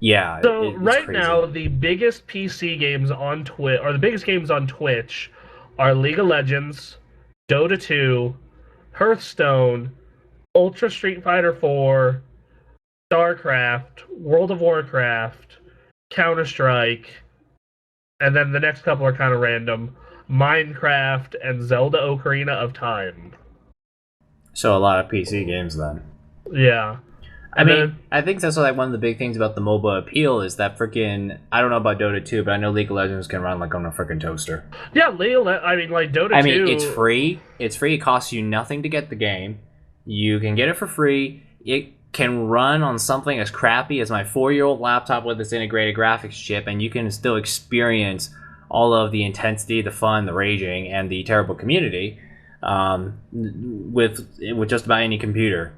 yeah. So right crazy. Now, the biggest PC games on Twitch, or the biggest games on Twitch, are League of Legends, Dota 2, Hearthstone, Ultra Street Fighter 4, StarCraft, World of Warcraft, Counter-Strike, and then the next couple are kind of random. Minecraft and Zelda Ocarina of Time. So a lot of PC games then. Yeah. I mean, I think that's like one of the big things about the MOBA appeal is that freaking... I don't know about Dota 2, but I know League of Legends can run like on a freaking toaster. Yeah, like Dota 2... I mean, it's free. It's free. It costs you nothing to get the game. You can get it for free. It can run on something as crappy as my 4-year-old laptop with its integrated graphics chip, and you can still experience all of the intensity, the fun, the raging, and the terrible community with just about any computer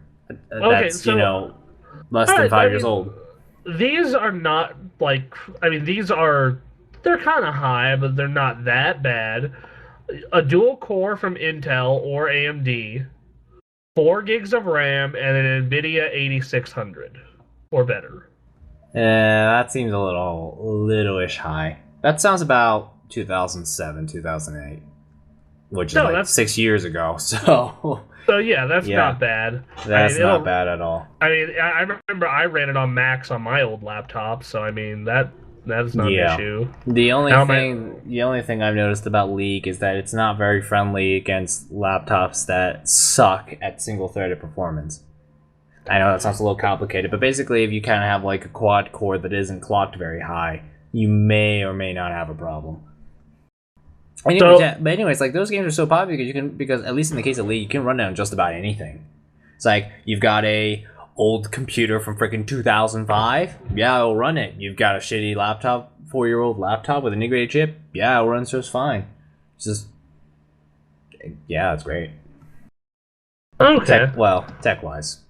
that's, less than 5 years old. These are not, like... I mean, they're kind of high, but they're not that bad. A dual core from Intel or AMD, 4 gigs of RAM, and an NVIDIA 8600 or better. That seems a little-ish high. That sounds about 2007, 2008. which is No, like that's- 6 years ago. So So yeah, that's Yeah. not bad. that's it'll- not bad at all. I mean, I remember I ran it on Max on my old laptop, so I mean that's not Yeah. an issue. The only How thing I've noticed about League is that it's not very friendly against laptops that suck at single-threaded performance. I know that sounds a little complicated, but basically, if you kind of have like a quad core that isn't clocked very high, you may or may not have a problem. But anyways, like those games are so popular because at least in the case of League, you can run it on just about anything. It's like you've got a old computer from freaking 2005, yeah, it'll run it. You've got a shitty laptop, 4-year-old laptop with an integrated chip, yeah, it'll run just fine. It's just, yeah, it's great. Okay. Tech-wise.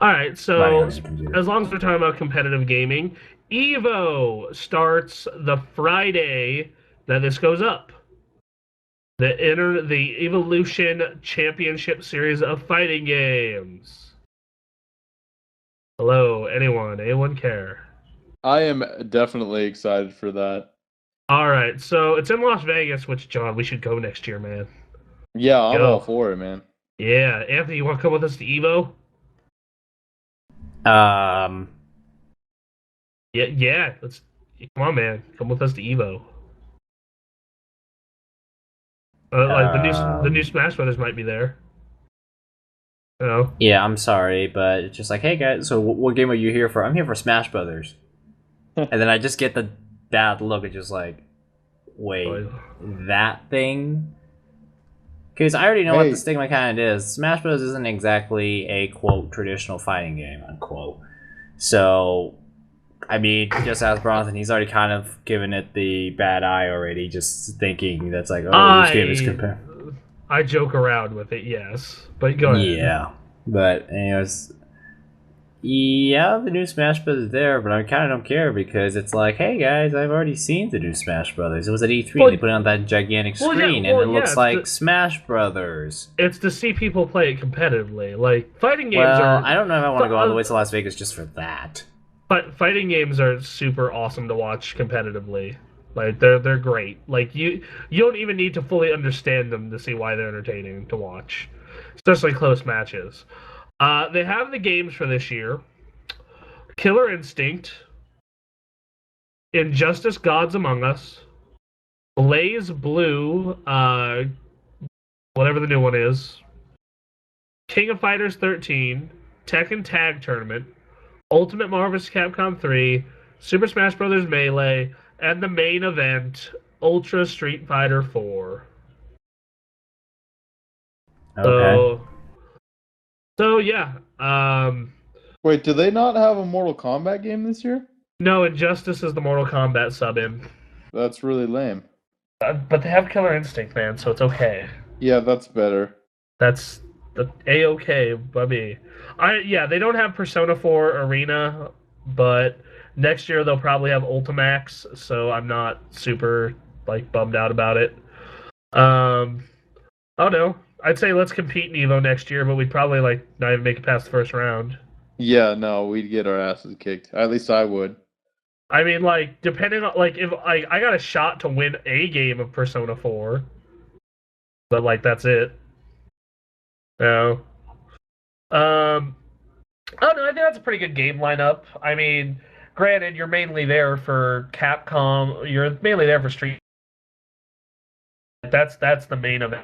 All right. So Running on your computer. as long as we're talking about competitive gaming, Evo starts the Friday that this goes up. The Evolution Championship Series of fighting games. Hello, anyone? Anyone care? I am definitely excited for that. All right, so it's in Las Vegas, which, John, we should go next year, man. Yeah, I'm Go. all for it, man. Yeah, Anthony, you want to come with us to Evo? Yeah. Let's come on, man. Come with us to Evo. Like the new Smash Brothers might be there. You know? Yeah, I'm sorry, but it's just like, hey guys, so what game are you here for? I'm here for Smash Brothers. And then I just get the bad look and just like, wait, that thing? Because I already know what the stigma kind of is. Smash Bros. Isn't exactly a, quote, traditional fighting game, unquote. So, I mean, just ask Bronson, he's already kind of given it the bad eye already, just thinking that's like, oh, this game is compared. I joke around with it, yes. But go ahead. Yeah. But, anyways, yeah, the new Smash Bros. Is there, but I kind of don't care because it's like, hey guys, I've already seen the new Smash Brothers. It was at E3, and they put it on that gigantic screen, and it looks like Smash Brothers. It's to see people play it competitively. Like, fighting games are... I don't know if I want to go all the way to Las Vegas just for that. But fighting games are super awesome to watch competitively. Like, they're great. Like, you don't even need to fully understand them to see why they're entertaining to watch. Especially close matches. They have the games for this year. Killer Instinct, Injustice Gods Among Us, Blaze Blue, whatever the new one is, King of Fighters 13, Tekken Tag Tournament, Ultimate Marvel vs. Capcom 3, Super Smash Bros. Melee, and the main event, Ultra Street Fighter 4. Okay. So yeah. Wait, do they not have a Mortal Kombat game this year? No, Injustice is the Mortal Kombat sub-in. That's really lame. But they have Killer Instinct, man, so it's okay. Yeah, that's better. That's A-okay by me. They don't have Persona 4 Arena, but next year they'll probably have Ultimax, so I'm not super bummed out about it. Oh no. I'd say let's compete in Evo next year, but we'd probably not even make it past the first round. Yeah, no, we'd get our asses kicked. At least I would. I mean, depending on if I got a shot to win a game of Persona 4, but that's it. No. Oh no, I think that's a pretty good game lineup. I mean, granted, you're mainly there for Capcom. You're mainly there for Street. That's the main event.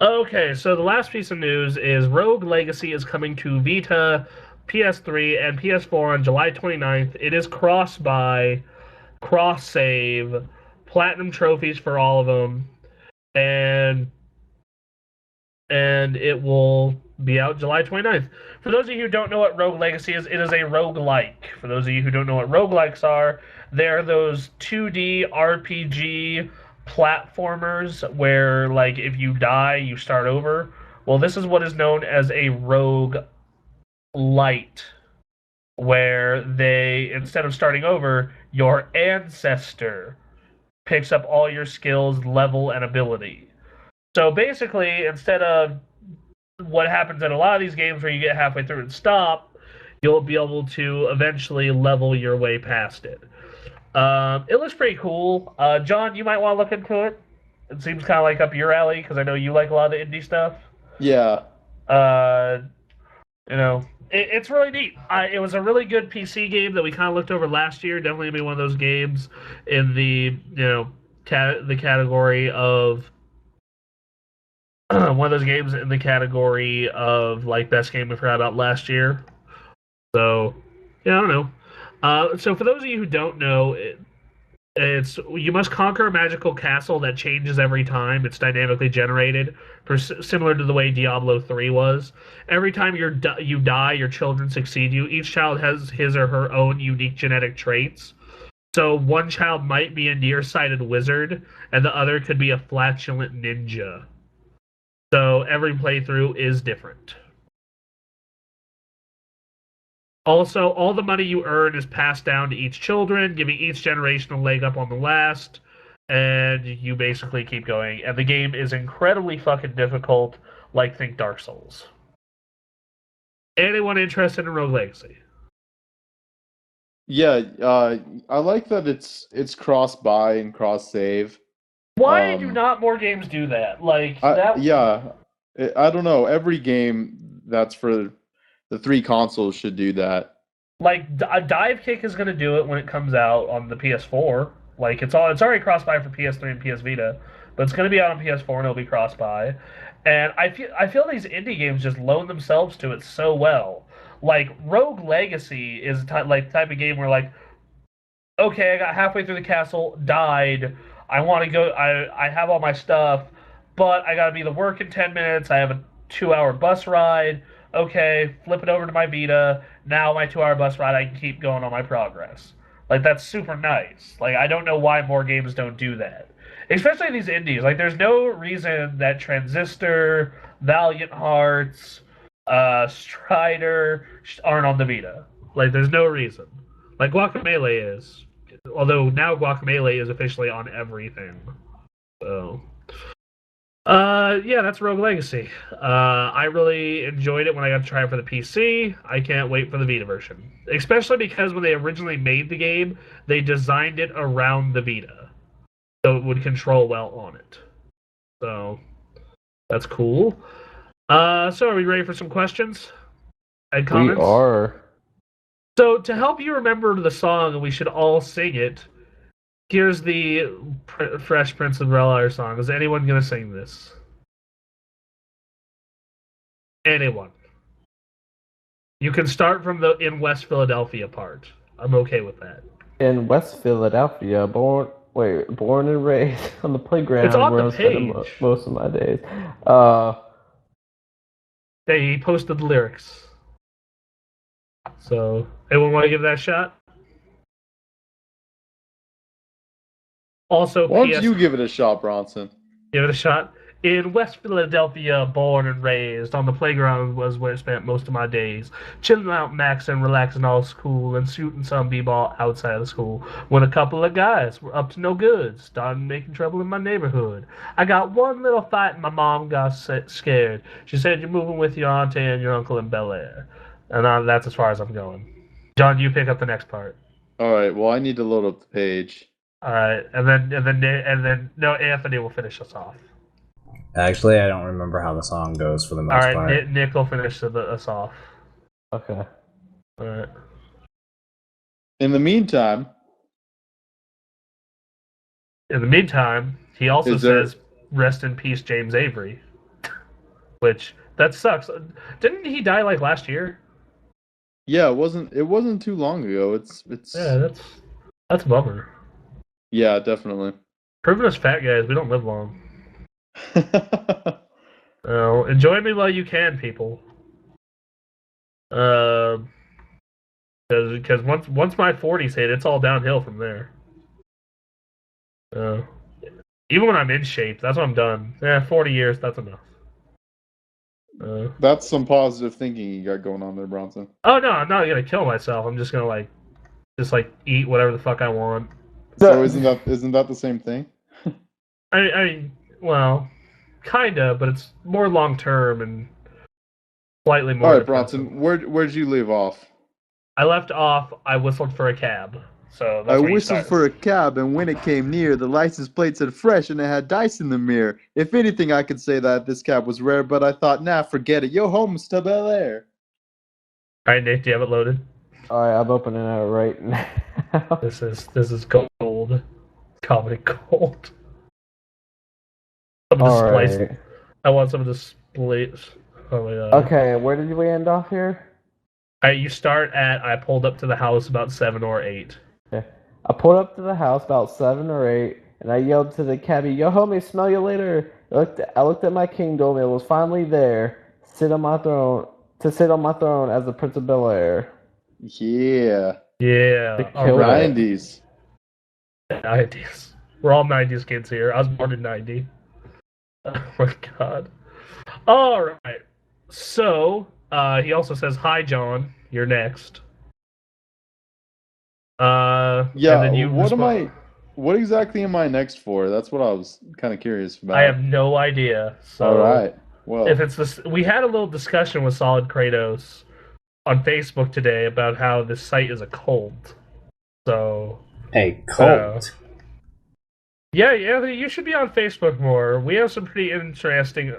Okay, so the last piece of news is Rogue Legacy is coming to Vita, PS3, and PS4 on July 29th. It is cross-buy, cross-save, platinum trophies for all of them, and it will be out July 29th. For those of you who don't know what Rogue Legacy is, it is a roguelike. For those of you who don't know what roguelikes are, they're those 2D RPG platformers where if you die you start over. Well, this is what is known as a rogue light, where they, instead of starting over, your ancestor picks up all your skills, level, and ability. So basically, instead of what happens in a lot of these games where you get halfway through and stop, you'll be able to eventually level your way past it. It looks pretty cool. John, you might want to look into it. It seems kind of like up your alley because I know you like a lot of the indie stuff. Yeah. You know, it's really neat. It was a really good PC game that we kind of looked over last year. Definitely gonna be one of those games in the the category of one of those games in the category of like best game we forgot about last year. So yeah, I don't know. So for those of you who don't know, it's you must conquer a magical castle that changes every time. It's dynamically generated, similar to the way Diablo 3 was. Every time you die, your children succeed you. Each child has his or her own unique genetic traits. So one child might be a nearsighted wizard, and the other could be a flatulent ninja. So every playthrough is different. Also, all the money you earn is passed down to each children, giving each generation a leg up on the last, and you basically keep going. And the game is incredibly fucking difficult, like think Dark Souls. Anyone interested in Rogue Legacy? Yeah, I like that it's cross-buy and cross-save. Why do not more games do that? Like that? Yeah, I don't know. Every game that's for the 3 consoles should do that. Like a Dive Kick is going to do it when it comes out on the PS4. Like it's already cross-buy for PS3 and PS Vita, but it's going to be out on PS4 and it'll be cross-buy. And I feel these indie games just loan themselves to it so well. Like Rogue Legacy is like type of game where like, okay, I got halfway through the castle, died. I want to go. I have all my stuff, but I got to be to work in 10 minutes. I have a 2-hour bus ride. Okay, flip it over to my Vita. Now my 2-hour bus ride, I can keep going on my progress. Like that's super nice. Like I don't know why more games don't do that, especially these indies. Like there's no reason that Transistor, Valiant Hearts, Strider aren't on the Vita. Like there's no reason. Like Guacamelee is, although now Guacamelee is officially on everything. So. Yeah, that's Rogue Legacy. I really enjoyed it when I got to try it for the PC. I can't wait for the Vita version. Especially because when they originally made the game, they designed it around the Vita. So it would control well on it. So, that's cool. So are we ready for some questions and comments? We are. So to help you remember the song, and we should all sing it, here's the Fresh Prince of Bel-Air song. Is anyone going to sing this? Anyone. You can start from the in West Philadelphia part. I'm okay with that. In West Philadelphia, born and raised on the playground It's on where the I spent page. most of my days. He posted the lyrics. So, anyone want to give that a shot? Also, Why don't you give it a shot, Bronson? Give it a shot. In West Philadelphia, born and raised, on the playground was where I spent most of my days. Chilling out, maxing, relaxing all school, and shooting some b-ball outside of school. When a couple of guys were up to no good, started making trouble in my neighborhood. I got one little fight and my mom got scared. She said, "You're moving with your auntie and your uncle in Bel Air." And that's as far as I'm going. John, you pick up the next part. All right. Well, I need to load up the page. All right, and then no, Anthony will finish us off. Actually, I don't remember how the song goes for the most part. All right, Nick will finish us off. Okay. All right. In the meantime, he also says, "Rest in peace, James Avery," which that sucks. Didn't he die like last year? Yeah, it wasn't too long ago. It's Yeah, that's a bummer. Yeah, definitely. Proving us fat guys, we don't live long. Enjoy me while you can, people. Because once my 40s hit, it's all downhill from there. Even when I'm in shape, that's when I'm done. 40 years, that's enough. That's some positive thinking you got going on there, Bronson. Oh no, I'm not gonna kill myself. I'm just gonna eat whatever the fuck I want. So isn't that the same thing? I mean, well, kinda, but it's more long term and slightly more. All right, Bronson, where'd you leave off? I left off. I whistled for a cab. So I that's where you whistled start. for a cab, and when it came near, the license plate said fresh, and it had dice in the mirror. If anything, I could say that this cab was rare, but I thought, nah, forget it. Yo, home's to Bel Air. All right, Nick, do you have it loaded? All right, I'm opening it right now. This is gold. Comedy gold. Some All displays. right. I want some displays. Oh my god. Okay, where did we end off here? You start at I pulled up to the house about 7 or 8. Okay. I pulled up to the house about 7 or 8, and I yelled to the cabbie, "Yo, homie, smell you later." I looked at my kingdom. It was finally there, sit on my throne as the Prince of Bel Air. Yeah. Yeah. The All kill right. 90s. 90s. We're all 90s kids here. I was born in 90. Oh my god. All right. So, he also says, "Hi, John. You're next." Yeah. And then you What exactly am I next for? That's what I was kind of curious about. I have no idea. So, All right. Well, if it's this, we had a little discussion with Solid Kratos on Facebook today about how this site is a cult. So, A cult. yeah, you should be on Facebook more. We have some pretty interesting,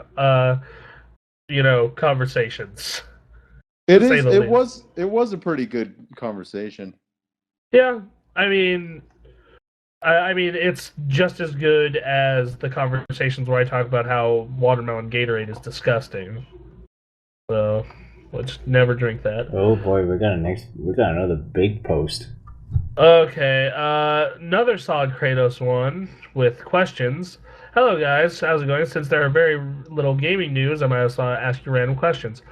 conversations. it to say is. the It least. was a pretty good conversation. Yeah, I mean, it's just as good as the conversations where I talk about how watermelon Gatorade is disgusting. So, let's never drink that. Oh boy, we got another big post. Okay, another Solid Kratos one with questions. Hello guys, how's it going? Since there are very little gaming news, I might as well ask you random questions.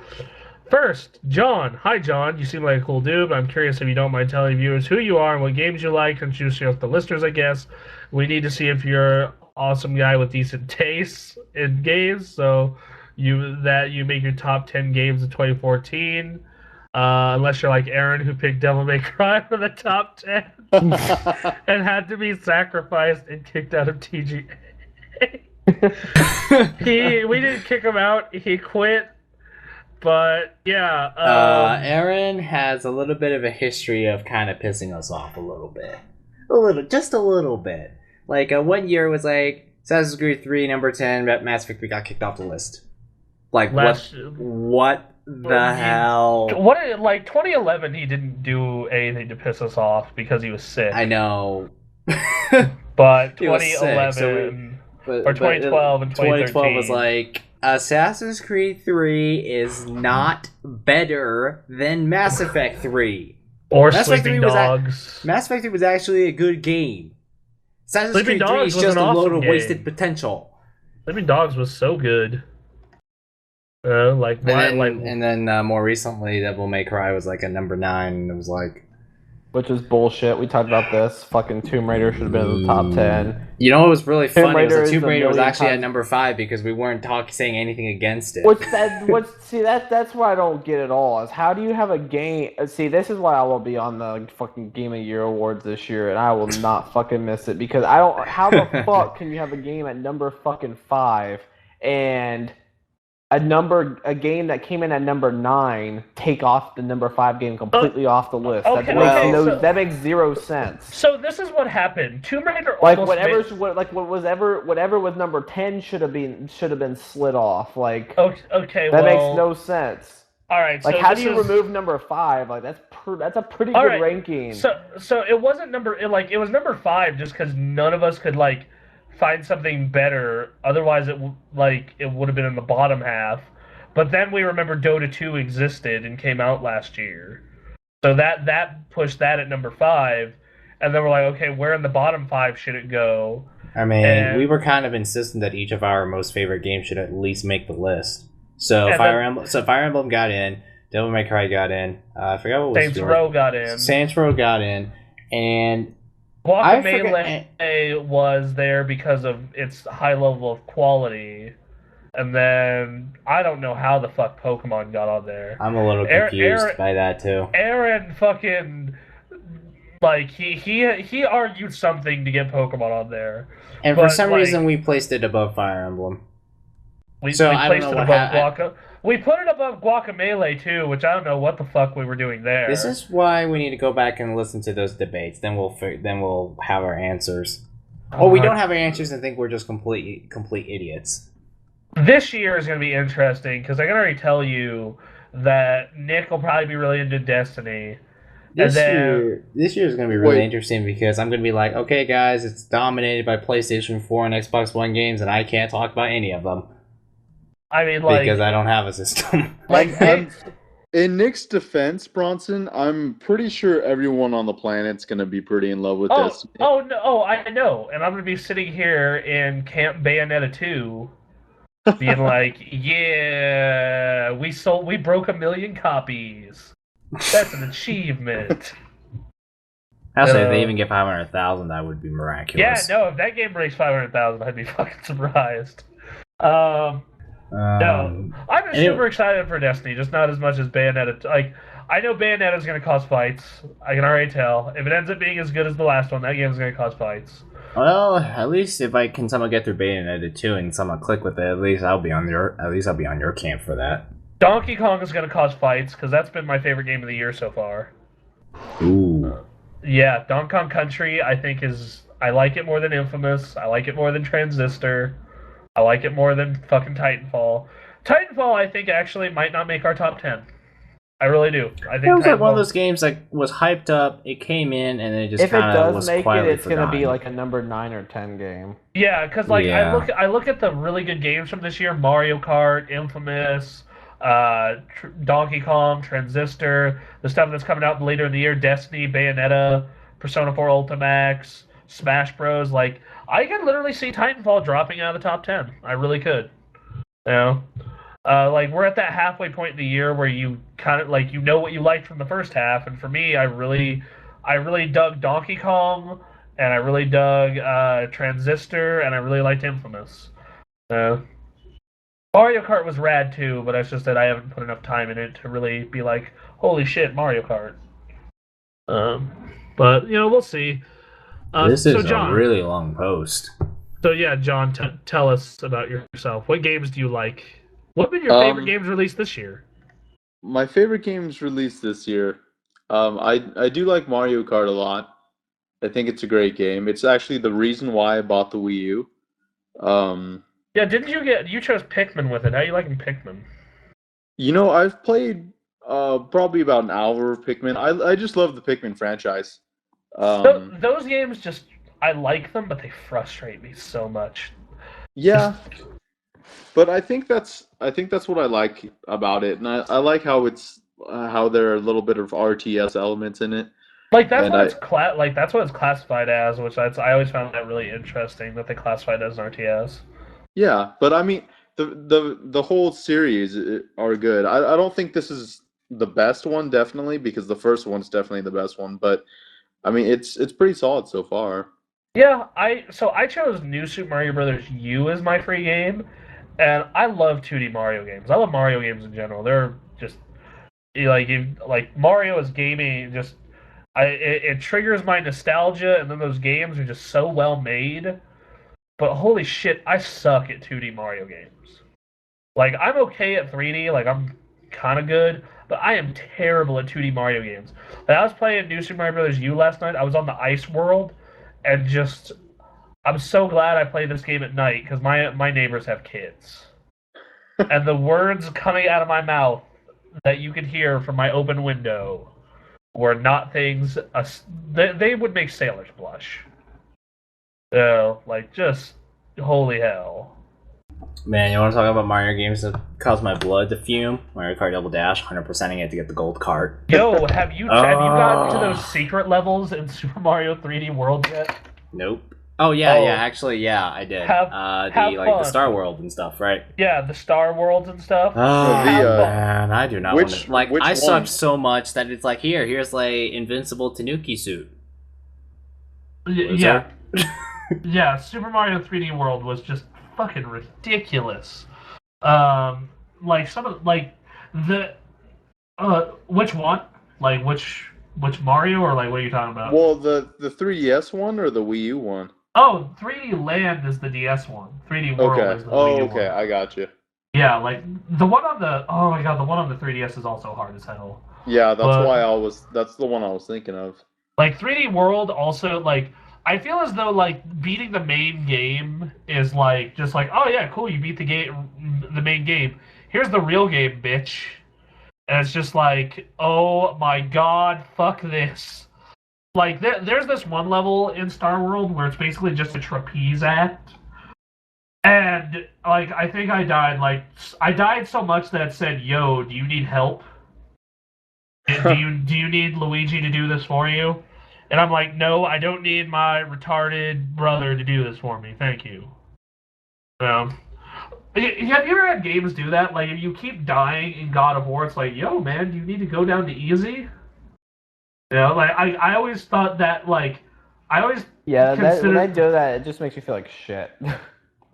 First, John. Hi, John. You seem like a cool dude, but I'm curious if you don't mind telling viewers who you are and what games you like. Introduce yourself to the listeners, I guess. We need to see if you're an awesome guy with decent tastes in games. So you make your top 10 games of 2014. Unless you're like Aaron, who picked Devil May Cry for the top 10 and had to be sacrificed and kicked out of TGA. We didn't kick him out. He quit. But yeah, Aaron has a little bit of a history of kind of pissing us off a little bit, just a little bit. Like 1 year was like Assassin's Creed 3 number 10, Mass Effect 3 got kicked off the list. Like what the hell? What, like 2011, he didn't do anything to piss us off because he was sick. I know, but He was sick, 2011 or 2012 and 2013 2012 was like, Assassin's Creed 3 is not better than Mass Effect 3. or Mass Effect 3 Sleeping was Dogs. Mass Effect 3 was actually a good game. Assassin's Sleeping Creed 3 Dogs is was just an a load awesome of game. wasted potential. Sleeping Dogs was so good. And then more recently, Devil May Cry was like a number 9, and it was like, Which is bullshit. We talked about this. Fucking Tomb Raider should have been in the top 10. you know what was really funny was Raider that is Tomb a Raider was million actually at times- number 5 because we weren't saying anything against it. That's what I don't get at all. Is how do you have a game? See, this is why I will be on the fucking Game of the Year awards this year, and I will not fucking miss it because I don't. How the fuck can you have a game at number fucking 5 and a game that came in at number 9 take off the number 5 game completely off the list? Okay, That makes zero sense. So this is what happened. Tomb Raider Like almost whatever was number 10 should have been slid off. Like okay, that well, makes no sense. All right, Like so how this do you is- remove number 5? Like that's a pretty All good right, ranking. So it wasn't it was number 5 just because none of us could find something better. Otherwise, it would have been in the bottom half. But then we remember Dota 2 existed and came out last year, so that pushed that at number 5. And then we're like, okay, where in the bottom 5 should it go? I mean, And- we were kind of insistent that each of our most favorite games should at least make the list. So And Fire Emblem got in, Devil May Cry got in. I forgot what was Saints yours. Row got in. Saints Row got in, and I Guacamelee was there because of its high level of quality. And then I don't know how the fuck Pokemon got on there. I'm a little confused by that too. Aaron fucking he argued something to get Pokemon on there. And for but, some reason, we placed it above Fire Emblem. We So I don't placed know it what above happened. we put it above Guacamelee too, which I don't know what the fuck we were doing there. This is why we need to go back and listen to those debates. Then we'll have our answers. Or we don't have our answers and think we're just complete idiots. This year is going to be interesting because I can already tell you that Nick will probably be really into Destiny. This year is going to be really interesting because I'm going to be like, okay, guys, it's dominated by PlayStation 4 and Xbox One games, and I can't talk about any of them. I mean, like, because I don't have a system. In Nick's defense, Bronson, I'm pretty sure everyone on the planet's going to be pretty in love with Destiny. Oh, no, I know. And I'm going to be sitting here in Camp Bayonetta 2 being like, yeah, we broke 1 million copies. That's an achievement. Actually, if they even get 500,000, that would be miraculous. Yeah, no, if that game breaks 500,000, I'd be fucking surprised. No, I'm just super excited for Destiny, just not as much as Bayonetta. Like, I know Bayonetta's going to cause fights. I can already tell. If it ends up being as good as the last one, that game's going to cause fights. Well, at least if I can somehow get through Bayonetta 2 and somehow click with it, at least I'll be on your camp for that. Donkey Kong is going to cause fights, because that's been my favorite game of the year so far. Ooh. Yeah, Donkey Kong Country, I think I like it more than Infamous. I like it more than Transistor. I like it more than fucking Titanfall. Titanfall, I think, actually might not make our top 10. I really do. I think it was like one of those games that was hyped up, it came in, and it just kind of was quietly forgotten. If it does make it, it's going to be like a number 9 or 10 game. Yeah, because I look at the really good games from this year: Mario Kart, Infamous, Donkey Kong, Transistor, the stuff that's coming out later in the year: Destiny, Bayonetta, Persona 4 Ultimax, Smash Bros. Like, I can literally see Titanfall dropping out of the top 10. I really could. You know? Like, we're at that halfway point in the year where you kind of, like, you know what you liked from the first half, and for me, I really dug Donkey Kong, and I really dug Transistor, and I really liked Infamous. Mario Kart was rad too, but it's just that I haven't put enough time in it to really be like, holy shit, Mario Kart. But, you know, we'll see. This is John, a really long post. So yeah, John, tell us about yourself. What games do you like? What have been your favorite games released this year? My favorite games released this year. I do like Mario Kart a lot. I think it's a great game. It's actually the reason why I bought the Wii U. Yeah, didn't you chose Pikmin with it? How are you liking Pikmin? You know, I've played probably about an hour of Pikmin. I just love the Pikmin franchise. Those games I like them, but they frustrate me so much. Yeah. But I think that's what I like about it, and I like how how there are a little bit of RTS elements in it. Like that's what it's classified as, which I always found that really interesting that they classified it as an RTS. Yeah, but I mean the whole series are good. I don't think this is the best one, definitely, because the first one's definitely the best one, but I mean it's pretty solid so far. Yeah, I chose New Super Mario Bros. U as my free game. And I love 2D Mario games. I love Mario games in general. They're just like Mario is gaming. Just it triggers my nostalgia, and then those games are just so well made. But holy shit, I suck at 2D Mario games. Like, I'm okay at 3D. Like, I'm kind of good, but I am terrible at 2D Mario games. Like, I was playing New Super Mario Bros. U last night. I was on the ice world, and just. I'm so glad I played this game at night, because my neighbors have kids. And the words coming out of my mouth that you could hear from my open window were not things... They would make sailors blush. So, like, just... Holy hell. Man, you want to talk about Mario games that cause my blood to fume? Mario Kart Double Dash, 100%ing it to get the gold card. Yo, have you gotten to those secret levels in Super Mario 3D World yet? Nope. Oh yeah, actually, I did. The Star World and stuff, right? Yeah, the Star Worlds and stuff. Oh man, I do not want to. Like, I sucked so much that it's like, here's like Invincible Tanuki suit. Yeah, yeah. Super Mario 3D World was just fucking ridiculous. Like some of the which one? Like which Mario, or like what are you talking about? Well, the 3DS one or the Wii U one? Oh, 3D Land is the DS one. 3D World is the Wii U one. I got you. Yeah, like the one on the oh my god, the one on the 3DS is also hard as hell. Yeah, that's But why I was. That's the one I was thinking of. like 3D World also like I feel as though like beating the main game is like just like oh yeah cool you beat the main game, here's the real game bitch, and it's just like oh my god fuck this. Like there's this one level in Star World where it's basically just a trapeze act, and like I died so much that it said yo do you need help, do you need Luigi to do this for you? And I'm like, no, I don't need my retarded brother to do this for me. Thank you. Um, have you ever had games do that? Like, if you keep dying in God of War, it's like, yo, man, do you need to go down to easy? You know, like I always thought that like I always Yeah, when I considered do that, it just makes you feel like shit.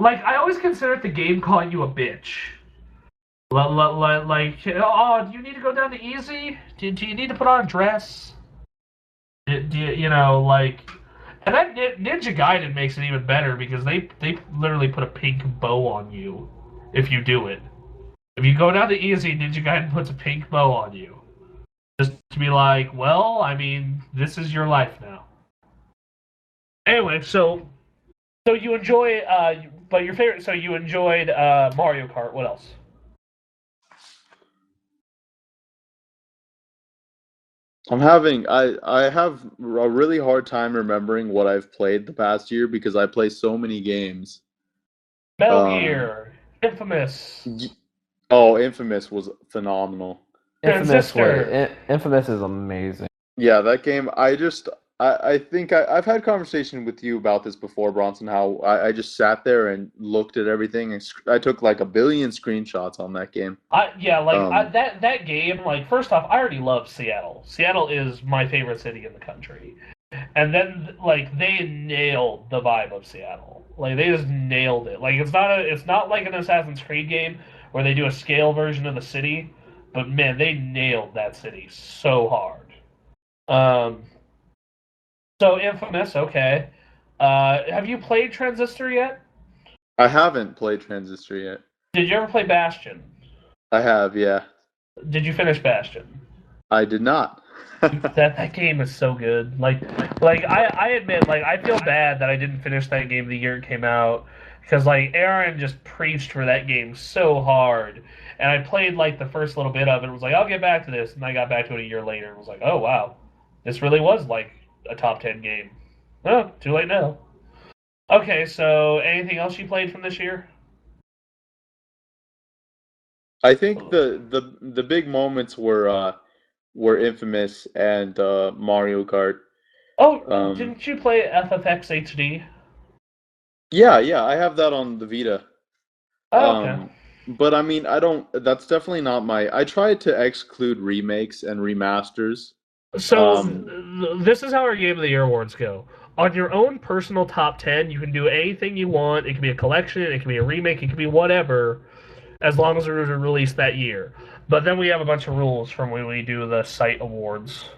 like I always considered the game calling you a bitch. Like, oh, do you need to go down to easy? Do you need to put on a dress? Do you know, like, and that Ninja Gaiden makes it even better because they literally put a pink bow on you if you do it. If you go down the easy, Ninja Gaiden puts a pink bow on you. Just to be like, well, I mean, this is your life now. Anyway, so you enjoy, but your favorite, so you enjoyed Mario Kart. What else? I have a really hard time remembering what I've played the past year because I play so many games. Metal Um, Gear, Infamous, y- oh, Infamous was phenomenal. Transistor. Infamous is amazing. Yeah, that game. I think I've had conversation with you about this before, Bronson. How I just sat there and looked at everything, and I took like a billion screenshots on that game. Um, That game. Like, first off, I already love Seattle. Seattle is my favorite city in the country, and then like they nailed the vibe of Seattle. Like they just nailed it. Like it's not like an Assassin's Creed game where they do a scale version of the city, but man, they nailed that city so hard. Um, so Infamous, okay. Have you played Transistor yet? I haven't played Transistor yet. Did you ever play Bastion? I have, yeah. Did you finish Bastion? I did not. That game is so good. Like I admit, like I feel bad that I didn't finish that game the year it came out because like Aaron just preached for that game so hard, and I played like the first little bit of it. And was like, I'll get back to this, and I got back to it a year later and was like, oh wow, this really was like a top 10 game. Oh, too late now. Okay, so anything else you played from this year? I think the big moments were Infamous and Mario Kart. Oh, Um, didn't you play FFX HD? yeah, I have that on the Vita. Oh, okay. Um, but I mean, I don't. That's definitely not my. I tried to exclude remakes and remasters. So Um, this is how our Game of the Year awards go. On your own personal top 10, you can do anything you want. It can be a collection, it can be a remake, it can be whatever, as long as it was released that year. But then we have a bunch of rules from when we do the site awards.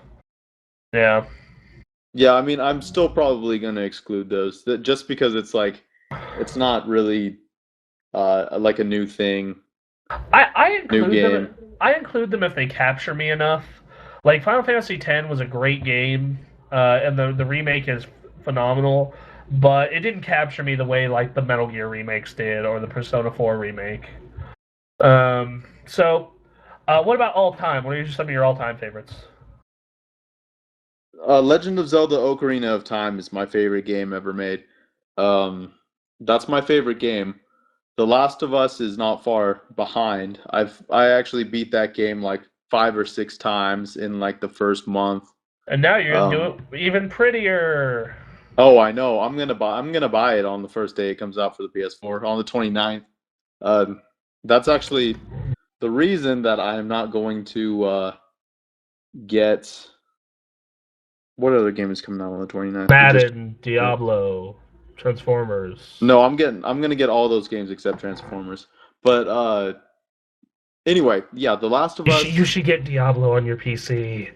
Yeah. yeah, I mean, I'm still probably gonna exclude those just because it's like, it's not really like a new thing, I new include them. game. I include them if they capture me enough. Like Final Fantasy X was a great game, and the remake is phenomenal, but it didn't capture me the way like the Metal Gear remakes did or the Persona 4 remake. What about all time? What are some of your all time favorites? Legend of Zelda: Ocarina of Time is my favorite game ever made. Um, that's my favorite game. The Last of Us is not far behind. I actually beat that game like 5 or 6 times in like the first month. And now you're gonna Um, do it even prettier. oh, I know. I'm gonna buy it on the first day it comes out for the PS4 on the 29th. Um, that's actually the reason that I am not going to get what other game is coming out on the 29th? Madden, Diablo, Transformers. No, I'm gonna get all those games except Transformers. But anyway, yeah, The Last of You Us. should get Diablo on your PC.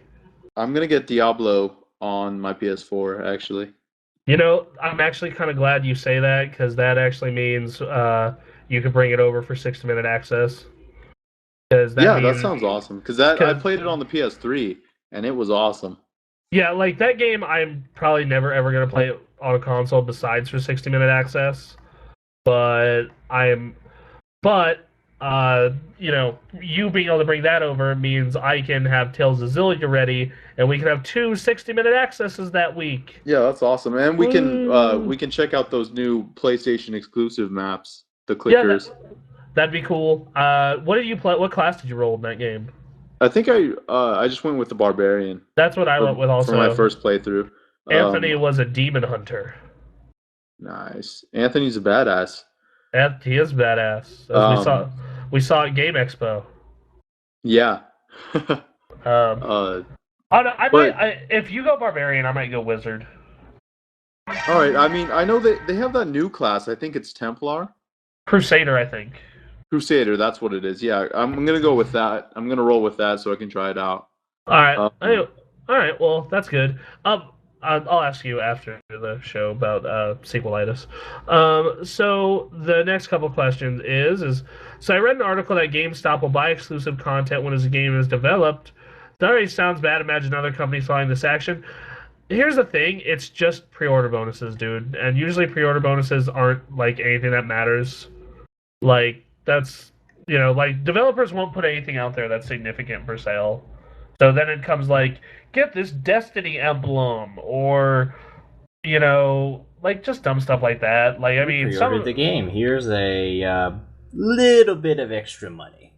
I'm gonna get Diablo on my PS4 actually. You know, I'm actually kind of glad you say that because that actually means you could bring it over for 60-minute access. That sounds awesome. Because I played it on the PS3 and it was awesome. Yeah, like that game, I'm probably never ever gonna play it on a console besides for 60-minute access. But you being able to bring that over means I can have Tales of Zillia ready, and we can have 2 60-minute accesses that week. Yeah, that's awesome, and we can check out those new PlayStation exclusive maps, the clickers. Yeah, that'd be cool. What did you play? What class did you roll in that game? I think I just went with the Barbarian. That's what I went with also. For my first playthrough. Anthony was a demon hunter. Nice. Anthony's a badass. And he is badass. As we saw at Game Expo. Yeah. If you go Barbarian, I might go Wizard. All right. I mean, I know they have that new class. I think it's Templar. Crusader, I think. Crusader, that's what it is. Yeah, I'm gonna go with that. I'm gonna roll with that so I can try it out. All right. All right. Well, that's good. I'll ask you after the show about sequelitis. So the next couple questions is so I read an article that GameStop will buy exclusive content when a game is developed. That already sounds bad. Imagine other companies following this action. Here's the thing: it's just pre-order bonuses, dude. And usually pre-order bonuses aren't like anything that matters. Like that's like developers won't put anything out there that's significant for sale. So then it comes like, get this Destiny emblem, or like just dumb stuff like that. Like I mean, some of the game. Here's a little bit of extra money,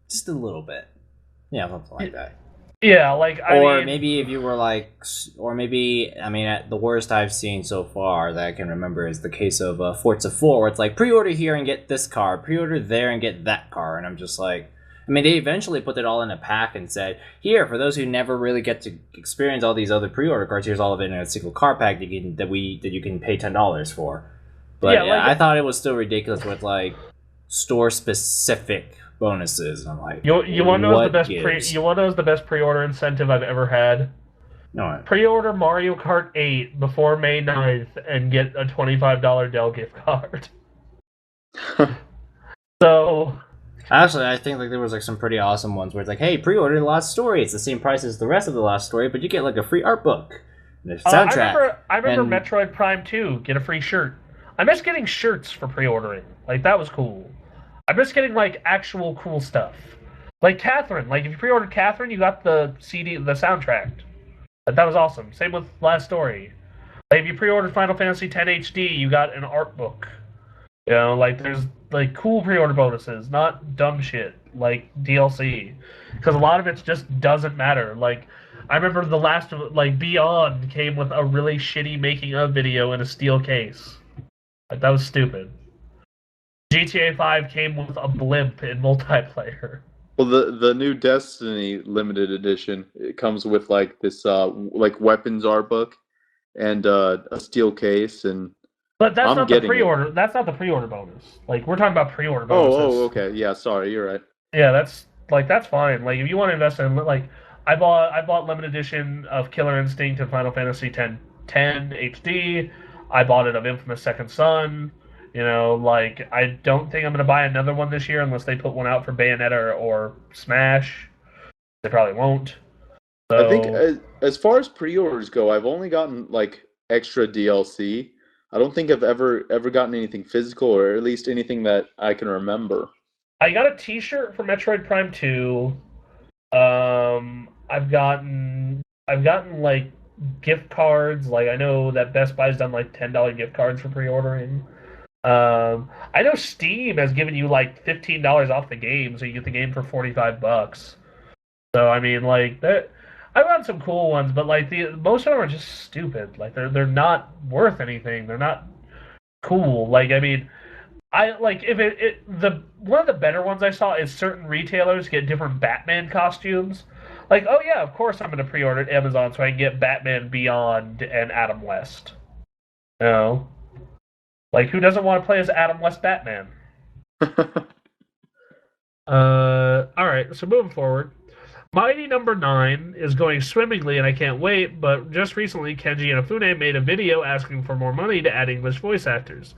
just a little bit. Yeah, something like that. Yeah, like maybe if you were like, or maybe at the worst I've seen so far that I can remember is the case of Forza 4, where it's like pre-order here and get this car, pre-order there and get that car, and I'm just like. They eventually put it all in a pack and said, here, for those who never really get to experience all these other pre-order cards, here's all of it in a single car pack that you can pay $10 for. But I thought it was still ridiculous with like store-specific bonuses. And I'm like, you want to know the best pre-order incentive I've ever had? No. Pre-order Mario Kart 8 before May 9th and get a $25 Dell gift card. So... Actually, I think like there was like some pretty awesome ones where it's like, hey, pre-order the Lost Story. It's the same price as the rest of the Lost Story, but you get like a free art book, and a soundtrack. I remember Metroid Prime 2, get a free shirt. I miss getting shirts for pre-ordering. Like that was cool. I miss getting like actual cool stuff. Like Catherine. Like if you pre-ordered Catherine, you got the CD, the soundtrack. That was awesome. Same with Last Story. Like if you pre-ordered Final Fantasy X HD, you got an art book. Like there's like cool pre-order bonuses, not dumb shit like DLC, because a lot of it just doesn't matter. Like I remember the last of like Beyond came with a really shitty making of video in a steel case. Like that was stupid. GTA 5 came with a blimp in multiplayer. Well, the new Destiny limited edition, it comes with like this like weapons art book and a steel case and. But that's not the pre-order. That's not the pre-order bonus. Like we're talking about pre-order bonuses. Oh, okay. Yeah, sorry, you're right. Yeah, that's fine. Like if you want to invest in like I bought limited edition of Killer Instinct and Final Fantasy X HD. I bought it of Infamous Second Son. Like I don't think I'm gonna buy another one this year unless they put one out for Bayonetta or Smash. They probably won't. So... I think as far as pre-orders go, I've only gotten like extra DLC. I don't think I've ever gotten anything physical, or at least anything that I can remember. I got a T-shirt for Metroid Prime 2. I've gotten like gift cards. Like I know that Best Buy's done like $10 gift cards for pre-ordering. I know Steam has given you like $15 off the game, so you get the game for $45. So I mean, like that. I've got some cool ones, but like most of them are just stupid. Like they're not worth anything. They're not cool. Like I mean, I like if one of the better ones I saw is certain retailers get different Batman costumes. Like oh yeah, of course I'm gonna pre-order at Amazon so I can get Batman Beyond and Adam West. Like who doesn't want to play as Adam West Batman? All right, so moving forward. Mighty Number 9 is going swimmingly and I can't wait, but just recently Kenji Inafune made a video asking for more money to add English voice actors.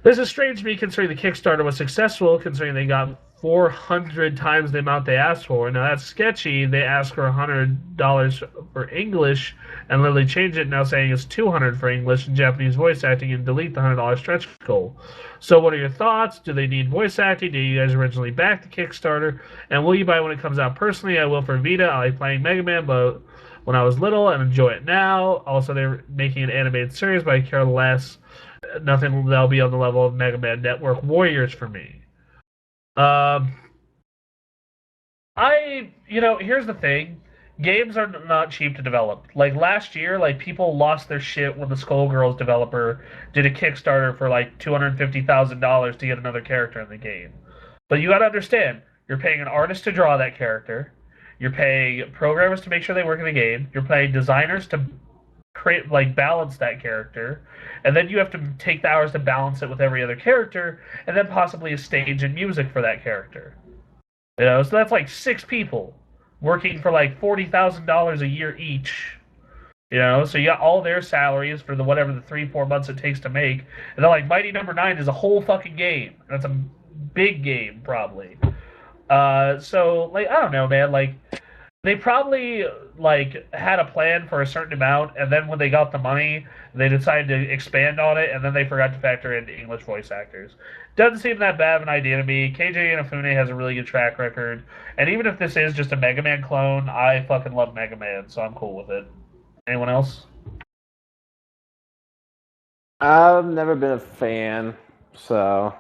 This is strange to me considering the Kickstarter was successful, considering they got 400 times the amount they asked for. Now that's sketchy. They asked for $100 for English and literally changed it now saying it's $200 for English and Japanese voice acting and delete the $100 stretch goal. So what are your thoughts? Do they need voice acting? Did you guys originally back the Kickstarter? And will you buy it when it comes out? Personally, I will for Vita. I like playing Mega Man, but when I was little and enjoy it now. Also, they're making an animated series, but I care less. Nothing that'll be on the level of Mega Man Network Warriors for me. Here's the thing. Games are not cheap to develop. Like last year, like people lost their shit when the Skullgirls developer did a Kickstarter for like $250,000 to get another character in the game. But you gotta understand, you're paying an artist to draw that character, you're paying programmers to make sure they work in the game, you're paying designers to create, like, balance that character, and then you have to take the hours to balance it with every other character, and then possibly a stage and music for that character. So that's like 6 people working for like $40,000 a year each. So you got all their salaries for the 3-4 months it takes to make, and then like Mighty Number 9 is a whole fucking game. That's a big game, probably. So like I don't know, man. Like they probably like had a plan for a certain amount, and then when they got the money, they decided to expand on it, and then they forgot to factor in English voice actors. Doesn't seem that bad of an idea to me. KJ Inafune has a really good track record, and even if this is just a Mega Man clone, I fucking love Mega Man, so I'm cool with it. Anyone else? I've never been a fan, so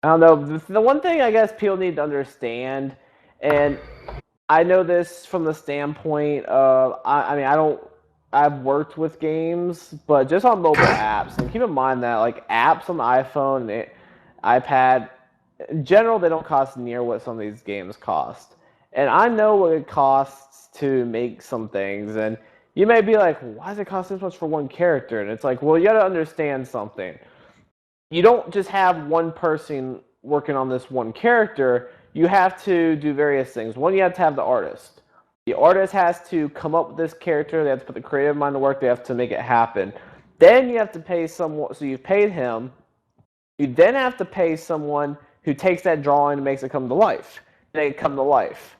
I don't know. The one thing I guess people need to understand, and I know this from the standpoint of, I've worked with games, but just on mobile apps, and keep in mind that like apps on the iPhone and iPad, in general, they don't cost near what some of these games cost. And I know what it costs to make some things, and you may be like, why does it cost this much for one character? And it's like, well, you got to understand something. You don't just have one person working on this one character. You have to do various things. One, you have to have the artist. The artist has to come up with this character. They have to put the creative mind to work. They have to make it happen. Then you have to pay someone. So you've paid him. You then have to pay someone who takes that drawing and makes it come to life. Make it come to life.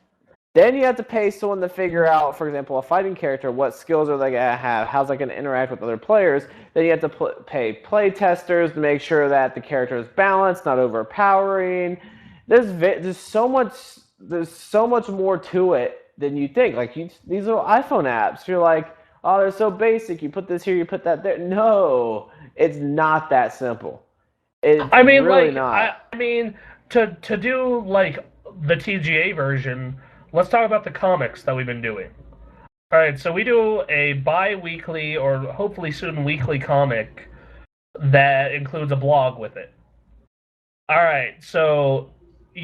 Then you have to pay someone to figure out, for example, a fighting character. What skills are they going to have? How's that going to interact with other players? Then you have to pay play testers to make sure that the character is balanced, not overpowering. There's so much more to it than you think. Like these little iPhone apps, you're like, oh, they're so basic. You put this here, you put that there. No, it's not that simple. It's really not. To do like the TGA version, let's talk about the comics that we've been doing. All right, so we do a bi-weekly or hopefully soon weekly comic that includes a blog with it. All right, so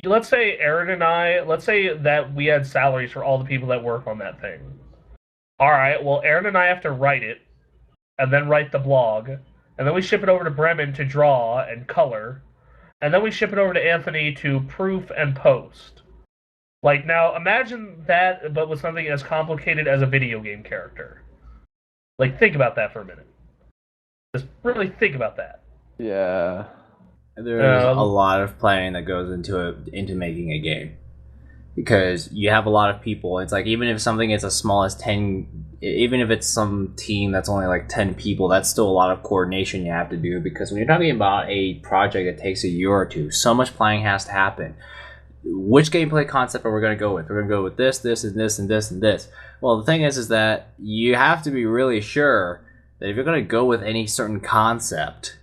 let's say Aaron and I, let's say that we had salaries for all the people that work on that thing. All right, well, Aaron and I have to write it, and then write the blog, and then we ship it over to Bremen to draw and color, and then we ship it over to Anthony to proof and post. Like, now, imagine that, but with something as complicated as a video game character. Like, think about that for a minute. Just really think about that. Yeah. There's a lot of planning that goes into making a game. Because you have a lot of people. It's like, even if something is as small as 10... Even if it's some team that's only like 10 people, that's still a lot of coordination you have to do. Because when you're talking about a project that takes a year or two, so much planning has to happen. Which gameplay concept are we going to go with? We're going to go with this, this, and this, and this, and this. Well, the thing is that you have to be really sure that if you're going to go with any certain concept,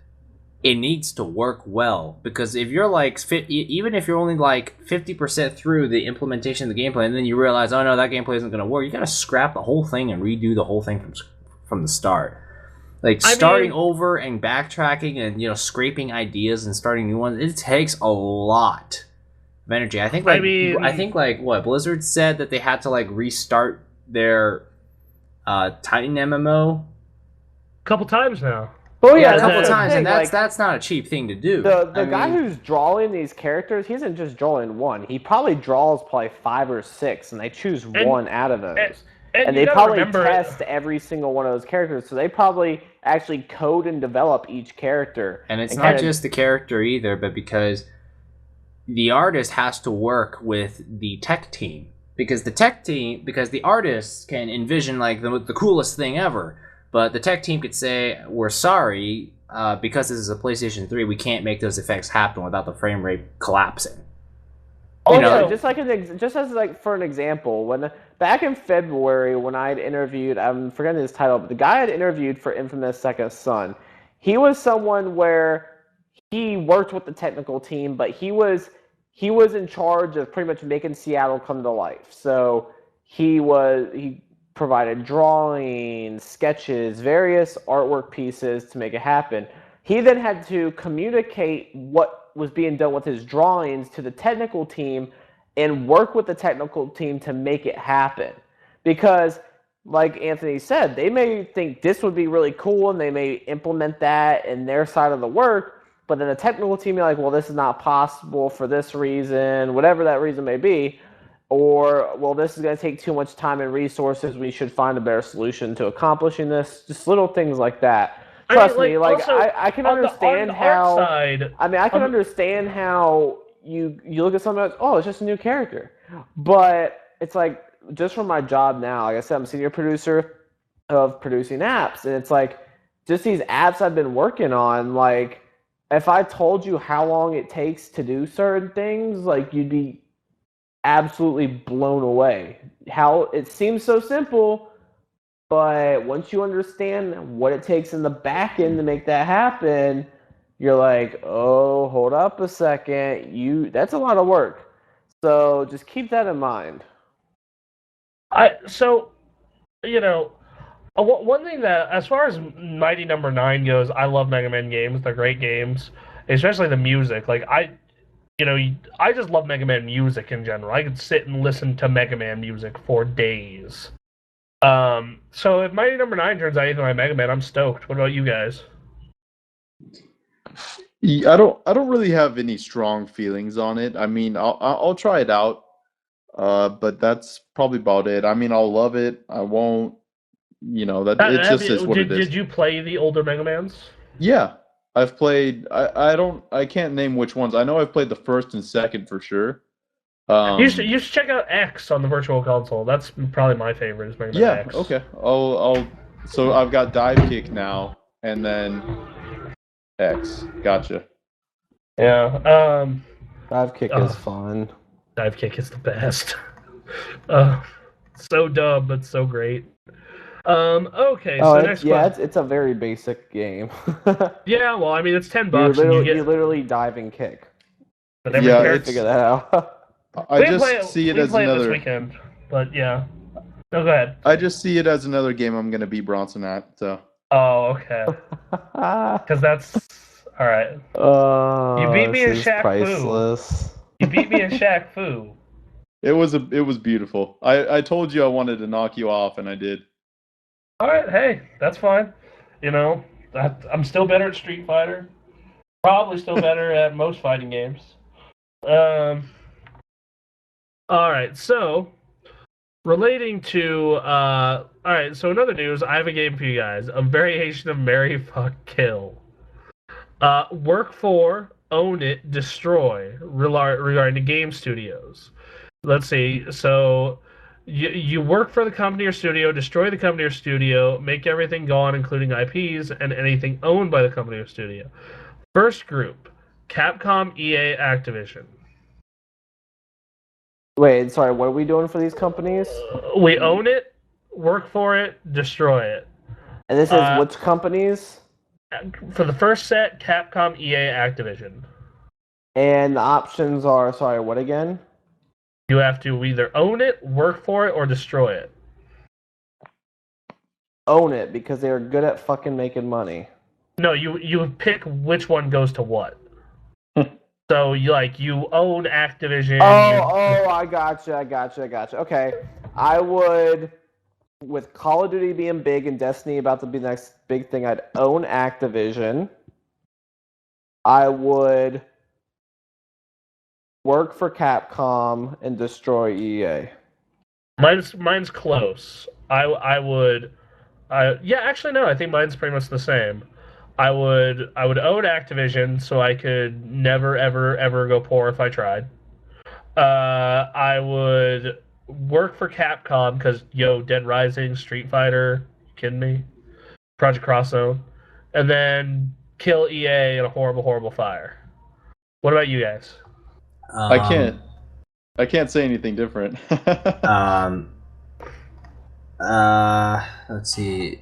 it needs to work well. Because if you're like, even if you're only like 50% through the implementation of the gameplay, and then you realize, oh no, that gameplay isn't going to work, you got to scrap the whole thing and redo the whole thing from the start. Like, starting over and backtracking and, scraping ideas and starting new ones, it takes a lot of energy. I think what Blizzard said that they had to like restart their Titan MMO a couple times now. Oh yeah, a couple times, and that's not a cheap thing to do. The guy who's drawing these characters, he isn't just drawing one. He probably draws 5 or 6, and they choose one out of those. And you they gotta probably remember, test every single one of those characters, so they probably actually code and develop each character. And it's and not kinda- just the character either, but because the artist has to work with the tech team. Because the artists can envision like the coolest thing ever, but the tech team could say, "We're sorry, because this is a PlayStation 3, we can't make those effects happen without the frame rate collapsing." Also, just as like for an example, back in February when I'd interviewed, I'm forgetting his title, but the guy I'd interviewed for Infamous Second Son, he was someone where he worked with the technical team, but he was in charge of pretty much making Seattle come to life. So he provided drawings, sketches, various artwork pieces to make it happen. He then had to communicate what was being done with his drawings to the technical team and work with the technical team to make it happen. Because, like Anthony said, they may think this would be really cool and they may implement that in their side of the work, but then the technical team be like, well, this is not possible for this reason, whatever that reason may be, or, well, this is going to take too much time and resources, we should find a better solution to accomplishing this. Just little things like that. Trust me, I can understand how. I can understand how you look at something like, oh, it's just a new character, but it's like just from my job now. Like I said, I'm senior producer of producing apps, and it's like just these apps I've been working on. Like if I told you how long it takes to do certain things, like you'd be absolutely blown away. How it seems so simple. But once you understand what it takes in the back end to make that happen, you're like, oh, hold up a second. That's a lot of work. So just keep that in mind. One thing that, as far as Mighty Number 9 goes, I love Mega Man games. They're great games, especially the music. Like I just love Mega Man music in general. I could sit and listen to Mega Man music for days. So if Mighty Number 9 turns out anything like Mega Man, I'm stoked. What about you guys? I don't really have any strong feelings on it. I mean, I'll try it out, but that's probably about it. I mean, I'll love it. I won't. It just is what it is. Did you play the older Mega Mans? Yeah, I've played. I can't name which ones. I know I've played the first and second for sure. You should check out X on the Virtual Console. That's probably my favorite. Is Mega Man X. Okay. So I've got Dive Kick now, and then X. Gotcha. Yeah. Dive Kick is fun. Dive Kick is the best. So dumb, but so great. Okay. So next question. It's a very basic game. Yeah. Well, I mean, it's $10. You literally dive and kick. But every character figure that out. I just see it as another. This weekend, but yeah. No, go ahead. I just see it as another game I'm gonna beat Bronson at. So. Oh, okay. Because that's all right. You beat me in Shaq Fu. You beat me in Shaq Fu. It was beautiful. I told you I wanted to knock you off, and I did. All right, hey, that's fine. I'm still better at Street Fighter. Probably still better at most fighting games. All right, so relating to all right, so another news, I have a game for you guys, a variation of Marry, Fuck, Kill. Work for, own it, destroy, regarding to game studios. Let's see, so you work for the company or studio, destroy the company or studio, make everything gone, including IPs, and anything owned by the company or studio. First group, Capcom, EA, Activision. Wait, sorry, what are we doing for these companies? We own it, work for it, destroy it. And this is which companies? For the first set, Capcom, EA, Activision. And the options are, sorry, what again? You have to either own it, work for it, or destroy it. Own it, because they are good at fucking making money. No, you pick which one goes to what. So you own Activision. I gotcha. Okay, I would, with Call of Duty being big and Destiny about to be the next big thing, I'd own Activision. I would work for Capcom and destroy EA. Mine's close. I would. Yeah, actually no. I think mine's pretty much the same. I would own Activision so I could never ever ever go poor if I tried. I would work for Capcom because Dead Rising, Street Fighter, you kidding me? Project Cross Zone, and then kill EA in a horrible, horrible fire. What about you guys? I can't say anything different. Um. Let's see.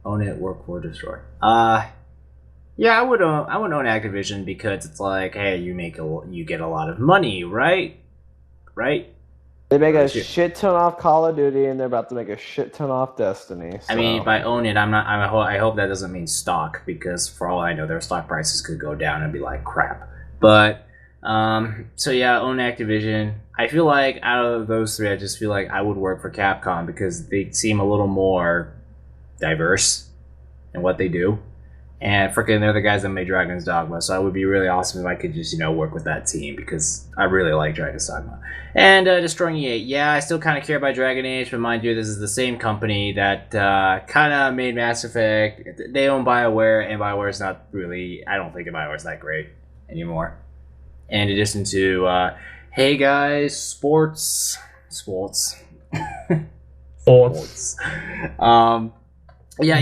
Own it, work for, destroy. Yeah, I would own Activision because it's like, hey, you get a lot of money, right? Right? They make a shit ton off Call of Duty, and they're about to make a shit ton off Destiny. So. I mean, by own it, I hope that doesn't mean stock, because for all I know, their stock prices could go down and be like crap. But so yeah, own Activision. I feel like out of those three, I just feel like I would work for Capcom because they seem a little more diverse in what they do. And freaking, they're the guys that made Dragon's Dogma, so it would be really awesome if I could just, work with that team, because I really like Dragon's Dogma. And destroying EA, yeah, I still kind of care about Dragon Age, but mind you, this is the same company that kind of made Mass Effect. They own BioWare, and BioWare's not really, I don't think BioWare's that great anymore. And in addition to, hey guys, sports. Yeah,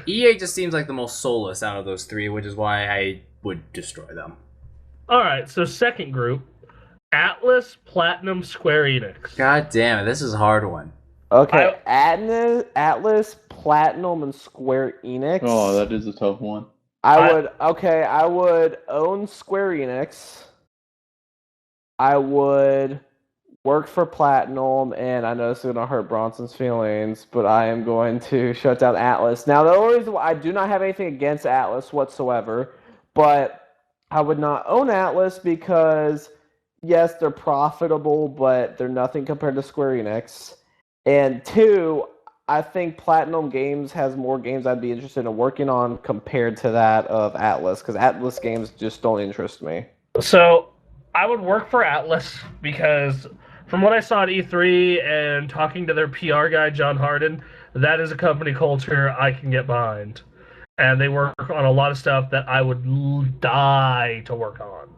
EA just seems like the most soulless out of those three, which is why I would destroy them. All right, so second group, Atlas, Platinum, Square Enix. God damn it, this is a hard one. Okay, Atlas, Platinum, and Square Enix. Oh, that is a tough one. I would own Square Enix. I would work for Platinum, and I know this is going to hurt Bronson's feelings, but I am going to shut down Atlas. Now, the only reason why I do not have anything against Atlas whatsoever, but I would not own Atlas because, yes, they're profitable, but they're nothing compared to Square Enix. And two, I think Platinum Games has more games I'd be interested in working on compared to that of Atlas, because Atlas games just don't interest me. So, I would work for Atlas because from what I saw at E3 and talking to their PR guy, John Harden, that is a company culture I can get behind. And they work on a lot of stuff that I would die to work on.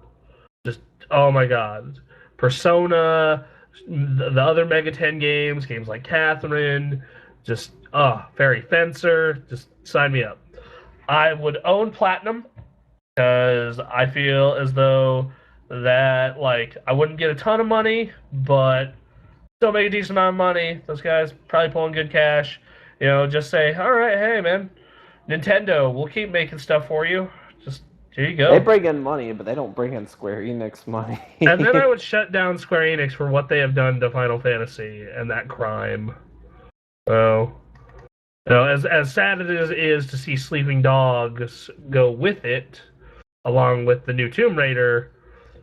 Just, oh my god. Persona, the other Mega 10 games like Catherine, just, Fairy Fencer, just sign me up. I would own Platinum because I feel as though that, I wouldn't get a ton of money, but still make a decent amount of money. Those guys probably pulling good cash. Just say, all right, hey, man, Nintendo, we'll keep making stuff for you. Just, here you go. They bring in money, but they don't bring in Square Enix money. And then I would shut down Square Enix for what they have done to Final Fantasy and that crime. So, as sad as it is to see Sleeping Dogs go with it, along with the new Tomb Raider,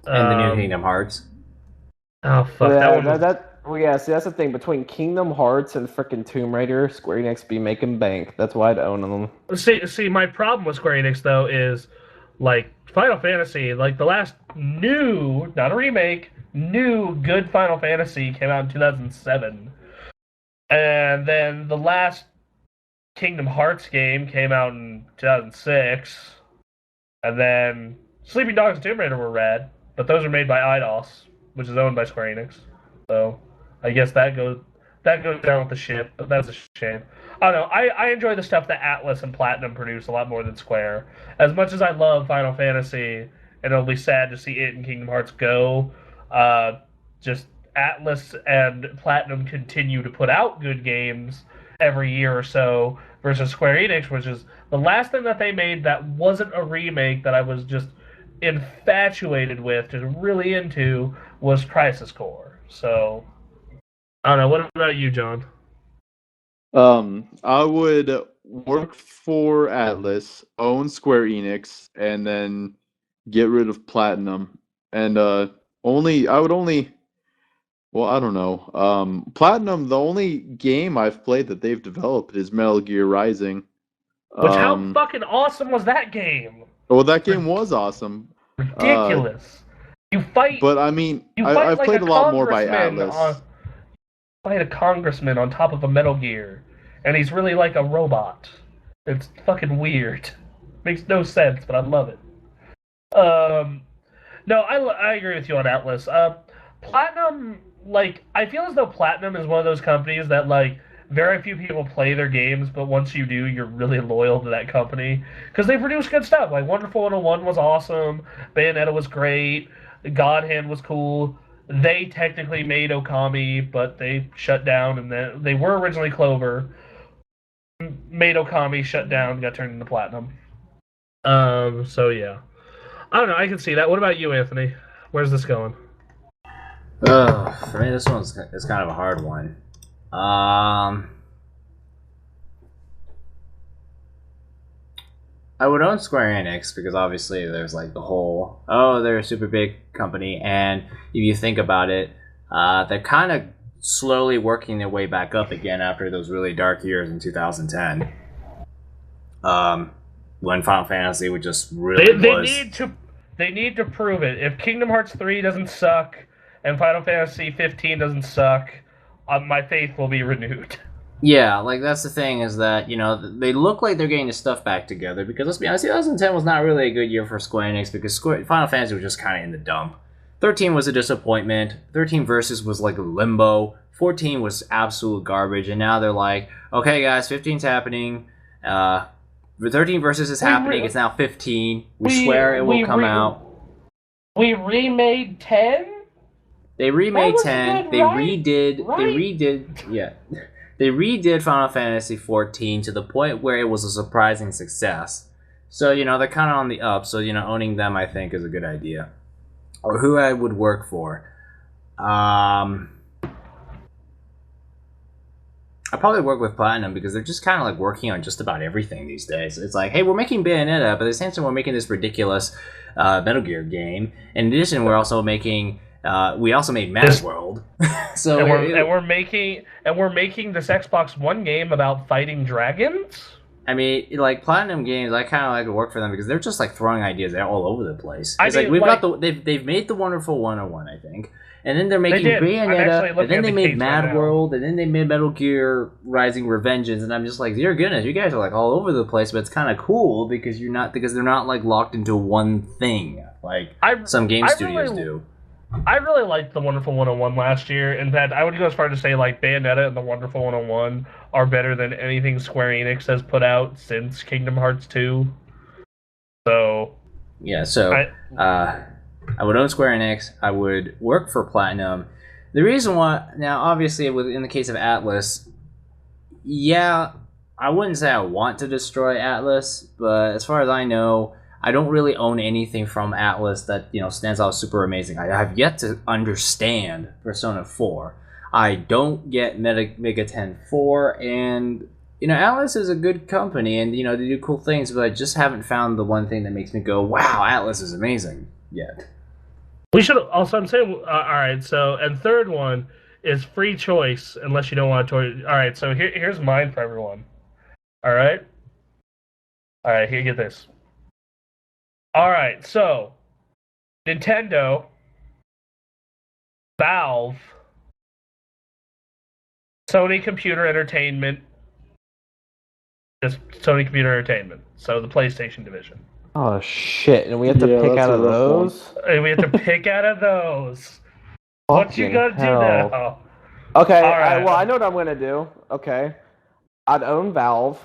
and the new Kingdom Hearts. Oh, fuck. See, that's the thing. Between Kingdom Hearts and frickin' Tomb Raider, Square Enix be making bank. That's why I'd own them. See, my problem with Square Enix, though, is, Final Fantasy, the last new, not a remake, new good Final Fantasy came out in 2007. And then the last Kingdom Hearts game came out in 2006. And then Sleeping Dogs and Tomb Raider were rad. But those are made by Eidos, which is owned by Square Enix. So I guess that goes down with the ship. But that's a shame. I don't know. I enjoy the stuff that Atlas and Platinum produce a lot more than Square. As much as I love Final Fantasy, and it'll be sad to see it and Kingdom Hearts go, just Atlas and Platinum continue to put out good games every year or so versus Square Enix, which is the last thing that they made that wasn't a remake that I was just infatuated with, just really into, was Crisis Core. So, I don't know. What about you, John? I would work for Atlas, own Square Enix, and then get rid of Platinum. And I don't know. Platinum, the only game I've played that they've developed is Metal Gear Rising. Which, how fucking awesome was that game? Well, that game was awesome. Ridiculous. You fight. But I mean, I played a lot more by Atlas. fight a congressman on top of a Metal Gear, and he's really like a robot. It's fucking weird. Makes no sense, but I love it. No, I agree with you on Atlas. Platinum, like, I feel as though Platinum is one of those companies that, like, very few people play their games, but once you do, you're really loyal to that company. Because they produce good stuff. Like, Wonderful 101 was awesome, Bayonetta was great, God Hand was cool. They technically made Okami, but they shut down, and they were originally Clover. Made Okami, shut down, got turned into Platinum. So yeah. I don't know, I can see that. What about you, Anthony? Where's this going? For me, this one's kind of a hard one. I would own Square Enix because obviously there's like the whole, they're a super big company, and if you think about it, they're kind of slowly working their way back up again after those really dark years in 2010. When Final Fantasy would just really they need to prove it. If Kingdom Hearts 3 doesn't suck and Final Fantasy 15 doesn't suck, my faith will be renewed. Yeah, like that's the thing is that, you know, they look like they're getting the stuff back together because let's be honest, 2010 was not really a good year for Square Enix because Final Fantasy was just kind of in the dump. 13 was a disappointment. 13 Versus was like a limbo. 14 was absolute garbage, and now they're like, okay guys, 15's happening. 13 Versus is happening. It's now 15. We swear it will come out. We remade 10? They remade 10. They redid. Yeah. They redid Final Fantasy 14 to the point where it was a surprising success. So, you know, they're kind of on the up. So, you know, owning them, I think, is a good idea. Or who I would work for. I probably work with Platinum because they're just kind of like working on just about everything these days. It's like, hey, we're making Bayonetta, but at the same time, we're making this ridiculous Metal Gear game. In addition, we're also making... we also made Mad World. So we're making this Xbox One game about fighting dragons. I mean, like Platinum Games, I kind of like to work for them because they're just like throwing ideas out all over the place. It's they've made the Wonderful 101, I think, and then they're making Bayonetta, and then they made Mad World, and then they made Metal Gear Rising: Revengeance, and I'm just like, dear goodness, you guys are like all over the place, but it's kind of cool because they're not like locked into one thing like some game studios do. I really liked the Wonderful 101 last year. In fact, I would go as far to say like Bayonetta and the Wonderful 101 are better than anything Square Enix has put out since Kingdom Hearts 2. So yeah, I would own Square Enix. I would work for Platinum. The reason why, now obviously in the case of Atlas, yeah, I wouldn't say I want to destroy Atlas, but as far as I know, I don't really own anything from Atlas that, you know, stands out super amazing. I have yet to understand Persona 4. I don't get Megaten 4, and, you know, Atlas is a good company, and, you know, they do cool things, but I just haven't found the one thing that makes me go, wow, Atlas is amazing yet. We should also, I'm saying, all right, so, and third one is free choice, unless you don't want to, all right, so here's mine for everyone. All right, here, get this. All right, so Nintendo, Valve, Sony Computer Entertainment, just Sony Computer Entertainment, so the PlayStation division. Oh shit! And we have to pick out of those. And we have to pick out of those. What you gonna do now? Okay, right. I know what I'm gonna do. Okay, I'd own Valve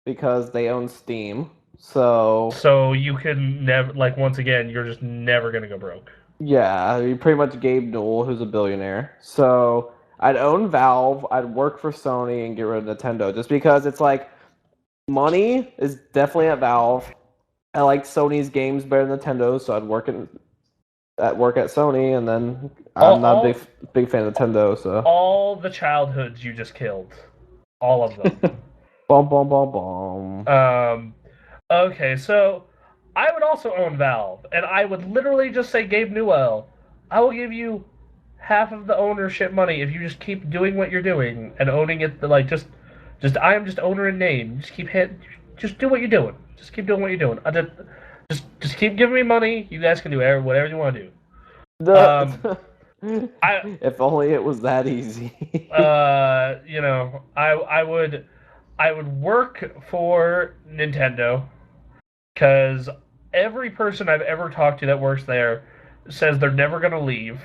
because they own Steam. So you can never, like, once again, you're just never gonna go broke. Yeah, you pretty much Gabe Newell, who's a billionaire. So I'd own Valve, I'd work for Sony, and get rid of Nintendo, just because it's like money is definitely at Valve. I like Sony's games better than Nintendo, so I'd work at Sony, and then I'm not a big fan of Nintendo. So all the childhoods you just killed, all of them. Bum bum bum bum. Okay, so I would also own Valve, and I would literally just say, Gabe Newell, I will give you half of the ownership money if you just keep doing what you're doing and owning it. Like just I am just owner in name. Just do what you're doing. Just keep doing what you're doing. Just keep giving me money. You guys can do whatever you want to do. If only it was that easy. You know, I would work for Nintendo because every person I've ever talked to that works there says they're never gonna leave.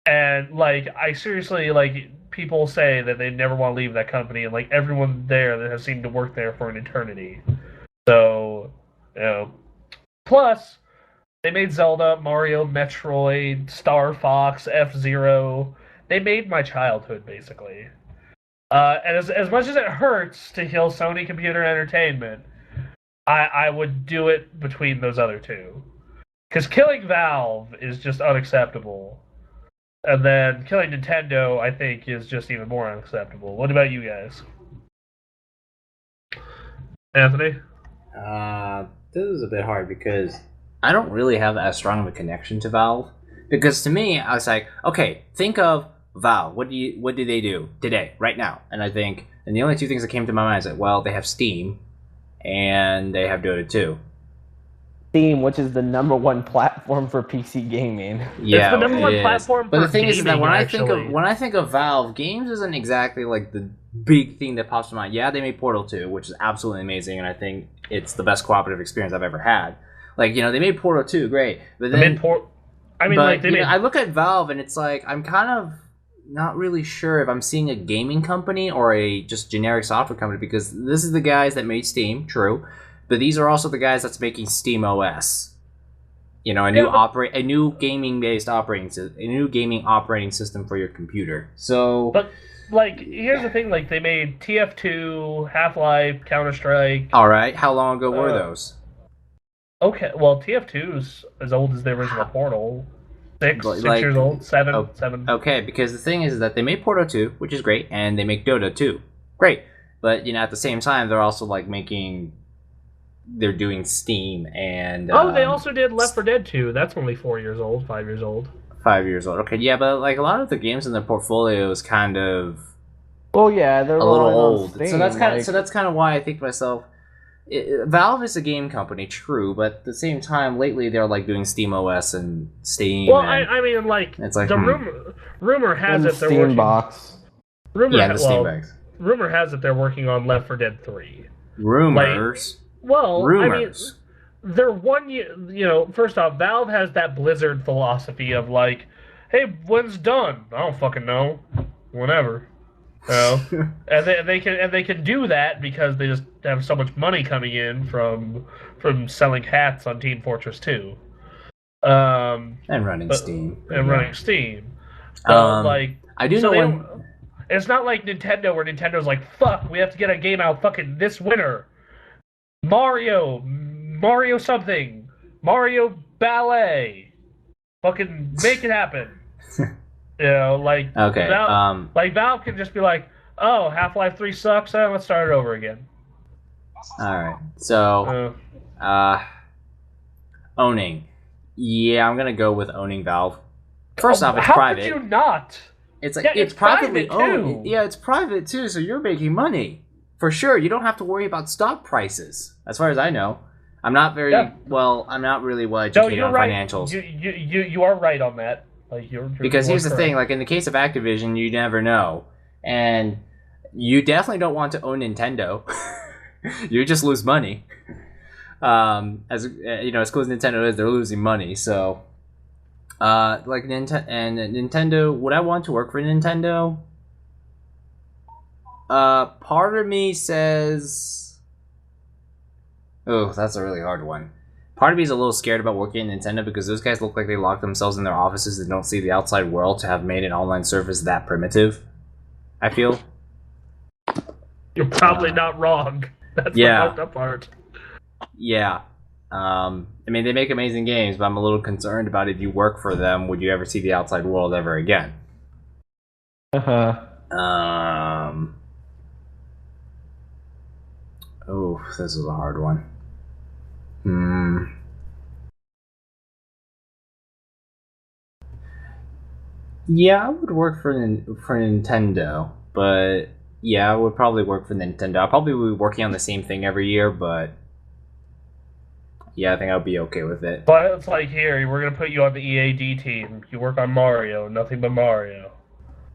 And like, I seriously, like, people say that they never want to leave that company, and like everyone there that has seemed to work there for an eternity. So, you know, plus they made Zelda, Mario, Metroid, Star Fox, F-Zero. They made my childhood basically. And as much as it hurts to kill Sony Computer Entertainment, I would do it between those other two. Because killing Valve is just unacceptable. And then killing Nintendo, I think, is just even more unacceptable. What about you guys? Anthony? This is a bit hard because I don't really have as strong of a connection to Valve. Because to me, I was like, okay, think of Valve. What do they do today, right now? And I think, and the only two things that came to my mind is like, well, they have Steam, and they have Dota 2. Steam, which is the #1 platform for PC gaming. it's Yeah, the number one platform but for the thing gaming, is that when actually. I think of Valve, games isn't exactly like the big thing that pops to mind. Yeah, they made Portal 2, which is absolutely amazing, and I think it's the best cooperative experience I've ever had. Like, you know, they made Portal 2, great, but then I look at Valve and it's like I'm kind of not really sure if I'm seeing a gaming company or a just generic software company, because this is the guys that made Steam, true. But these are also the guys that's making Steam OS. You know, a new gaming operating system for your computer. So, but like, here's the thing: like, they made TF2, Half-Life, Counter-Strike. All right, how long ago were those? Okay, well, TF2's as old as the original Portal. Six years old, seven. Okay, because the thing is that they made Portal 2, which is great, and they make Dota 2, great. But you know, at the same time, they're also like they're doing Steam and they also did Left 4 Dead 2. That's only 4 years old, 5 years old. 5 years old. Okay, yeah, but like a lot of the games in their portfolio is kind of well, yeah, they're a little old. Steam, so that's kind of why I think to myself, Valve is a game company, true, but at the same time, lately they're like doing Steam OS and Steam. Well, and I mean, like, it's like the rumor has it they're Steam working. Box. Steam box. Rumor has it they're working on Left 4 Dead 3. Rumors. Rumors. I mean, they're 1 year. You know, first off, Valve has that Blizzard philosophy of like, hey, when's done? I don't fucking know. Whenever. You know? and they can do that because they just have so much money coming in from selling hats on Team Fortress 2. And running Steam. Running Steam. Like, I do know it's not like Nintendo, where Nintendo's like, fuck, we have to get a game out fucking this winter. Mario something, Mario Ballet, fucking make it happen. You know, like, okay, Valve can just be like, oh, Half-Life 3 sucks, let's start it over again. All right, so owning, yeah, I'm gonna go with owning Valve. First off, it's private. How could you not? It's like it's privately owned. Yeah, it's private too, so you're making money. For sure, you don't have to worry about stock prices. As far as I know, I'm not very well. I'm not really well educated on financials. You are right on that. Like, because here's the thing: like in the case of Activision, you never know, and you definitely don't want to own Nintendo. You just lose money. As you know, as cool as Nintendo is, they're losing money. So, like Nintendo, would I want to work for Nintendo? Part of me says, oh, that's a really hard one. Part of me is a little scared about working at Nintendo because those guys look like they lock themselves in their offices and don't see the outside world to have made an online service that primitive. I feel. You're probably not wrong. That's the fucked up part. Yeah. I mean, they make amazing games, but I'm a little concerned about if you work for them, would you ever see the outside world ever again? Oh, this is a hard one. Yeah, I would work for Nintendo, but yeah, I would probably work for Nintendo. I'll probably be working on the same thing every year, but yeah, I think I'll be okay with it. But it's like, here, we're gonna put you on the EAD team. You work on Mario, nothing but Mario.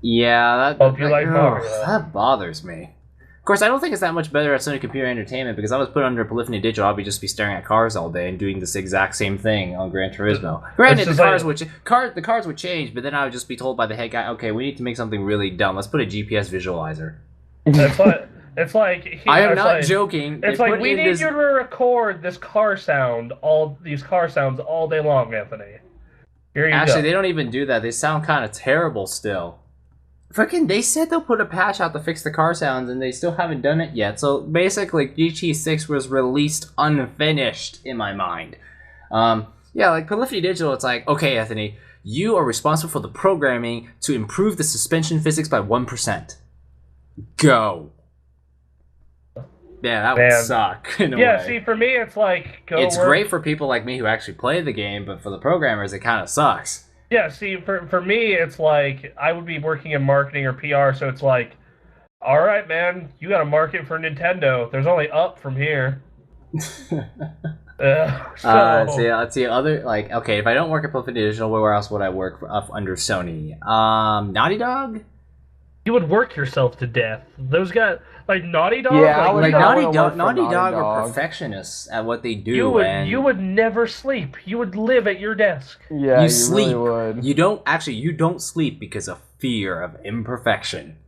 Yeah, Hope you like Mario. that bothers me. Of course, I don't think it's that much better at Sony Computer Entertainment because I was put under Polyphony Digital. I'll just be staring at cars all day and doing this exact same thing on Gran Turismo. Granted, the cars would change, but then I would just be told by the head guy, "Okay, we need to make something really dumb. Let's put a GPS visualizer." It's like I am not joking. It's like we need you to record these car sounds all day long, Anthony. Here you Actually, go. they don't even do that. They sound kind of terrible still. Freaking, they said they'll put a patch out to fix the car sounds, and they still haven't done it yet. So basically, GT6 was released unfinished in my mind. Yeah, like Polyphony Digital, it's like, okay, Anthony, you are responsible for the programming to improve the suspension physics by 1%. Go. Yeah, that would suck in a way. See, for me, it's like it's great for people like me who actually play the game, but for the programmers, it kind of sucks. Yeah, see, for me, it's like, I would be working in marketing or PR, so it's like, all right, man, you got to market for Nintendo. There's only up from here. Let's see, other, like, okay, if I don't work at Polyphony Digital, where else would I work under Sony? Naughty Dog? You would work yourself to death. Those guys, like Naughty Dog, Naughty Dog are perfectionists at what they do. You would never sleep. You would live at your desk. Yeah, you sleep. Really would. You don't sleep because of fear of imperfection.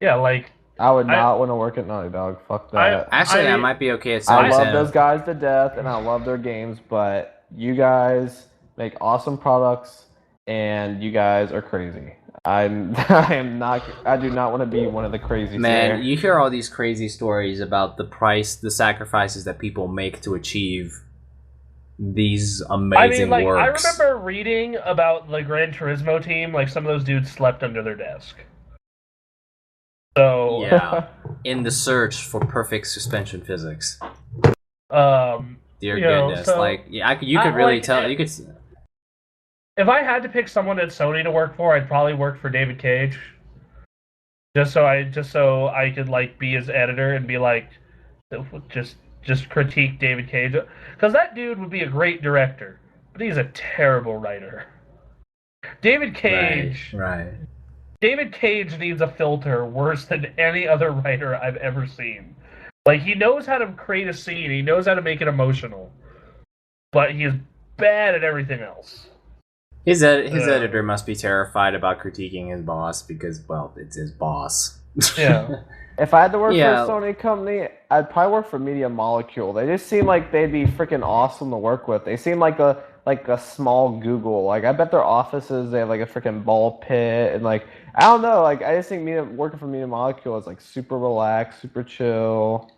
Yeah, like I would not want to work at Naughty Dog. Fuck that. I might be okay at Sony. I love those guys to death, and I love their games, but you guys make awesome products, and you guys are crazy. I do not want to be one of the crazy. Man, you hear all these crazy stories about the sacrifices that people make to achieve these amazing works. I remember reading about the Gran Turismo team, like some of those dudes slept under their desk. So yeah, in the search for perfect suspension physics. Dear goodness, you could really tell. You could. If I had to pick someone at Sony to work for, I'd probably work for David Cage. Just so I could like be his editor and be like, just critique David Cage, because that dude would be a great director, but he's a terrible writer. David Cage, right. David Cage needs a filter worse than any other writer I've ever seen. Like, he knows how to create a scene, he knows how to make it emotional, but he is bad at everything else. His editor must be terrified about critiquing his boss because, well, it's his boss. Yeah. If I had to work for a Sony company, I'd probably work for Media Molecule. They just seem like they'd be freaking awesome to work with. They seem like a small Google. Like, I bet their offices, they have like a freaking ball pit, and like, I don't know, like, I just think working for Media Molecule is like super relaxed, super chill,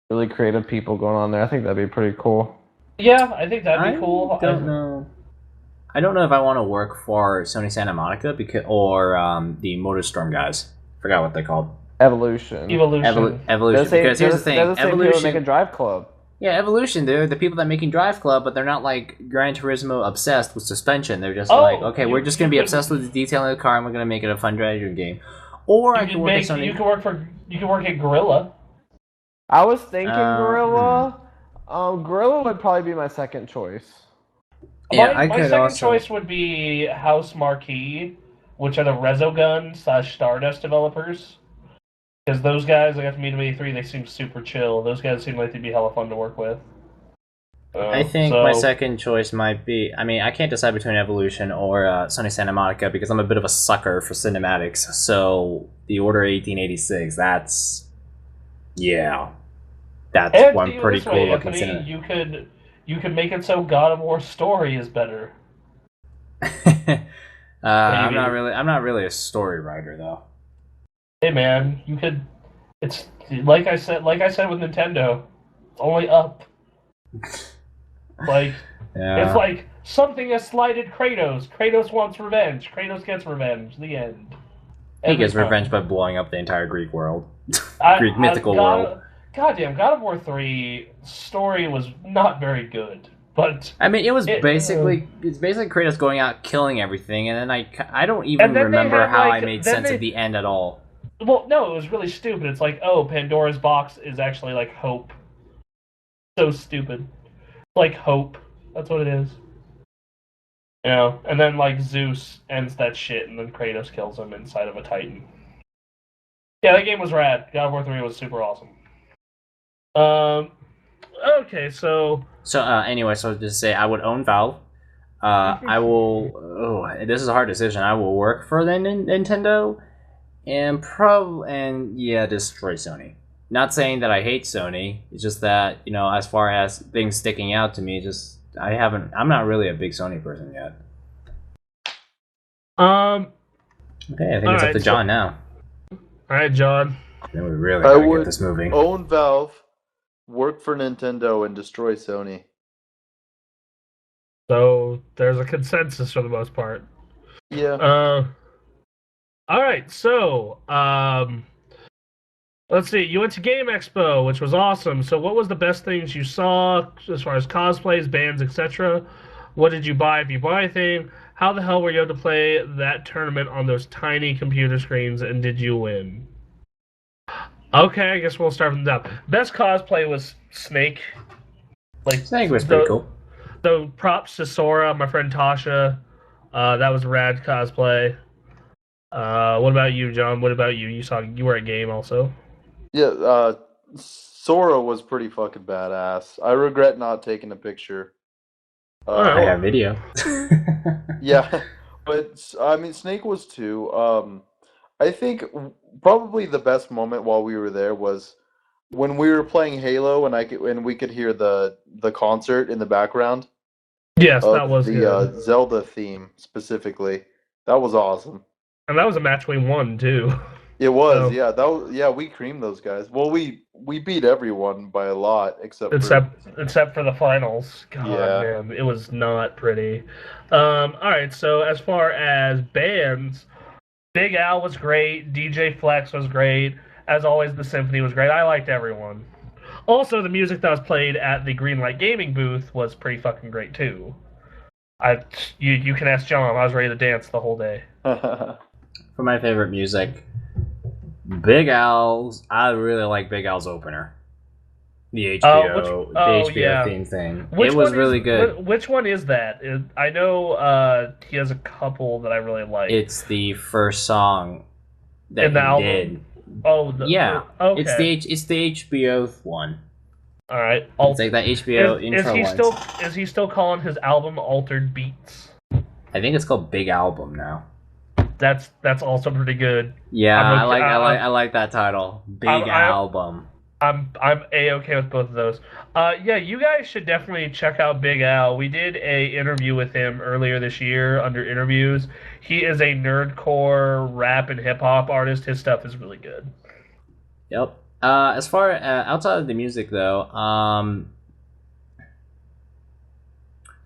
really creative people going on there. I think that'd be pretty cool. Yeah, I think that'd be cool. I don't know if I want to work for Sony Santa Monica or the MotorStorm guys. Forgot what they're called. Evolution. Because here's the thing. Evolution make a Drive Club. Yeah, Evolution. They're the people that making Drive Club, but they're not like Gran Turismo obsessed with suspension. They're just okay, we're just gonna be obsessed with the detail in the car, and we're gonna make it a fun driving game. Or I can work at Sony. You can work at Gorilla. I was thinking Gorilla. Gorilla would probably be my second choice. Yeah, my second choice would be House Marquee, which are the Resogun/Stardust developers. Because those guys, I got to meet them at E3, they seem super chill. Those guys seem like they'd be hella fun to work with. I think my second choice might be... I mean, I can't decide between Evolution or Sony Santa Monica because I'm a bit of a sucker for cinematics. So, The Order 1886, that's... Yeah. That's one pretty cool looking cinema. You could make it so God of War story is better. I'm not really a story writer though. Hey man, you could. It's like I said with Nintendo. It's only up. Like It's like something has slighted Kratos. Kratos wants revenge. Kratos gets revenge. The end. He gets revenge by blowing up the entire Greek world. Greek mythical world. Goddamn, God of War 3 story was not very good, but I mean, it's basically Kratos going out killing everything, and then I don't even remember how I made sense of the end at all. Well, no, it was really stupid. It's like, oh, Pandora's box is actually like hope. So stupid. Like hope. That's what it is. You know, and then like Zeus ends that shit, and then Kratos kills him inside of a Titan. Yeah, that game was rad. God of War 3 was super awesome. Okay, so Anyway, so just say I would own Valve. I will. Oh, this is a hard decision. I will work for the Nintendo, and yeah, destroy Sony. Not saying that I hate Sony. It's just that as far as things sticking out to me, just I'm not really a big Sony person yet. Okay, I think it's up to John now. All right, John. Then we really gotta get this moving. Own Valve, work for Nintendo, and destroy Sony. So there's a consensus for the most part. Yeah. All right, so let's see. You went to Game Expo, which was awesome. So what was the best things you saw as far as cosplays, bands, etc.? What did you buy if you bought anything? How the hell were you able to play that tournament on those tiny computer screens, and did you win? Okay, I guess we'll start from the top. Best cosplay was Snake. Snake was pretty cool. So props to Sora, my friend Tasha. That was a rad cosplay. What about you, John? What about you? You were at game also. Yeah, Sora was pretty fucking badass. I regret not taking a picture. I have video. Yeah, but I mean, Snake was too. I think probably the best moment while we were there was when we were playing Halo, and we could hear the concert in the background. Yes, that was the Zelda theme specifically. That was awesome. And that was a match we won too. It was, yeah. We creamed those guys. Well, we beat everyone by a lot except for the finals. God, yeah. Man, it was not pretty. All right, so as far as bands, Big Al was great. DJ Flex was great. As always, the Symphony was great. I liked everyone. Also, the music that was played at the Greenlight Gaming booth was pretty fucking great too. You can ask John. I was ready to dance the whole day. For my favorite music, Big Al's. I really like Big Al's opener. The HBO theme thing. It was really good. Which one is that? I know he has a couple that I really like. It's the first song that he did. Oh, yeah. Okay. It's the HBO one. All right. It's like that HBO intro one. Is he still calling his album Altered Beats? I think it's called Big Album now. That's also pretty good. Yeah, I like that title. Big Album. I'm A-okay with both of those. Yeah, you guys should definitely check out Big Al. We did a interview with him earlier this year under interviews. He is a nerdcore rap and hip hop artist. His stuff is really good. Yep. As far outside of the music though,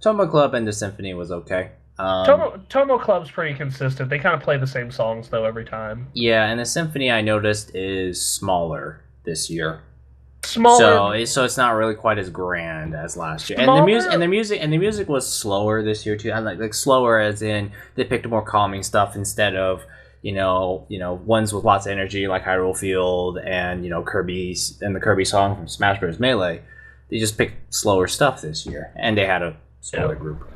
Tomo Club and the Symphony was okay. Tomo Club's pretty consistent. They kind of play the same songs though every time. Yeah, and the Symphony I noticed is smaller this year. Smaller. So it's not really quite as grand as last year. And the music was slower this year too. I like slower as in they picked more calming stuff instead of ones with lots of energy like Hyrule Field and Kirby's and the Kirby song from Smash Bros. Melee. They just picked slower stuff this year, and they had a smaller group.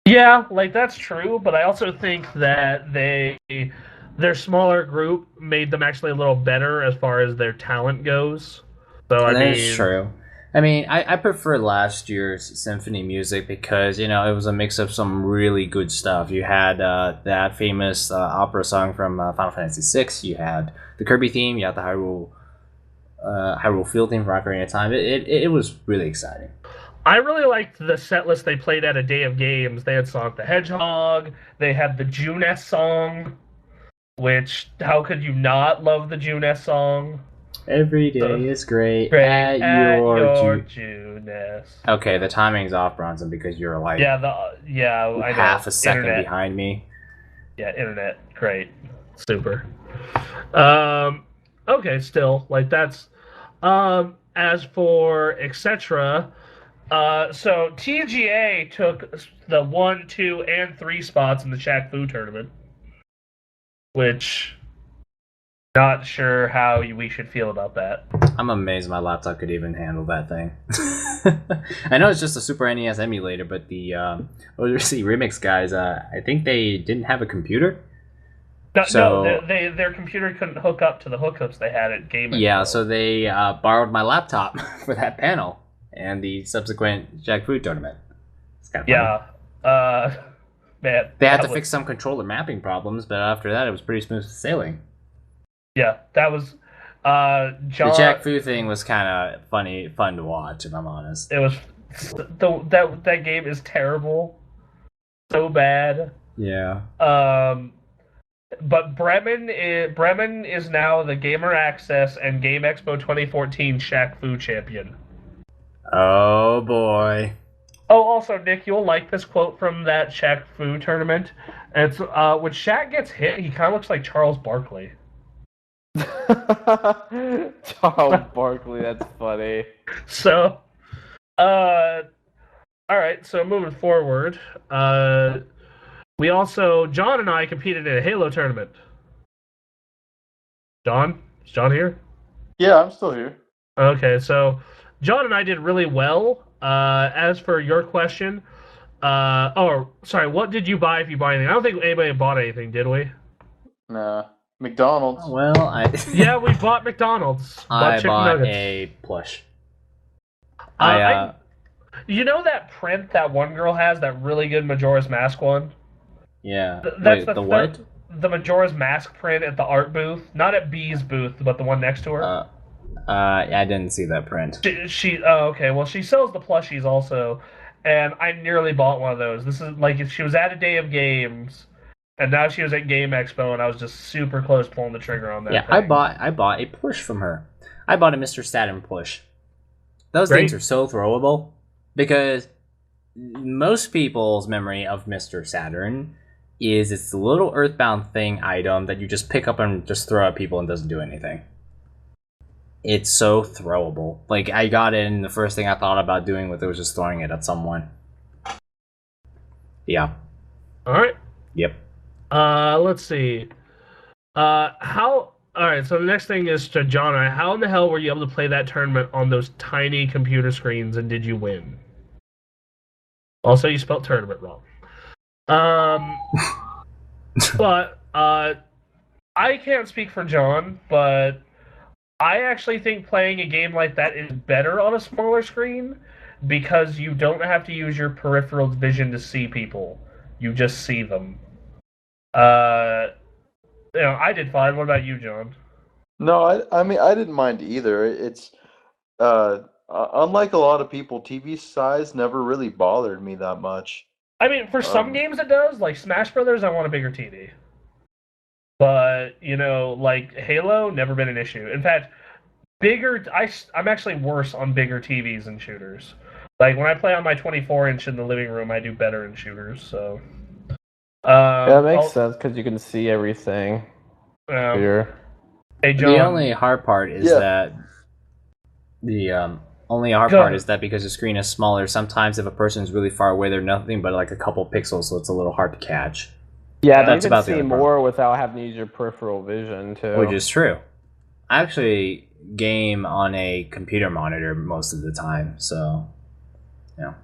Yeah, that's true, but I also think that their smaller group made them actually a little better as far as their talent goes. So that's true. I mean, I prefer last year's Symphony music because it was a mix of some really good stuff. You had that famous opera song from Final Fantasy VI. You had the Kirby theme. You had the Hyrule Field theme from Ocarina of Time. It was really exciting. I really liked the set list they played at A Day of Games. They had Sonic the Hedgehog. They had the Juness song, which, how could you not love the Juness song? Every day is great at your Juness. Okay, the timing's off, Bronson, because you're like I know. Half a second behind me. Yeah, internet, great, super. Okay, still that's. As for etc. So TGA took the 1, 2, and 3 spots in the Shaq Fu tournament, which not sure how we should feel about that. I'm amazed my laptop could even handle that thing. I know it's just a Super NES emulator, but the ODC Remix guys, I think they didn't have a computer. No, their computer couldn't hook up to the hookups they had at Game Expo. Yeah, so they borrowed my laptop for that panel and the subsequent Jack Food tournament. It's kind of funny. Man, they had to fix some controller mapping problems, but after that, it was pretty smooth sailing. Yeah, that was John. The Jack Fu thing was kind of fun to watch, if I'm honest. It was that game is terrible, so bad. Yeah. But Bremen is now the Gamer Access and Game Expo 2014 Shaq Fu champion. Oh boy. Oh, also, Nick, you'll like this quote from that Shaq Fu tournament. It's when Shaq gets hit, he kind of looks like Charles Barkley. Charles Barkley, that's funny. So, all right. So moving forward, we also John and I competed in a Halo tournament. John, is John here? Yeah, I'm still here. Okay, so John and I did really well. As for your question, sorry, what did you buy if you buy anything? I don't think anybody bought anything, did we? Nah, McDonald's. Oh, well, yeah, we bought McDonald's. I bought nuggets. a plush. You know that print that one girl has, that really good Majora's Mask one? Yeah. That's Wait, the what? The Majora's Mask print at the art booth. Not at B's booth, but the one next to her. I didn't see that print. Okay. Well, she sells the plushies also, and I nearly bought one of those. This is like if she was at a day of games, and now she was at Game Expo, and I was just super close pulling the trigger on that. Yeah, thing. I bought a plush from her. I bought a Mr. Saturn plush. Those Great. things are so throwable because most people's memory of Mr. Saturn is it's the little Earthbound thing item that you just pick up and just throw at people and doesn't do anything. It's so throwable. Like, I got it, and the first thing I thought about doing with it was just throwing it at someone. Yeah. All right. Yep. Let's see. All right, so the next thing is to John and I. How in the hell were you able to play that tournament on those tiny computer screens, and did you win? Also, you spelled tournament wrong. But I can't speak for John, but I actually think playing a game like that is better on a smaller screen because you don't have to use your peripheral vision to see people. You just see them. I did fine. What about you, John? No, I mean, I didn't mind either. It's unlike a lot of people, TV size never really bothered me that much. I mean, for some games it does. Like Smash Brothers, I want a bigger TV. But, like Halo, never been an issue. In fact, I'm actually worse on bigger TVs than shooters. Like, when I play on my 24-inch in the living room, I do better in shooters, so... yeah, that makes sense, because you can see everything here. Hey, John. The only hard part is that... is that because the screen is smaller, sometimes if a person is really far away, they're nothing but like a couple pixels, so it's a little hard to catch. Yeah, that's you about can see more without having to use your peripheral vision, too. Which is true. I actually game on a computer monitor most of the time, so... Yeah.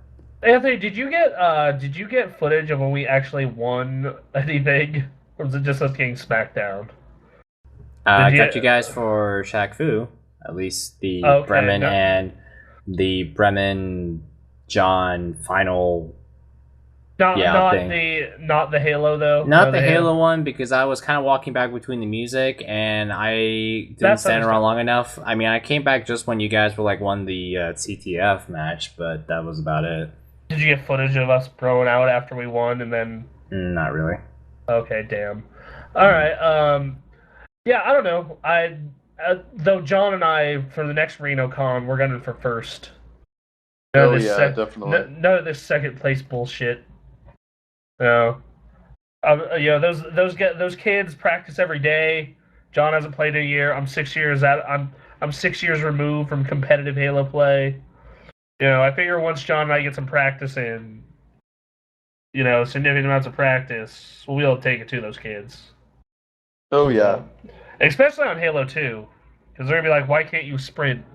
Anthony, did you get footage of when we actually won anything? Or was it just us getting smacked down? I got you guys for Shaq Fu. At least the Bremen and the Bremen John final... Not the Halo though. Not the Halo one, because I was kind of walking back between the music and I didn't stand around long enough. I mean, I came back just when you guys were won the CTF match, but that was about it. Did you get footage of us throwing out after we won and then? Not really. Okay, damn. All right. Yeah, I don't know. Though John and I for the next Reno Con, we're gunning for first. Definitely. None of this second place bullshit. No, those kids practice every day. John hasn't played in a year. I'm 6 years out. I'm 6 years removed from competitive Halo play. I figure once John and I get some practice in, significant amounts of practice, we'll be able to take it to those kids. Oh yeah, especially on Halo 2, because they're gonna be like, "Why can't you sprint?"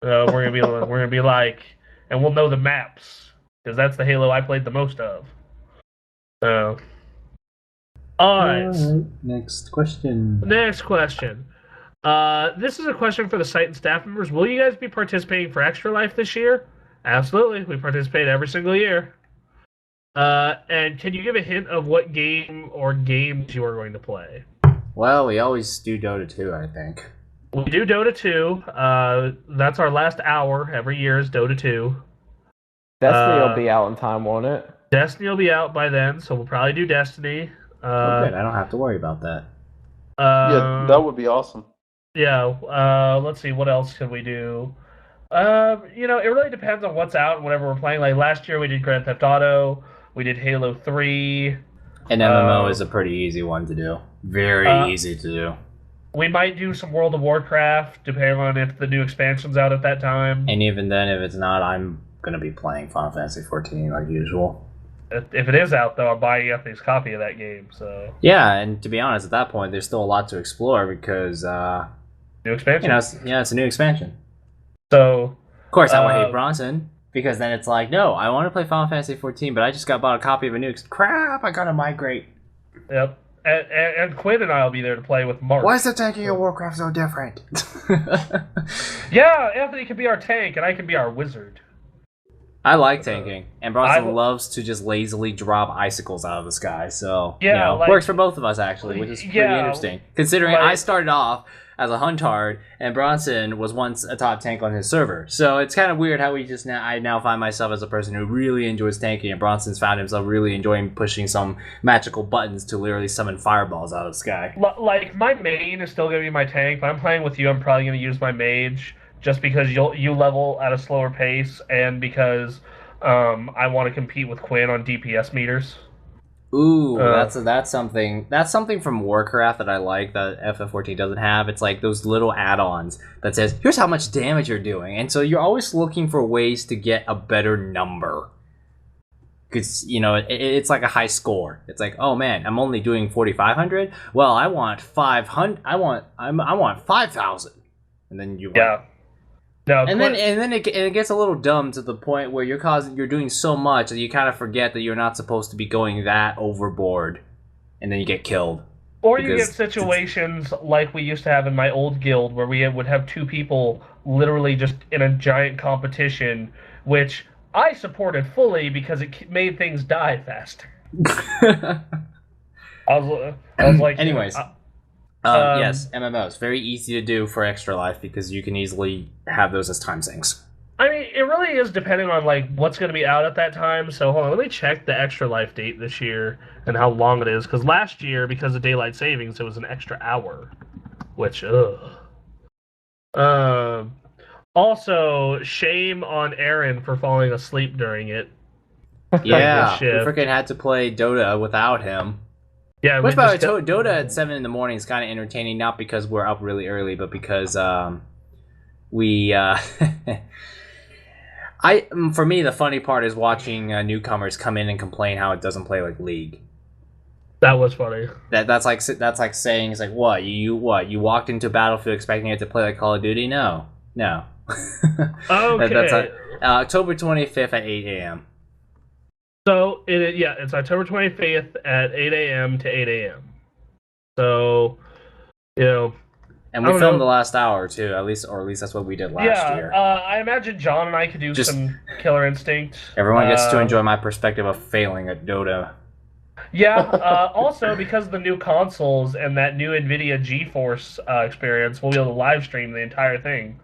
We're gonna be like, and we'll know the maps because that's the Halo I played the most of. So, all right. Next question. Next question. This is a question for the site and staff members. Will you guys be participating for Extra Life this year? Absolutely. We participate every single year. And can you give a hint of what game or games you are going to play? Well, we always do Dota 2, I think. We do Dota 2. That's our last hour every year is Dota 2. Destiny will be out in time, won't it? Destiny will be out by then, so we'll probably do Destiny. Oh, good. I don't have to worry about that. Yeah, that would be awesome. Yeah. Let's see. What else can we do? It really depends on what's out and whatever we're playing. Like last year, we did Grand Theft Auto. We did Halo 3. An MMO is a pretty easy one to do. Very easy to do. We might do some World of Warcraft, depending on if the new expansion's out at that time. And even then, if it's not, I'm going to be playing Final Fantasy 14 like usual. If it is out, though, I'm buying Anthony's copy of that game. So yeah, and to be honest, at that point, there's still a lot to explore because new expansion. It's a new expansion. So of course, I would hate Bronson because then it's like, no, I want to play Final Fantasy 14, but I just bought a copy of a new. Crap! I gotta migrate. Yep. And Quinn and I will be there to play with Mark. Why is the tanking of Warcraft so different? Yeah, Anthony can be our tank, and I can be our wizard. I like tanking, and Bronson loves to just lazily drop icicles out of the sky, so works for both of us, actually, which is pretty interesting. Considering I started off as a huntard, and Bronson was once a top tank on his server. So it's kind of weird how I now find myself as a person who really enjoys tanking, and Bronson's found himself really enjoying pushing some magical buttons to literally summon fireballs out of the sky. Like, my main is still going to be my tank, but I'm playing with you, I'm probably going to use my mage, just because you level at a slower pace, and because I want to compete with Quinn on DPS meters. Ooh, that's something from Warcraft that I like that FF14 doesn't have. It's like those little add-ons that says, here's how much damage you're doing. And so you're always looking for ways to get a better number. Because, it's like a high score. It's like, oh man, I'm only doing 4,500? Well, I want 500. I want 5,000. And then you want... No, and then it gets a little dumb to the point where you're doing so much that you kind of forget that you're not supposed to be going that overboard, and then you get killed. Or you get situations like we used to have in my old guild where we would have two people literally just in a giant competition, which I supported fully because it made things die faster. I was like, anyways. Yes, MMOs. Very easy to do for Extra Life because you can easily have those as time sinks. I mean, it really is depending on what's going to be out at that time. So hold on, let me check the Extra Life date this year and how long it is. Because last year, because of daylight savings, it was an extra hour, which also, shame on Aaron for falling asleep during it. Yeah, we freaking had to play Dota without him. Yeah, which by the way, Dota at 7 in the morning is kind of entertaining, not because we're up really early, but because we for me the funny part is watching newcomers come in and complain how it doesn't play like League. That was funny. That's like saying it's like what you walked into Battlefield expecting it to play like Call of Duty? No. Okay. That's October 25th at 8 a.m. So, it's October 25th at 8 a.m. to 8 a.m. So, And we filmed the last hour, too, at least that's what we did last year. I imagine John and I could do some Killer Instinct. Everyone gets to enjoy my perspective of failing at Dota. Yeah, also, because of the new consoles and that new NVIDIA GeForce experience, we'll be able to live stream the entire thing.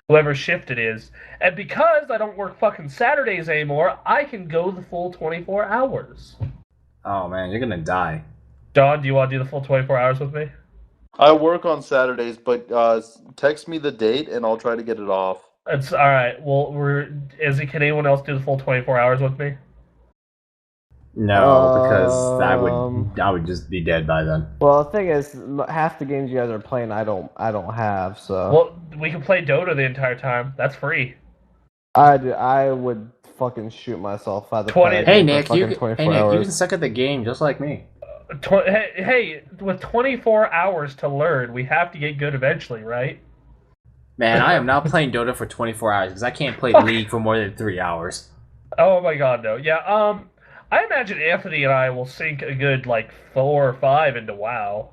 Whoever shift it is. And because I don't work fucking Saturdays anymore, I can go the full 24 hours. Oh man, you're gonna die. John, do you want to do the full 24 hours with me? I work on Saturdays, but text me the date and I'll try to get it off. It's alright. Well, can anyone else do the full 24 hours with me? No, because I would just be dead by then. Well, the thing is, half the games you guys are playing, I don't have. So. Well, we can play Dota the entire time. That's free. I would fucking shoot myself by the 20. Hey Nick, you can suck at the game just like me. Hey, with 24 hours to learn, we have to get good eventually, right? Man, I am not playing Dota for 24 hours because I can't play League for more than 3 hours. Oh my god, no. Yeah, I imagine Anthony and I will sink a good, like, 4 or 5 into WoW.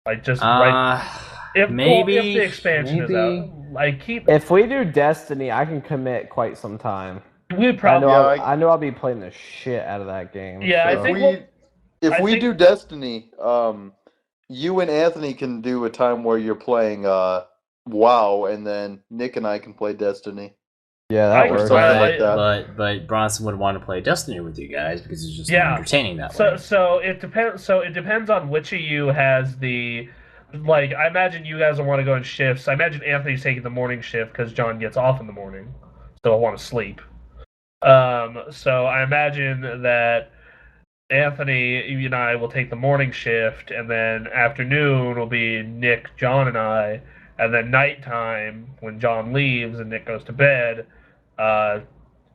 Like, just if the expansion is out. Like, If we do Destiny, I can commit quite some time. we probably... I know I'll be playing the shit out of that game. Yeah, so. I think if we do Destiny, you and Anthony can do a time where you're playing WoW, and then Nick and I can play Destiny. Yeah, that works. But Bronson would want to play Destiny with you guys because it's just entertaining that way. So it depends. So it depends on which of you has the. Like, I imagine you guys will want to go in shifts. I imagine Anthony's taking the morning shift because John gets off in the morning, so he'll want to sleep. So I imagine that Anthony, you and I will take the morning shift, and then afternoon will be Nick, John, and I, and then nighttime when John leaves and Nick goes to bed,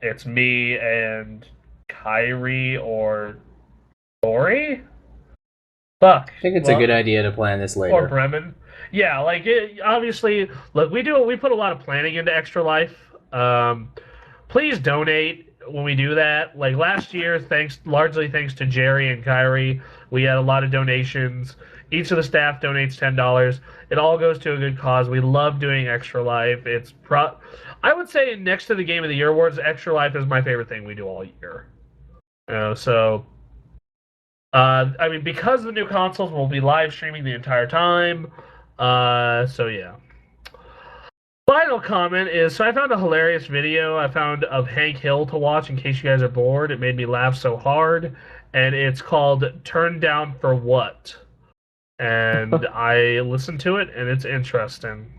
it's me and Kyrie or Tori. Fuck. I think it's a good idea to plan this later. Or Bremen. Yeah, like, obviously, look, we put a lot of planning into Extra Life. Please donate when we do that. Like, last year, largely thanks to Jerry and Kyrie, we had a lot of donations. Each of the staff donates $10. It all goes to a good cause. We love doing Extra Life. I would say next to the Game of the Year awards, Extra Life is my favorite thing we do all year. So... I mean, because the new consoles will be live streaming the entire time. So yeah. Final comment is, so I found a hilarious video of Hank Hill to watch in case you guys are bored. It made me laugh so hard. And it's called Turn Down for What? And I listened to it, and it's interesting.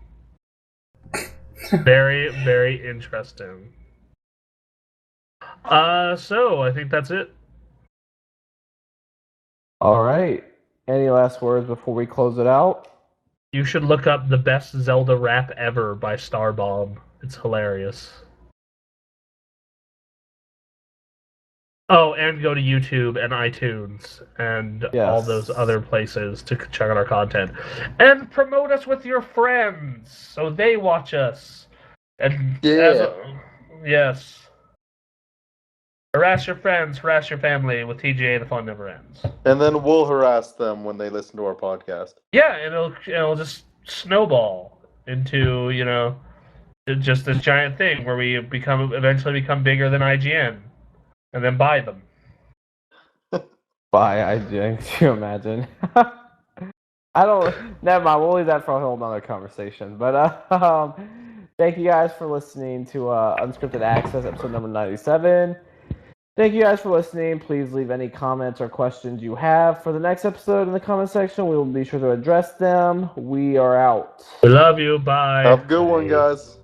Very, very interesting. So I think that's it. All right. Any last words before we close it out? You should look up The Best Zelda Rap Ever by Starbomb. It's hilarious. Oh, and go to YouTube and iTunes and all those other places to check out our content. And promote us with your friends so they watch us. And yes. Harass your friends, harass your family with TGA. The fun never ends. And then we'll harass them when they listen to our podcast. Yeah, and it'll just snowball into, just this giant thing where we eventually become bigger than IGN, and then buy them. Buy IGN? Can you imagine? Never mind. We'll leave that for a whole nother conversation. But thank you guys for listening to Unscripted Access, episode number 97. Thank you guys for listening. Please leave any comments or questions you have for the next episode in the comment section. We will be sure to address them. We are out. We love you. Bye. Have a good one, guys.